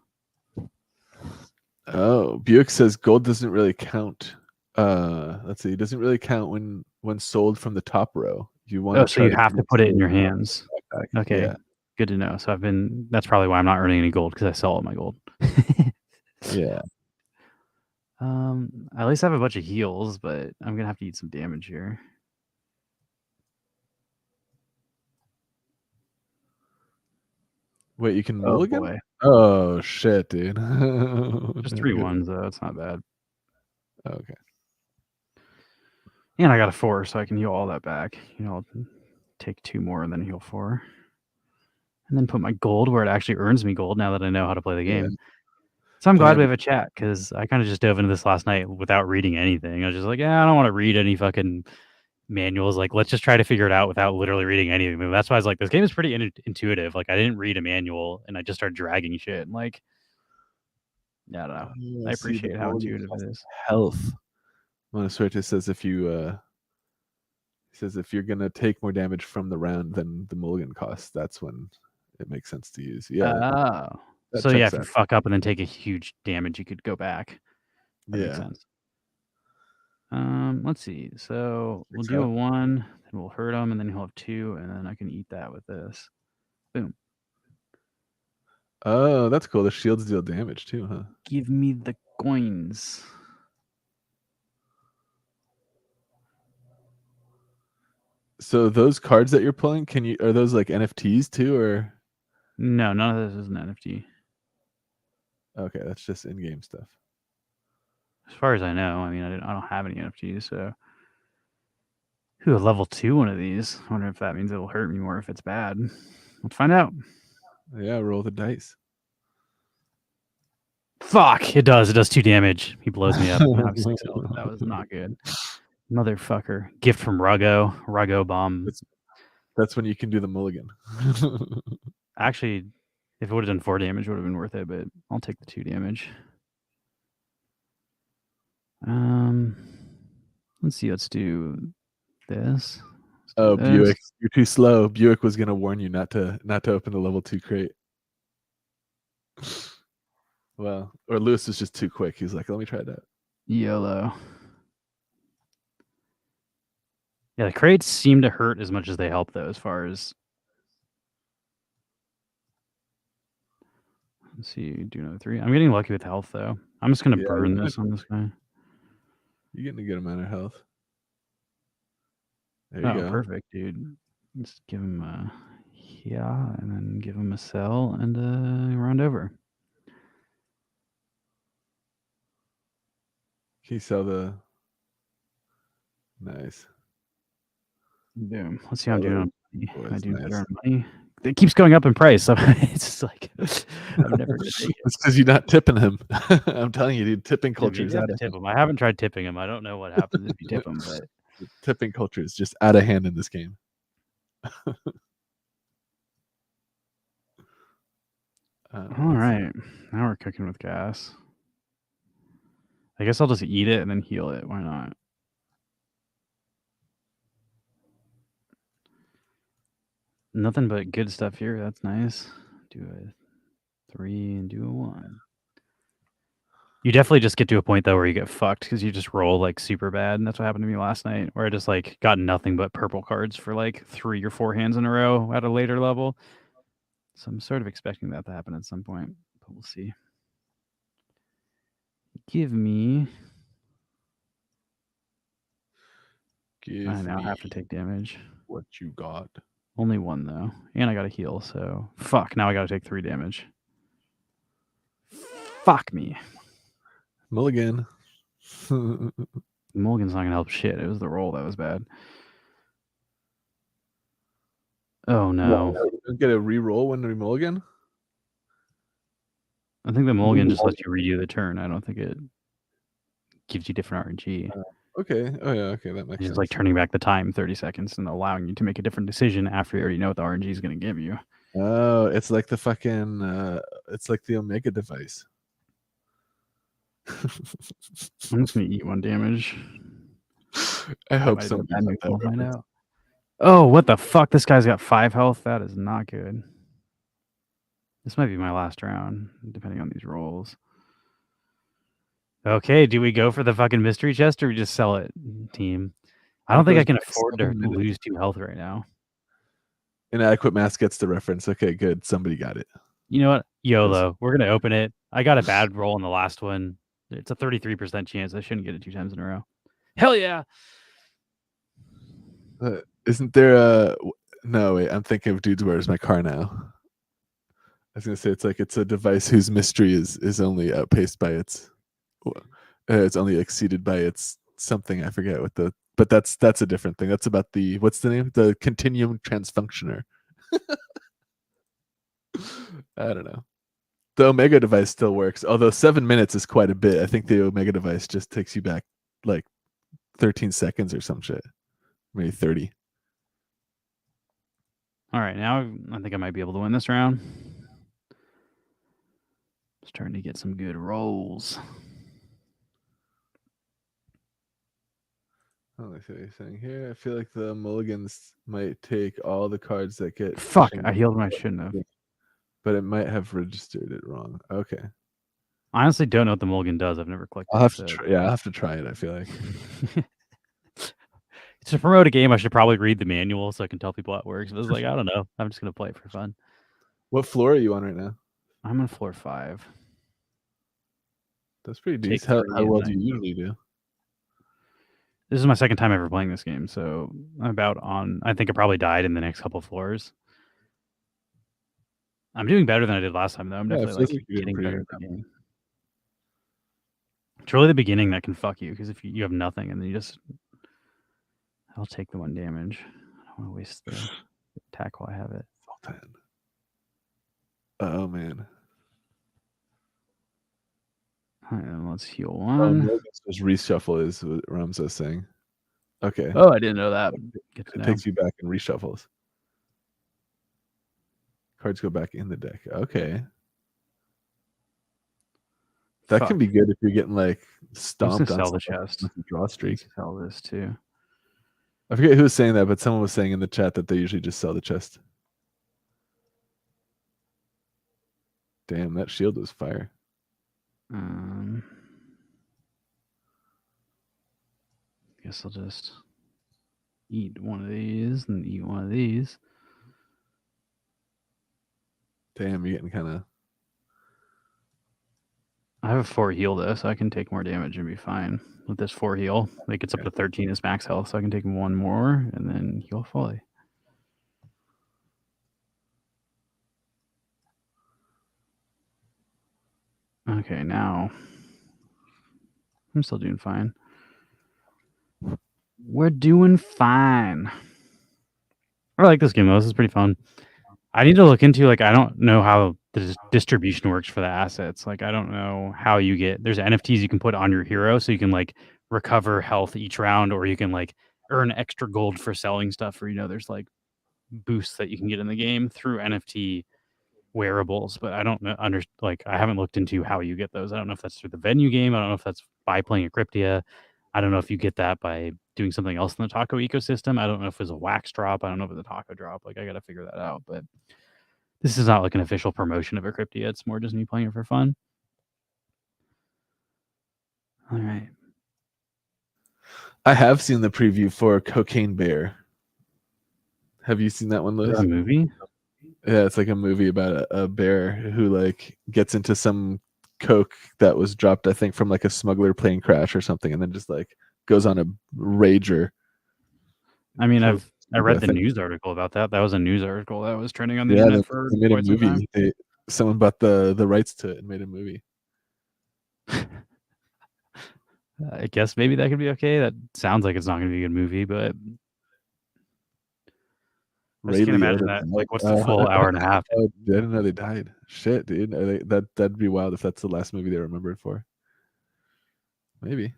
Oh, Buick says gold doesn't really count. Let's see, it doesn't really count when sold from the top row. You want so you have to put it in your hands. Okay. Yeah. Good to know. So that's probably why I'm not earning any gold, because I sell all my gold. Yeah. At least I have a bunch of heals, but I'm gonna have to eat some damage here. Wait, you can mulligan? Boy. Oh shit, dude. Just 3 1s though. It's not bad. Okay. And I got a 4, so I can heal all that back. I'll take 2 more and then heal 4. And then put my gold where it actually earns me gold now that I know how to play the game. Yeah. So I'm glad we have a chat, because I kind of just dove into this last night without reading anything. I was just like, yeah, I don't want to read any fucking manuals. Like, let's just try to figure it out without literally reading anything. And that's why I was like, this game is pretty intuitive. Like, I didn't read a manual and I just started dragging shit. And like, I don't know. I appreciate how intuitive it is. Health. Monosuerte says if you're gonna take more damage from the round than the mulligan costs, that's when it makes sense to use. Yeah. So yeah, if you fuck up and then take a huge damage, you could go back. That makes sense. Let's see. So we'll do a 1, then we'll hurt him, and then he'll have 2, and then I can eat that with this. Boom. Oh, that's cool. The shields deal damage too, huh? Give me the coins. So those cards that you're pulling, are those like NFTs too, or? No, none of this is an NFT. Okay, that's just in-game stuff. As far as I know, I mean, I don't have any NFTs, so. Ooh, a level 2 one of these. I wonder if that means it'll hurt me more if it's bad. Let's find out. Yeah, roll the dice. Fuck, it does. It does 2 damage. He blows me up. I have 6 health. That was not good. Motherfucker. Gift from Ruggo bomb. That's when you can do the mulligan. Actually, if it would have done 4 damage, it would have been worth it, but I'll take the 2 damage. Let's see. Let's do this. Oh, Buick, you're too slow. Buick was gonna warn you not to open the level 2 crate. Well, or Lewis was just too quick. He's like, let me try that. YOLO. Yeah, the crates seem to hurt as much as they help, though, as far as... Let's see, do another 3. I'm getting lucky with health, though. I'm just going to burn this on this guy. You're getting a good amount of health. There you go. Perfect, dude. Let's give him a... Yeah, and then give him a cell and round over. Can you sell the... Nice. Boom. Let's see how I'm doing on money. Oh, Can I do nice. better on money? It keeps going up in price. So it's just like, I'm never going to take it. It's because you're not tipping him. I'm telling you, dude, tipping culture is out of tip him. I haven't tried tipping him. I don't know what happens if you tip him, but... Tipping culture is just out of hand in this game. All right. Now we're cooking with gas. I guess I'll just eat it and then heal it. Why not? Nothing but good stuff here. That's nice. Do a 3 and do a 1. You definitely just get to a point, though, where you get fucked because you just roll, like, super bad. And that's what happened to me last night, where I just, like, got nothing but purple cards for, like, 3 or 4 hands in a row at a later level. So I'm sort of expecting that to happen at some point, but we'll see. Give me... I now have to take damage. What you got? Only 1, though. And I got to heal, so... Fuck, now I got to take 3 damage. Fuck me. Mulligan. Mulligan's not going to help shit. It was the roll that was bad. Oh, no. You don't get a re-roll when you mulligan? I think the mulligan just lets you redo the turn. I don't think it gives you different RNG. Okay. Oh, yeah. Okay, that makes sense. It's like turning back the time 30 seconds and allowing you to make a different decision after you already know what the RNG is going to give you. Oh, it's like the fucking... it's like the Omega device. I'm just going to eat 1 damage. I hope so. We'll find out. Oh, what the fuck? This guy's got 5 health. That is not good. This might be my last round, depending on these rolls. Okay, do we go for the fucking mystery chest or we just sell it, team? I don't think I can afford to lose 2 health right now. Inadequate mass gets the reference. Okay, good. Somebody got it. You know what? YOLO. We're going to open it. I got a bad roll in the last one. It's a 33% chance. I shouldn't get it 2 times in a row. Hell yeah! Isn't there a... No, wait. I'm thinking of Dudes, Where's My Car Now? I was going to say it's a device whose mystery is only outpaced by its... it's only exceeded by its something. I forget what the... But that's a different thing. That's about the... What's the name? The continuum transfunctioner. I don't know. The Omega device still works, although 7 minutes is quite a bit. I think the Omega device just takes you back like 13 seconds or some shit. Maybe 30. All right, now I think I might be able to win this round. Starting to get some good rolls. Oh, I see what you're saying here. I feel like the mulligans might take all the cards that get... Fuck, I healed when I shouldn't have. But it might have registered it wrong. Okay. I honestly don't know what the mulligan does. I've never clicked I'll have to try. Yeah, I'll have to try it, I feel like. To promote a game, I should probably read the manual so I can tell people how it works. But I was like, I don't know. I'm just going to play it for fun. What floor are you on right now? I'm on floor 5. That's pretty decent. How well do you usually do? This is my second time ever playing this game, so I'm about on... I think I probably died in the next couple floors. I'm doing better than I did last time, though. I'm definitely getting better at the game. It's really the beginning that can fuck you, because if you have nothing and then you just... I'll take the 1 damage. I don't want to waste the attack while I have it. Oh, man. All right, then let's heal 1. Just reshuffle is what Ramzo's saying. Okay. Oh, I didn't know that. It takes you back and reshuffles. Cards go back in the deck. Okay. That can be good if you're getting like stomped on sell the chest. draw streak. Sell this too. I forget who was saying that, but someone was saying in the chat that they usually just sell the chest. Damn, that shield was fire. Guess I'll just eat one of these and eat one of these. Damn, you're getting kind of... I have a 4 heal though, so I can take more damage and be fine with this 4 heal. Like it's up to 13 as max health, so I can take 1 more and then heal fully. Okay, now I'm still doing fine. We're doing fine. I like this game though. This is pretty fun. I need to look into, like, I don't know how the distribution works for the assets. Like, I don't know how you get, there's NFTs you can put on your hero, so you can like recover health each round, or you can like earn extra gold for selling stuff, or there's like boosts that you can get in the game through NFT wearables. But I don't know, I haven't looked into how you get those. I don't know if that's through the venue game. I don't know if that's by playing a Cryptia. I don't know if you get that by doing something else in the taco ecosystem. I don't know if it's a wax drop. I don't know if it's a taco drop. Like, I got to figure that out. But this is not like an official promotion of a Cryptia. It's more just me playing it for fun. All right. I have seen the preview for Cocaine Bear. Have you seen that one, Liz? Is that a movie? Yeah, it's like a movie about a bear who like gets into some coke that was dropped, I think, from like a smuggler plane crash or something, and then just like goes on a rager. I mean, I read the news article about that. That was a news article that was trending on the internet for they made quite a some movie. time. Someone bought the rights to it and made a movie. I guess maybe that could be okay. That sounds like it's not going to be a good movie, but I just can't imagine that. Like, what's the full hour and a half? I didn't know they died. Shit, dude. That'd be wild if that's the last movie they remembered for. Maybe.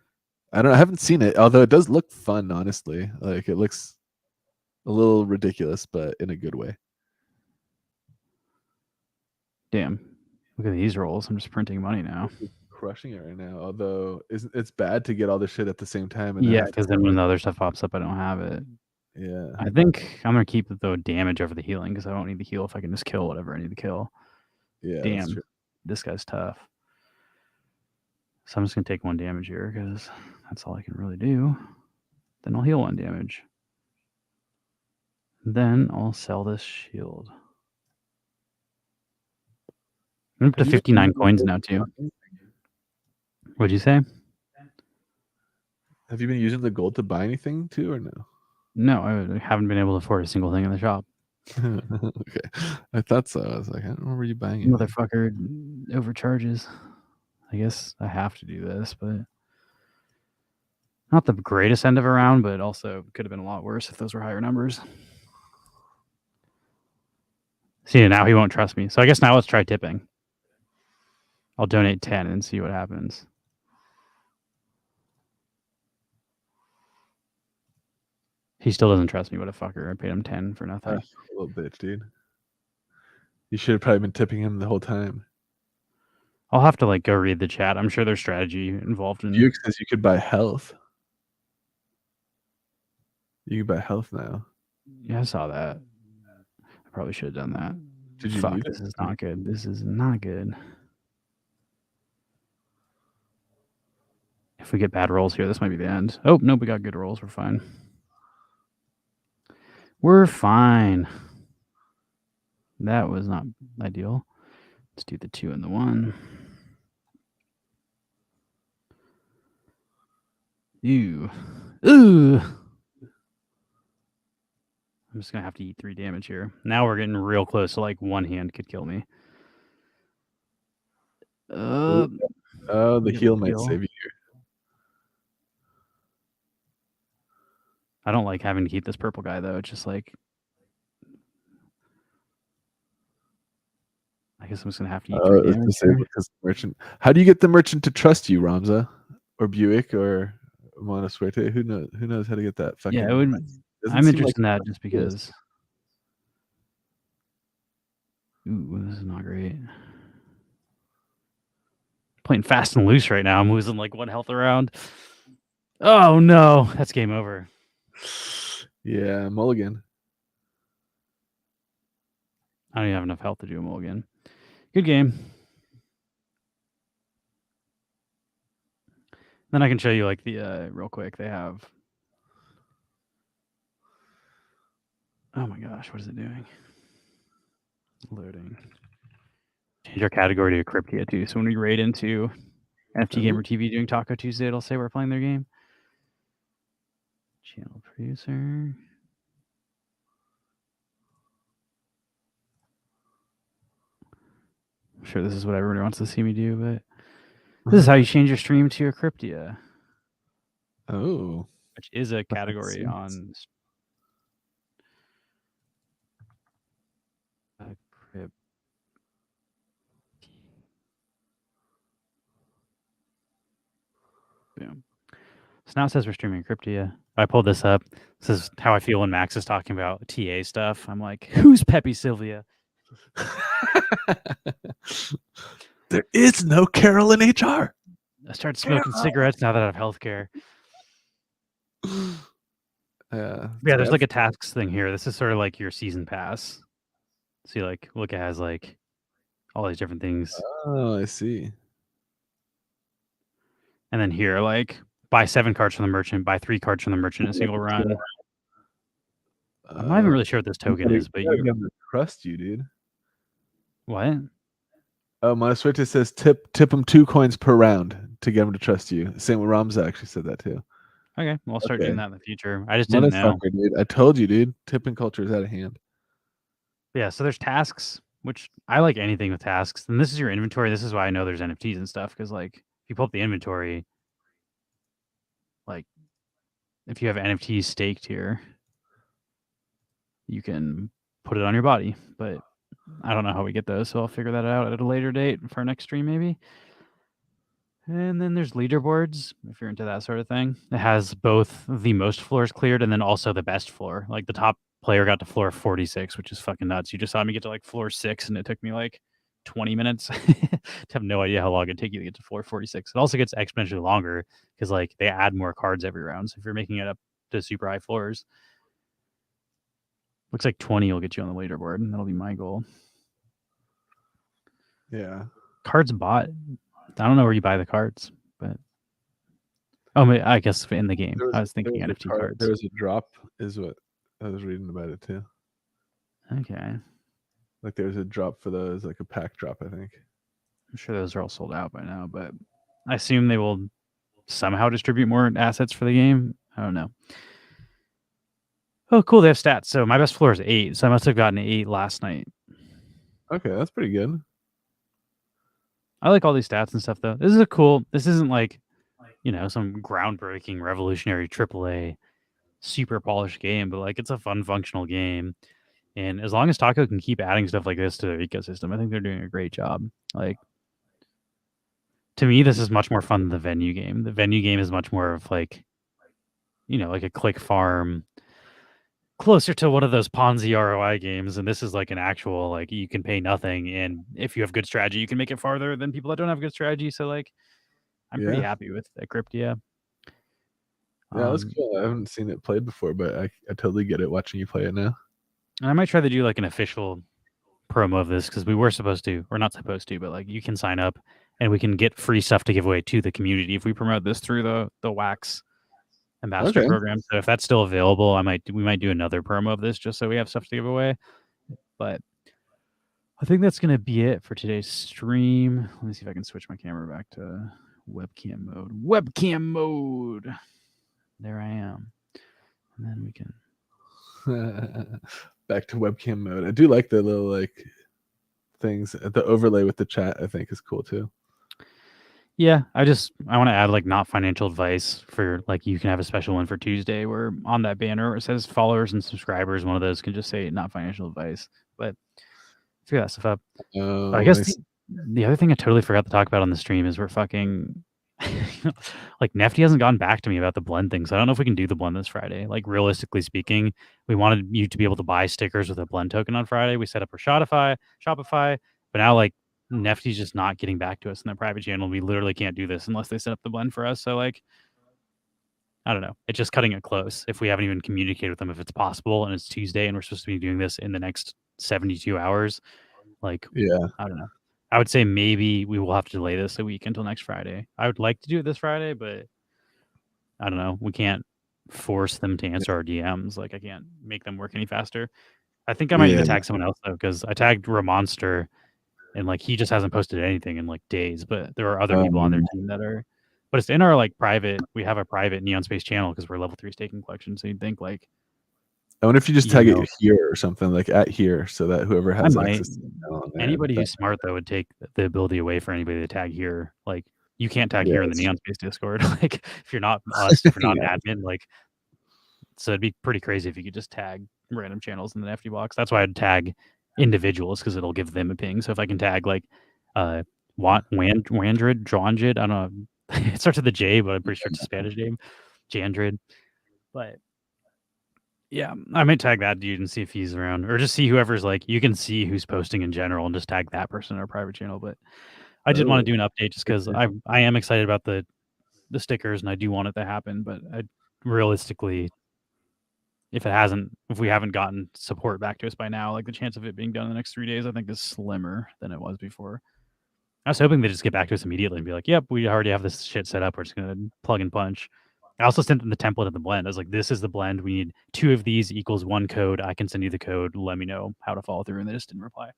I don't know. I haven't seen it, although it does look fun, honestly. Like, it looks a little ridiculous, but in a good way. Damn. Look at these rolls. I'm just printing money now. Crushing it right now. Although it's bad to get all this shit at the same time. And yeah, because then when the other stuff pops up, I don't have it. Yeah. I think I'm going to keep the damage over the healing, because I don't need to heal if I can just kill whatever I need to kill. Yeah. Damn. This guy's tough. So I'm just going to take 1 damage here, because that's all I can really do. Then I'll heal 1 damage. Then I'll sell this shield. I'm up to 59 coins now, too. What'd you say? Have you been using the gold to buy anything, too, or no? No, I haven't been able to afford a single thing in the shop. Okay. I thought so. I was like, I don't remember you buying it. Motherfucker overcharges. I guess I have to do this, but not the greatest end of a round, but also could have been a lot worse if those were higher numbers. See, now he won't trust me. So I guess now let's try tipping. I'll donate 10 and see what happens. He still doesn't trust me. What a fucker. I paid him 10 for nothing. Little bitch, dude. You should have probably been tipping him the whole time. I'll have to like go read the chat. I'm sure there's strategy involved in. Duke says you could buy health. You can buy health now. Yeah, I saw that. I probably should have done that. Did you? Fuck, this is not good. This is not good. If we get bad rolls here, this might be the end. Oh, nope, we got good rolls. We're fine. We're fine. That was not ideal. Let's do the 2 and the 1. Ew. Ooh. I'm just going to have to eat 3 damage here. Now we're getting real close to like 1 hand could kill me. Oh, the heal might save you here. I don't like having to keep this purple guy, though. It's just like... I guess I'm just going to have to eat 3 damage here. Because merchant. How do you get the merchant to trust you, Ramza? Or Buick? Or Monosuerte? Who knows how to get that fucking... Yeah, I'm interested in that just because... Ooh, this is not great. Playing fast and loose right now. I'm losing like 1 health around. Oh no, that's game over. Yeah, mulligan. I don't even have enough health to do a mulligan. Good game. Then I can show you like the real quick. They have. Oh my gosh, what is it doing? Loading. Change our category to Cryptia too. So when we raid into NFT Gamer TV doing Taco Tuesday, it'll say we're playing their game. Channel producer. I'm sure this is what everybody wants to see me do, but this is how you change your stream to your Cryptia. Oh. Which is a category on Crypt. Boom. So now it says we're streaming Cryptia. I pulled this up. This is how I feel when Max is talking about TA stuff. I'm like, who's Pepe Sylvia? There is no Carol in HR. I started smoking cigarettes now that I have healthcare. Yeah, there's like a tasks thing here. This is sort of like your season pass. See, like, look, it has like all these different things. Oh, I see. And then here, like, buy 7 cards from the merchant, buy 3 cards from the merchant in a single run. I'm not even really sure what this token is, but you have to trust you, dude. What? Oh, my Switch says tip him 2 coins per round to get him to trust you. Same with Ramza actually said that too. Okay, well, I'll start doing that in the future. I just didn't know. Dude. I told you, dude. Tipping culture is out of hand. Yeah, so there's tasks, which I like anything with tasks. And this is your inventory. This is why I know there's NFTs and stuff, because like if you pull up the inventory, like if you have NFTs staked here, you can put it on your body. But I don't know how we get those, so I'll figure that out at a later date for our next stream, maybe. And then there's leaderboards, if you're into that sort of thing. It has both the most floors cleared and then also the best floor. Like the top player got to floor 46, which is fucking nuts. You just saw me get to like floor 6, and it took me like 20 minutes to have no idea how long it'd take you to get to floor 46. It also gets exponentially longer because like they add more cards every round. So if you're making it up to super high floors, looks like 20 will get you on the leaderboard, and that'll be my goal. Yeah. Cards bought. I don't know where you buy the cards, but I guess in the game. I was thinking NFT cards. There's a drop, is what I was reading about it too. Okay. Like there's a drop for those, like a pack drop, I think. I'm sure those are all sold out by now, but I assume they will somehow distribute more assets for the game. I don't know. Oh, cool. They have stats. So my best floor is 8. So I must have gotten 8 last night. Okay, that's pretty good. I like all these stats and stuff, though. This isn't like, some groundbreaking, revolutionary AAA, super polished game, but like it's a fun, functional game. And as long as Taco can keep adding stuff like this to their ecosystem, I think they're doing a great job. Like, to me, this is much more fun than the venue game. The venue game is much more of like, like a click farm, closer to one of those Ponzi ROI games. And this is like an actual, like, you can pay nothing. And if you have good strategy, you can make it farther than people that don't have good strategy. So, like, I'm pretty happy with Cryptia. Yeah, that's cool. I haven't seen it played before, but I totally get it watching you play it now. And I might try to do like an official promo of this because we were supposed to, or not supposed to, but like you can sign up and we can get free stuff to give away to the community if we promote this through the Wax ambassador program. So if that's still available, we might do another promo of this just so we have stuff to give away. But I think that's gonna be it for today's stream. Let me see if I can switch my camera back to webcam mode. Webcam mode. There I am. And then we can back to webcam mode. I do like the little like things. The overlay with the chat, I think, is cool too. Yeah, I want to add like not financial advice for like you can have a special one for Tuesday where on that banner it says followers and subscribers. One of those can just say not financial advice. But figure that stuff up. I guess the other thing I totally forgot to talk about on the stream is we're fucking like Nefty hasn't gotten back to me about the blend thing, so I don't know if we can do the blend this Friday. Like realistically speaking, we wanted you to be able to buy stickers with a blend token on Friday. We set up our Shopify, but now like Nefty's just not getting back to us in their private channel. We literally can't do this unless they set up the blend for us. So like, I don't know. It's just cutting it close if we haven't even communicated with them if it's possible and it's Tuesday and we're supposed to be doing this in the next 72 hours. Like, Yeah. I don't know. I would say maybe we will have to delay this a week until next Friday. I would like to do it this Friday, but I don't know. We can't force them to answer our DMs. Like, I can't make them work any faster. I think I might need to Yeah. tag someone else though, because I tagged Ramonster and like he just hasn't posted anything in like days. But there are other people on their team that are. But it's in our like private. We have a private Neon Space channel because we're level 3 staking collection. So you'd think like. I wonder if you just tag it here or something, like at here, so that whoever has access to anybody who's smart though would take the ability away for anybody to tag here. Like you can't tag here in the Neon Space Discord. Like if you're not us, if you're not an admin, like so it'd be pretty crazy if you could just tag random channels in the FD box. That's why I'd tag individuals because it'll give them a ping. So if I can tag like Wandrid, Dronjid, I don't know. It starts with a J, but I'm pretty sure it's a Spanish name. Jandrid. But yeah, I might tag that dude and see if he's around, or just see whoever's like, you can see who's posting in general and just tag that person in our private channel. But I did want to do an update just because I am excited about the stickers and I do want it to happen. But realistically, if we haven't gotten support back to us by now, like the chance of it being done in the next 3 days, I think is slimmer than it was before. I was hoping they just get back to us immediately and be like, yep, we already have this shit set up. We're just going to plug and punch. I also sent them the template of the blend. I was like, this is the blend. We need 2 of these equals 1 code. I can send you the code. Let me know how to follow through. And they just didn't reply.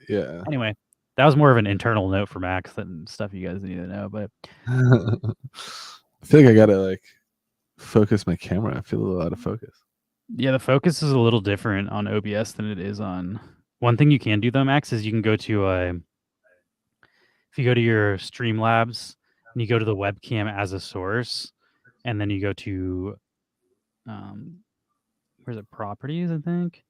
Yeah. Anyway, that was more of an internal note for Max than stuff you guys need to know. But I feel like I got to like focus my camera. I feel a little out of focus. Yeah, the focus is a little different on OBS than it is on. One thing you can do though, Max, is you can go to if you go to your Streamlabs and you go to the webcam as a source, and then you go to where's it, properties, I think,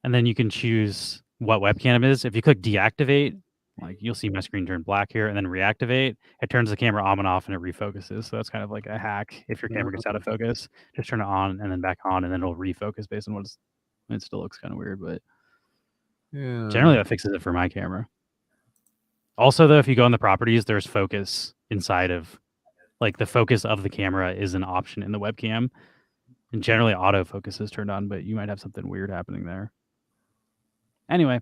and then you can choose what webcam it is. If you click deactivate, like you'll see my screen turn black here, and then reactivate, it turns the camera on and off and it refocuses. So that's kind of like a hack. If your camera gets out of focus, just turn it on and then back on, and then it'll refocus based on it still looks kind of weird, but yeah, generally that fixes it for my camera. Also though, if you go in the properties, there's focus inside of, like the focus of the camera is an option in the webcam, and generally autofocus is turned on, but you might have something weird happening there. Anyway,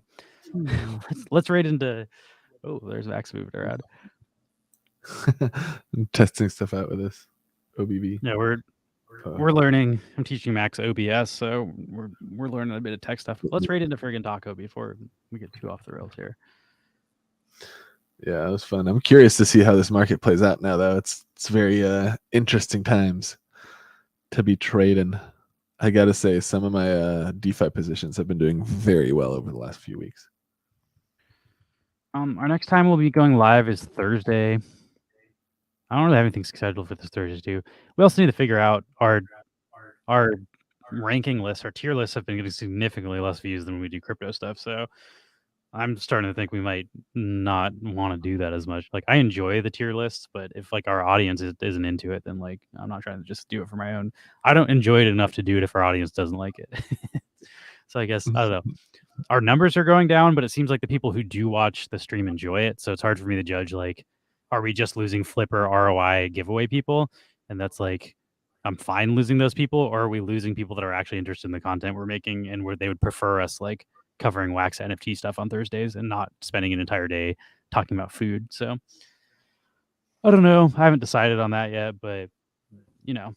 let's raid into. Oh, there's Max moving around. I'm testing stuff out with this OBV. Yeah, we're learning. I'm teaching Max OBS, so we're learning a bit of tech stuff. Let's raid into friggin' Taco before we get too off the rails here. Yeah, it was fun. I'm curious to see how this market plays out now, though. It's very interesting times to be trading. I gotta say, some of my DeFi positions have been doing very well over the last few weeks. Our next time we'll be going live is Thursday. I don't really have anything scheduled for this Thursday too. We also need to figure out our ranking lists. Our tier lists have been getting significantly less views than when we do crypto stuff. So I'm starting to think we might not want to do that as much. Like I enjoy the tier lists, but if like our audience isn't into it, then like I'm not trying to just do it for my own. I don't enjoy it enough to do it if our audience doesn't like it. So I guess I don't know. Our numbers are going down, but it seems like the people who do watch the stream enjoy it. So it's hard for me to judge, like, are we just losing Flipper ROI giveaway people? And that's like, I'm fine losing those people, or are we losing people that are actually interested in the content we're making and where they would prefer us like covering Wax NFT stuff on Thursdays and not spending an entire day talking about food? So I don't know. I haven't decided on that yet, but you know,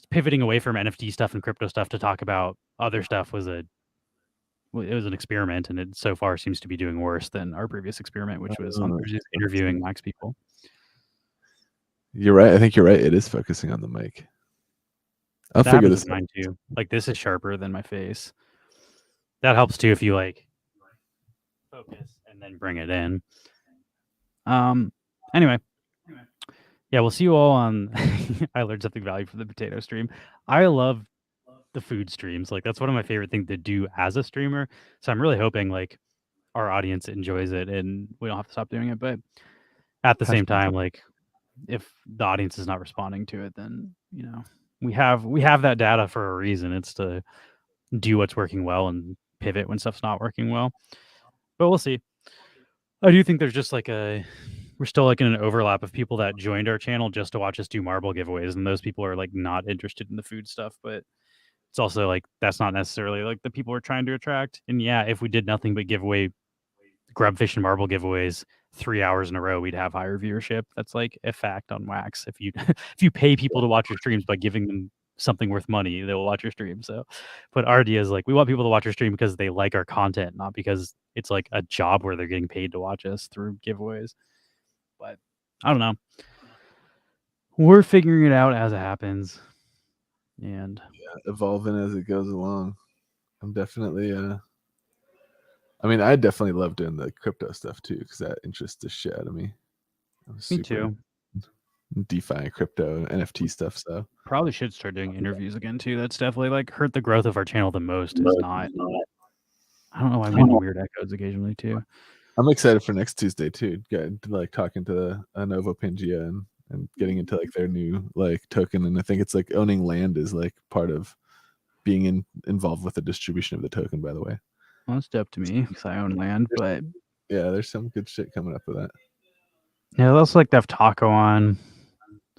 pivoting away from NFT stuff and crypto stuff to talk about other stuff was an experiment, and it so far seems to be doing worse than our previous experiment, which was on Thursdays interviewing Wax people. You're right. I think you're right. It is focusing on the mic. I'll figure this out. Mine too. Like this is sharper than my face. That helps too if you like focus and then bring it in. Anyway. Yeah, we'll see you all on I learned something valuable from the potato stream. I love the food streams. Like that's one of my favorite things to do as a streamer. So I'm really hoping like our audience enjoys it and we don't have to stop doing it. But at the same time, like if the audience is not responding to it, then you know we have that data for a reason. It's to do what's working well and pivot when stuff's not working well. But we'll see. I do think there's just like a we're still like in an overlap of people that joined our channel just to watch us do marble giveaways, and those people are like not interested in the food stuff, but it's also like that's not necessarily like the people we're trying to attract. And yeah, if we did nothing but give away grubfish and marble giveaways 3 hours in a row, we'd have higher viewership. That's like a fact on Wax. If you if you pay people to watch your streams by giving them something worth money, they will watch your stream. So, but our idea is like we want people to watch our stream because they like our content, not because it's like a job where they're getting paid to watch us through giveaways. But I don't know. We're figuring it out as it happens, and evolving as it goes along. I'm definitely I mean, I definitely love doing the crypto stuff too, because that interests the shit out of me. me too. DeFi, crypto, NFT stuff. So probably should start doing interviews again too. That's definitely like hurt the growth of our channel the most. Is not. I don't know why I'm getting weird echoes occasionally too. I'm excited for next Tuesday too. Like talking to Novo Pangea and getting into like their new like token, and I think it's like owning land is like part of being involved with the distribution of the token. By the way, well, that's dope to me because I own land, but yeah, there's some good shit coming up with that. Yeah, let's like have Taco on.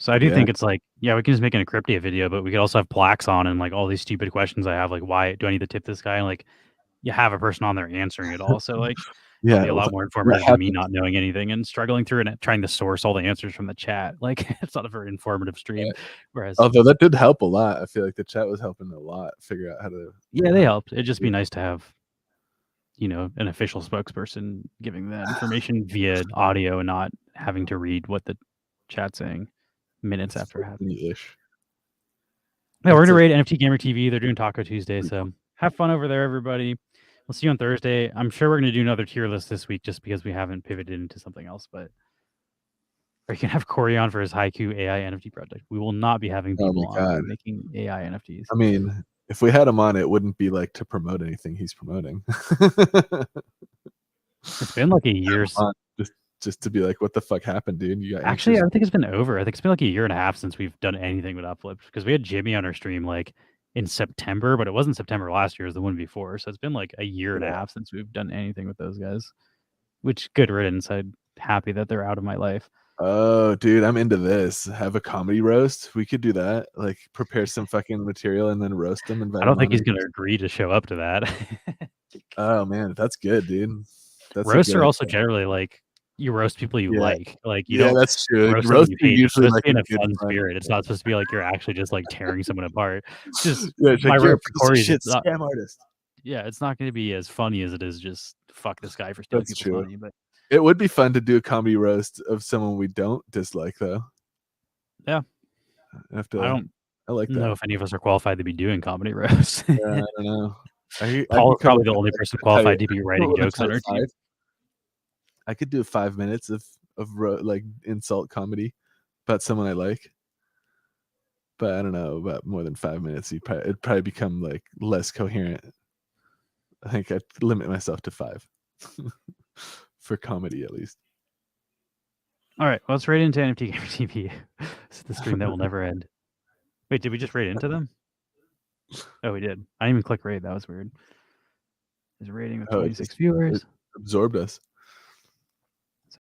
So I do think it's like, yeah, we can just make an Encryptia video, but we could also have Plax on and like all these stupid questions I have, like why do I need to tip this guy? And like you have a person on there answering it all. So like it'll be a lot more informative than me not knowing anything and struggling through it and trying to source all the answers from the chat. Like it's not a very informative stream. Whereas although that did help a lot. I feel like the chat was helping a lot figure out how to they helped. It'd just be nice to have, you know, an official spokesperson giving that information via audio and not having to read what the chat's saying minutes after it happened. Yeah, we're gonna raid NFT Gamer TV. They're doing Taco Tuesday, so have fun over there, everybody. We'll see you on Thursday. I'm sure we're gonna do another tier list this week just because we haven't pivoted into something else. But or you can have Corey on for his Haiku AI NFT project. We will not be having people on making AI NFTs. I mean, if we had him on, it wouldn't be like to promote anything he's promoting. It's been like a year. Just to be like, what the fuck happened, dude? You got actually, I think it's been over. I think it's been like a year and a half since we've done anything with Uplift because we had Jimmy on our stream like in September, but it wasn't September last year; it was the one before. So it's been like a year and a half since we've done anything with those guys. Which good riddance. I'm happy that they're out of my life. Oh, dude, I'm into this. Have a comedy roast. We could do that. Like prepare some fucking material and then roast them. I don't think he's gonna agree to show up to that. Oh man, that's good, dude. Roasts are also generally like you roast people you like you don't. That's true. Roast usually like in a fun spirit. It's not supposed to be like you're actually just like tearing someone apart. Just my roast for Corey is not, scam artist. Yeah, it's not going to be as funny as it is just fuck this guy for stealing people's money. But it would be fun to do a comedy roast of someone we don't dislike, though. Yeah, I like that. know if any of us are qualified to be doing comedy roasts. I don't know. Paul is probably the only person qualified to be writing jokes on our team. I could do 5 minutes of like insult comedy about someone I like, but I don't know about more than 5 minutes. It'd probably become like less coherent. I think I'd limit myself to 5 for comedy at least. All right, well, let's raid into NFT Gamer TV. It's the stream that will never end. Wait, did we just raid into them? Oh, we did. I didn't even click raid. That was weird. Is raiding with 26 viewers. It absorbed us.